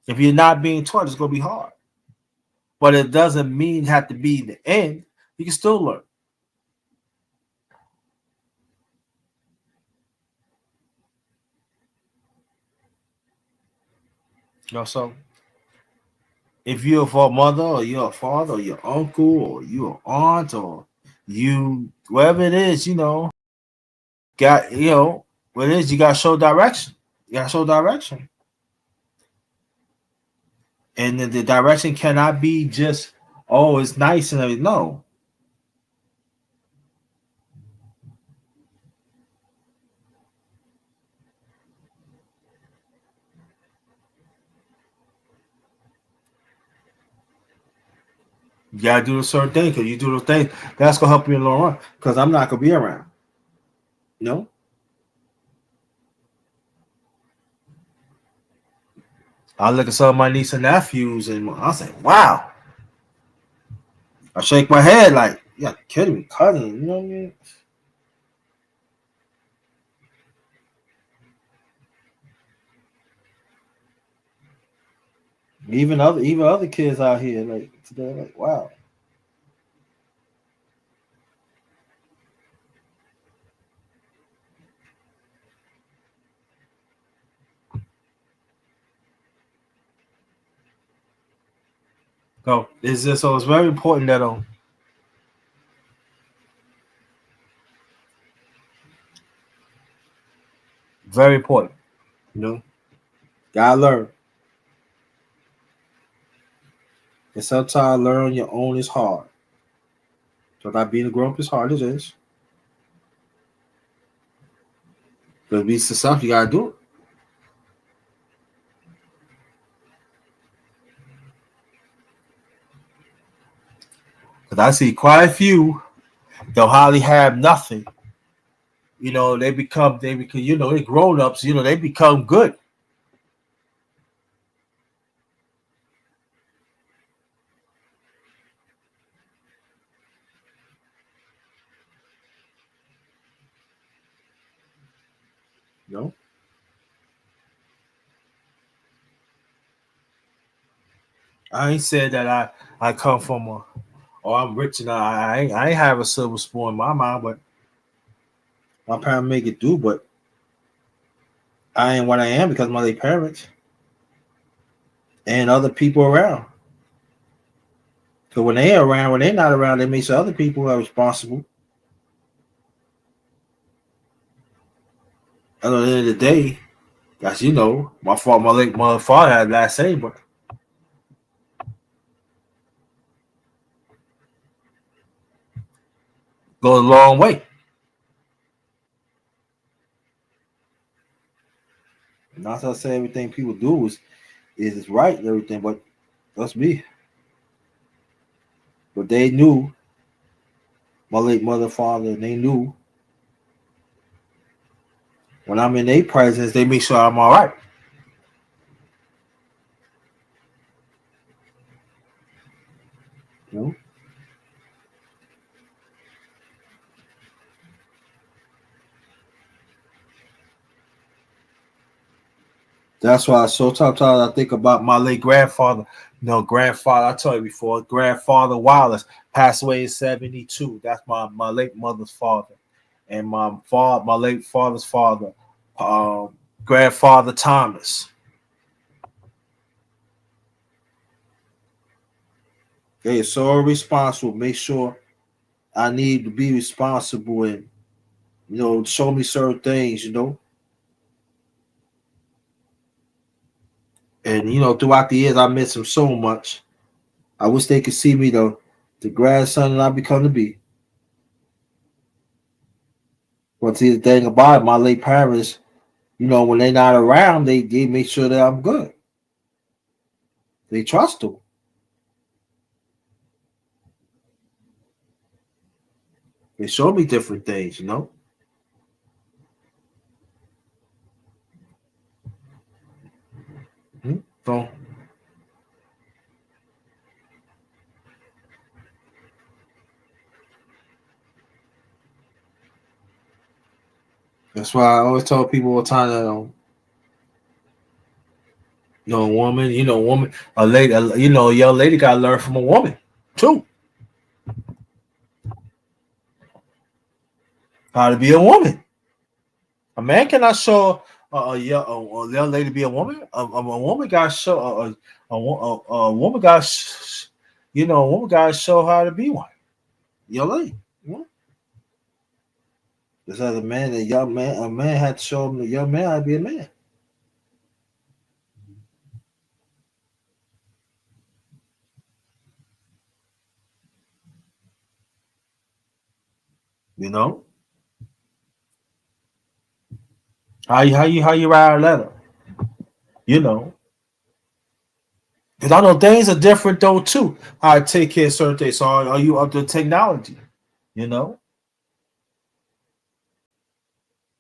if you're not being taught, it's gonna be hard. But it doesn't mean have to be the end. You can still learn. So if you're a mother or you're a father or your uncle or you're an aunt or you whatever it is, got what it is, you gotta show direction. You gotta show direction. And the direction cannot be just, oh, it's nice and everything. No. You gotta do a certain thing because you do those things. That's gonna help you in the long run. Because I'm not gonna be around. No. I look at some of my niece and nephews and I say, wow. I shake my head like, yeah, kidding me, cousin. You know what I mean? Even other kids out here like today, like, wow. So it's very important that very important. You know, gotta learn. And sometimes learn on your own is hard. So not being a grown up is hard as it is. But to be successful, you gotta do it. Because I see quite a few, they'll hardly have nothing. They become, they grown ups, they become good. You know, I ain't said that I come from I'm rich and I ain't have a silver spoon in my mind, but my parents make it do. But I ain't what I am because of my late parents and other people around. So when they not around, they make sure other people are responsible. At the end of the day, that's my fault. My late mother father had last say, but goes a long way. Not to say everything people do is right and everything, but that's me. But they knew my late mother, father, and they knew when I'm in their presence, they make sure I'm all right. You know, that's why sometimes I think about my late grandfather. Grandfather, I told you before, grandfather Wallace passed away in '72. That's my late mother's father, and my late father's father, grandfather Thomas. They are so responsible. Make sure I need to be responsible and show me certain things. And throughout the years, I miss him so much. I wish they could see me the grandson that I become to be. But see, the thing about it, my late parents, when they're not around, they make sure that I'm good. They trust them. They show me different things. So that's why I always tell people all the time that a woman, a lady, a young lady got to learn from a woman too. How to be a woman. A man cannot show a young lady be a woman. A woman got show a woman got a woman got to show how to be one. Young lady. You know? Just as a man had to show him the young man how to be a man. You know how you write a letter. You know, because I know things are different though too. How I take care of certain things. So are you up to technology? You know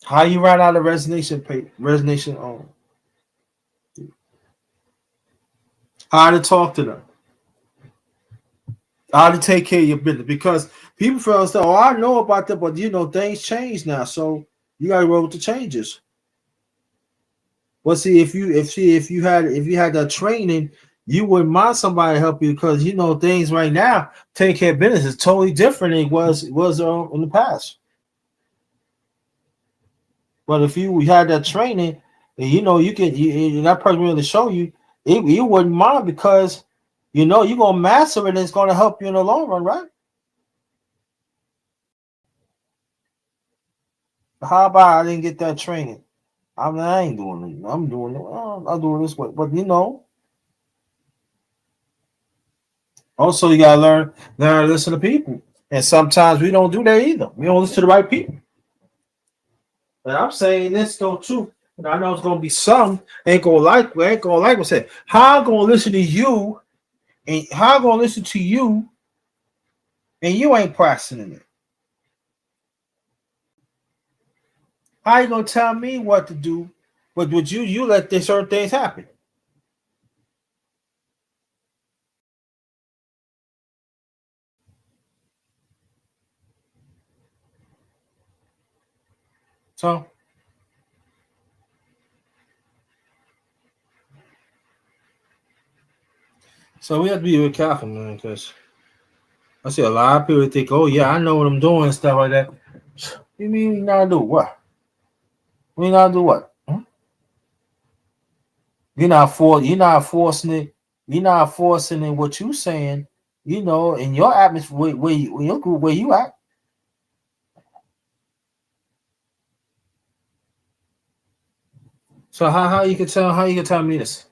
how you write out a resignation paper, resignation on how to talk to them, how to take care of your business. Because people feel as though, oh, I know about that, but things change now, so you got to roll with the changes. Well, see, if you had that training, you wouldn't mind somebody to help you because things right now taking care of business is totally different than it was in the past. But if you had that training, you can that person really show you, you wouldn't mind because you're gonna master it and it's gonna help you in the long run, right? How about I didn't get that training? I ain't doing it. I'm doing it. I'm doing this way. But also you gotta learn to listen to people. And sometimes we don't do that either. We don't listen to the right people. But I'm saying this though too. And I know it's gonna be some ain't gonna like what I said. How I'm gonna listen to you and how I'm gonna listen to you and you ain't practicing it? How you gonna tell me what to do? But would you let this certain things happen? So we have to be really careful, man, because I see a lot of people think, oh yeah, I know what I'm doing and stuff like that. You mean we not do what? We not do what? Hmm? You're not forcing it. You're not forcing it what you saying, in your atmosphere where your group where you at. So how you can tell me this?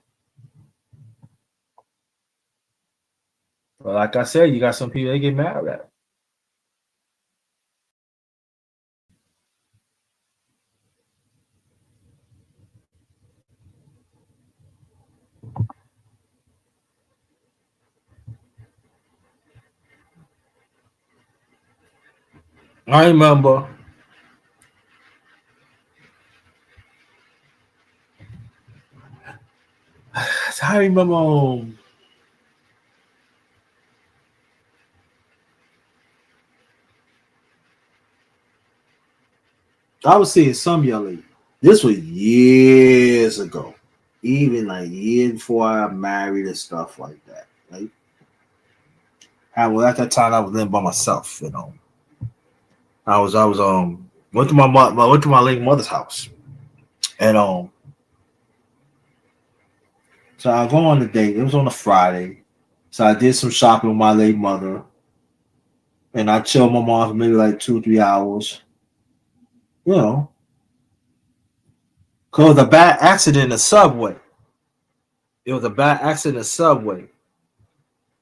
Well, like I said, you got some people they get mad at that. I remember I remember I was seeing some young lady. This was years ago. Even like years before I married and stuff like that. Like at that time I was living by myself. I was went to went to my late mother's house. And so I go on the date. It was on a Friday. So I did some shopping with my late mother. And I chilled my mom for maybe like 2 or 3 hours. You know, cause it was a bad accident in the subway. It was a bad accident in the subway.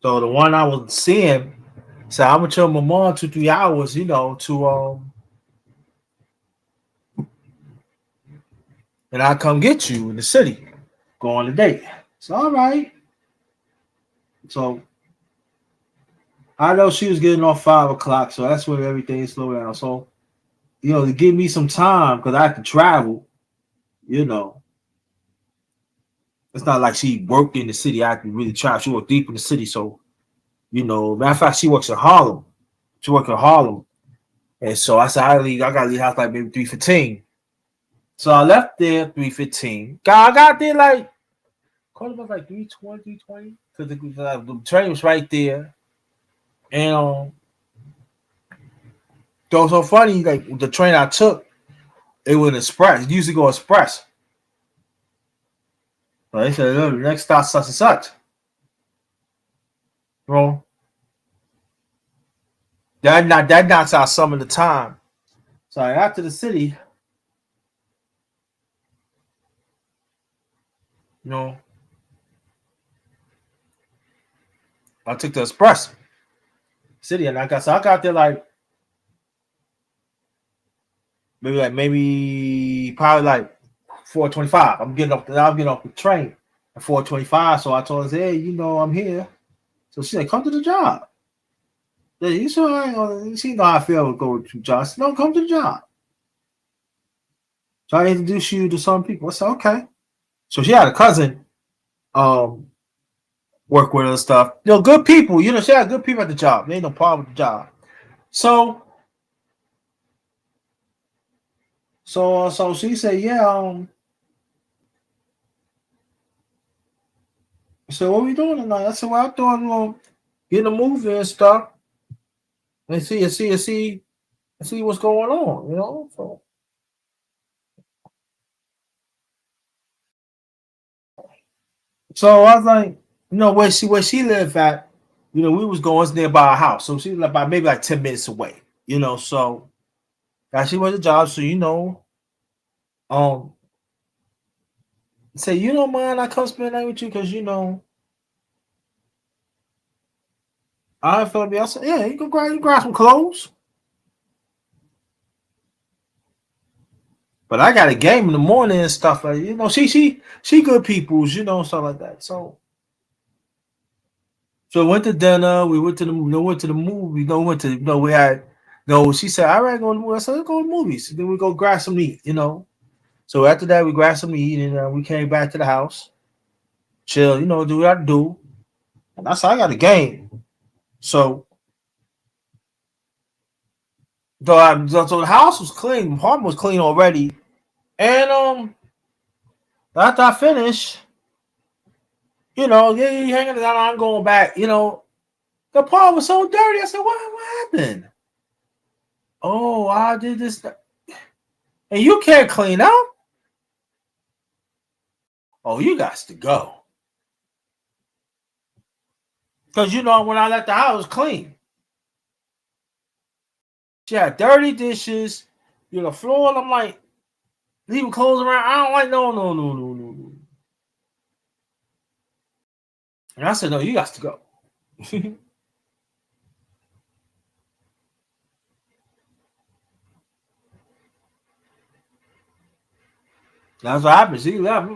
So the one I was seeing, so I'm gonna chill my mom 2 3 hours, to and I come get you in the city, go on a date. So all right. So I know she was getting off 5 o'clock, so that's when everything slowed down. So to give me some time because I have to travel. You know, it's not like she worked in the city. I can really travel. She worked deep in the city, so Matter of fact, she works in Harlem. She works in Harlem, and so I said I gotta leave the house like maybe 3:15. So I left there 3:15. I got there like called about like 3:20, 3:20 because the train was right there. And it was so funny, like the train I took, it was an express. It usually go express. So they said, look, next stop such and such. Bro, that knocks out some of the time. So after the city, you know, I took the express city, and I got there like maybe probably like 4:25. I'm getting off the train at 4:25. So I told her, hey, I'm here. So she said, come to the job. Yeah, you sure I ain't gonna, she know how I feel with going to jobs. I said, no, come to the job. So I introduced you to some people. I said, okay. So she had a cousin um work with her and stuff. Good people. She had good people at the job. There ain't no problem with the job. So she said, yeah, so what we doing tonight? I said, well, I'm doing getting a movie and stuff. And see what's going on, So I was like, where she lived at, we was going nearby her house. So she was about maybe like 10 minutes away, so she was a job, so um say, you don't mind I come spend the night with you because I felt me. I said, yeah, you can grab some clothes. But I got a game in the morning and stuff like she good peoples, stuff like that. So we went to dinner. We went to the movie. Went to we had she said, "All right, go to the movie." I said, "Let's go to the movies." And then we go grab some meat. So after that, we grabbed some meat and we came back to the house, chill. Do what I do. And I said, "I got a game." So so the house was clean. The apartment was clean already. And after I finished, yeah, you hanging out. I'm going back. The apartment was so dirty. I said, "What happened?" Oh, I did this. And you can't clean up? Oh, you got to go. Because, when I left the house, it was clean. She had dirty dishes, floor. And I'm like, leaving clothes around. I don't like, no. And I said, no, you got to go. That's what happened. She left.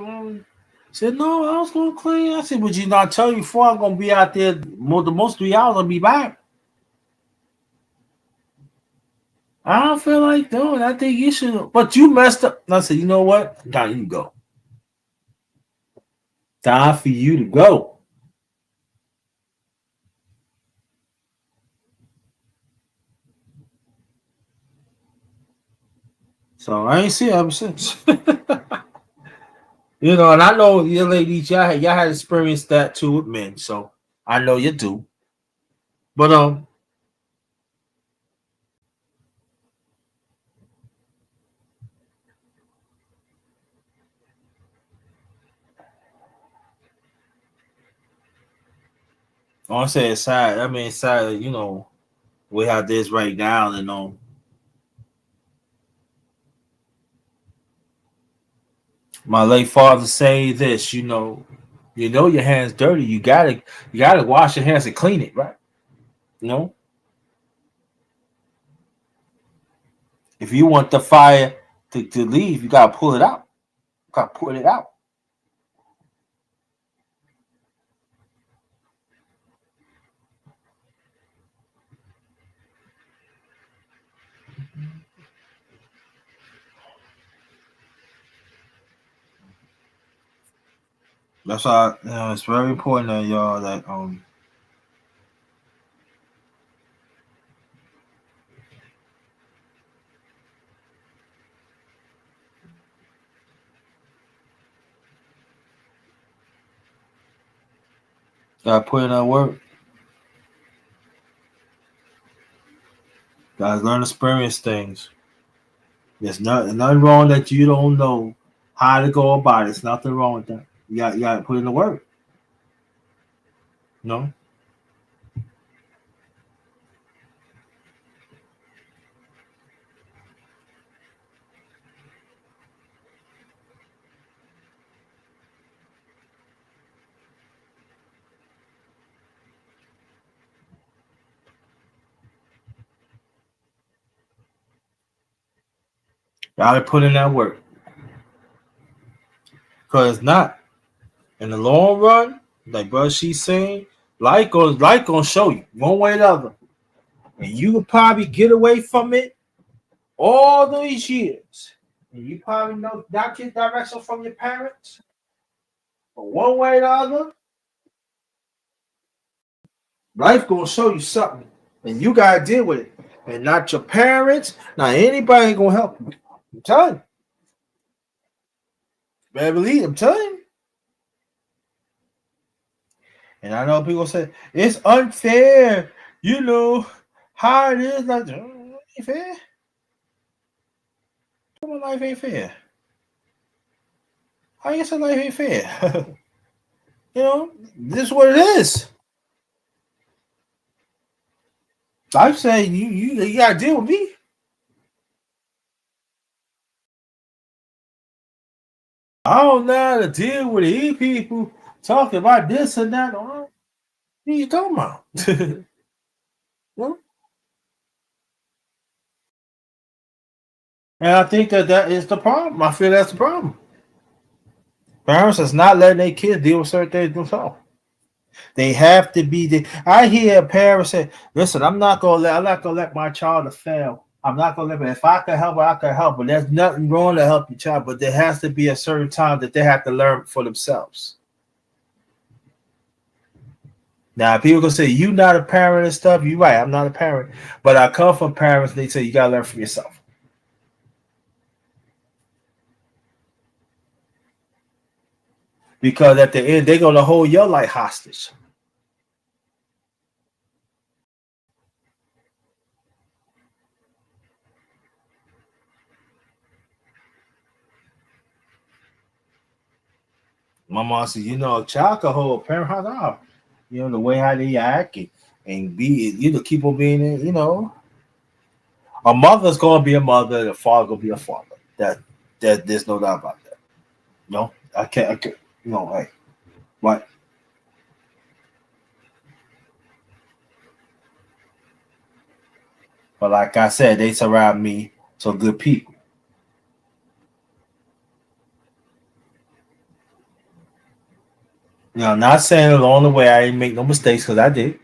Said, no, I was going to clean. I said, would you not tell you before I'm going to be out there the most 3 hours? I'll be back. I don't feel like doing. I think you should. But you messed up. And I said, you know what? Time you go. Time for you to go. So I ain't see her ever since. And I know you ladies, y'all had experienced that too with men. So I know you do. But I want to say it's sad. I mean, it's sad. We have this right now, and my late father say this. Your hands dirty. You gotta wash your hands and clean it, right? You know, if you want the fire to leave, you gotta pull it out. You gotta pull it out. That's why it's very important that y'all that gotta put in that work. Guys, learn to experience things. There's nothing wrong that you don't know how to go about it. There's nothing wrong with that. You got to put in the work. No. Got to put in that work. Because it's not. In the long run, like brother she's saying, life gonna show you one way or the other. And you could probably get away from it all these years. And you probably know not get direction from your parents. But one way or the other, life gonna show you something. And you gotta deal with it. And not your parents, not anybody gonna help you. I'm telling you. Better believe, I'm telling you. And I know people say it's unfair, you know how it is. Like, ain't fair. My life ain't fair. How you say life ain't fair? You know, this is what it is. Life saying you gotta deal with me. I don't know how to deal with these people talking about this and that. What are you talking about? Well, and I think that is the problem. I feel that's the problem. Parents is not letting their kids deal with certain things themselves. They have to be the. I hear parents say, "Listen, I'm not gonna let my child fail. I'm not gonna let it. If I can help it, I can help. But there's nothing wrong to help your child. But there has to be a certain time that they have to learn for themselves." Now, people can say you not a parent and stuff. You're right. I'm not a parent, but I come from parents. They say you gotta learn from yourself because at the end they're gonna hold your life hostage. My mom said, "You know, a child can hold a parent hostage. You know the way how they act and be. You know, keep on being. You know, a mother's gonna be a mother. And a father gonna be a father. That there's no doubt about that. No, I can't. No, hey, what? But like I said, they surround me some good people. You know, not saying along the way I didn't make no mistakes because I did.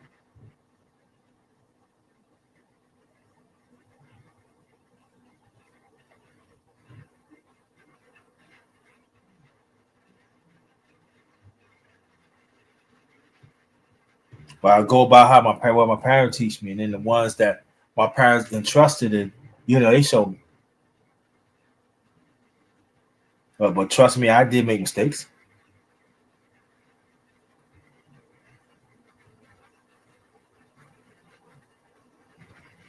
But I go by how what my parents teach me, and then the ones that my parents entrusted in, you know, they showed me. But trust me, I did make mistakes.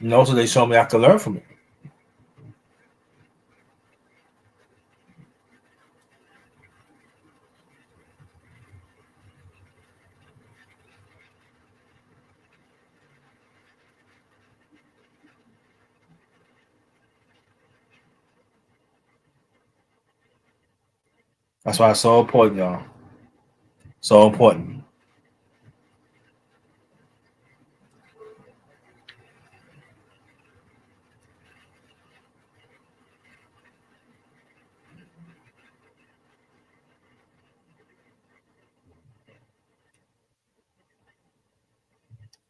And also they showed me I could learn from it. That's why it's so important, y'all. So important.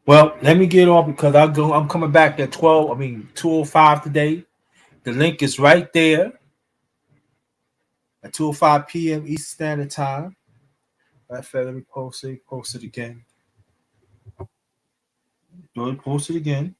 Well, let me get off because I'm coming back at 12. I mean 2:05 today. The link is right there at 2:05 p.m. Eastern Standard Time. Matter of fact, let me post it again. Do it, post it again.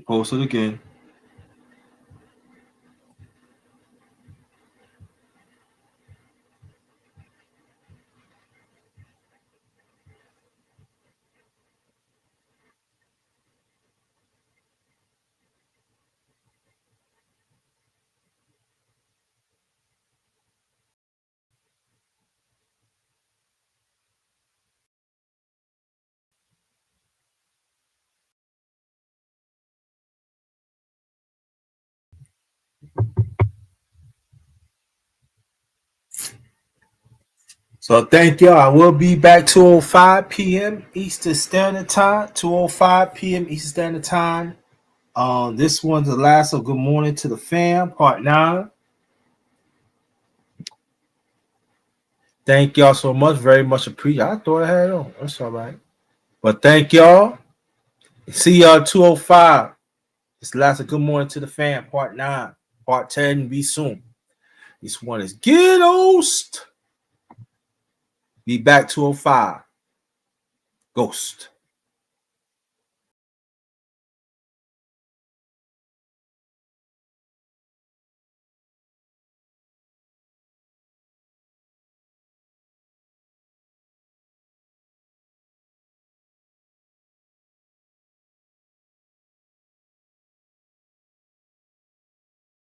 Post it again. So thank y'all. I will be back 2:05 p.m. Eastern Standard Time. 2:05 p.m. Eastern Standard Time. This one's the last of Good Morning to the Fam, Part 9. Thank y'all so much. Very much appreciated. I thought I had it on. That's all right. But thank y'all. See y'all 2:05. It's the last of Good Morning to the Fam, Part 9. Part 10 be soon. This one is Ghost. Be back 2:05. Ghost.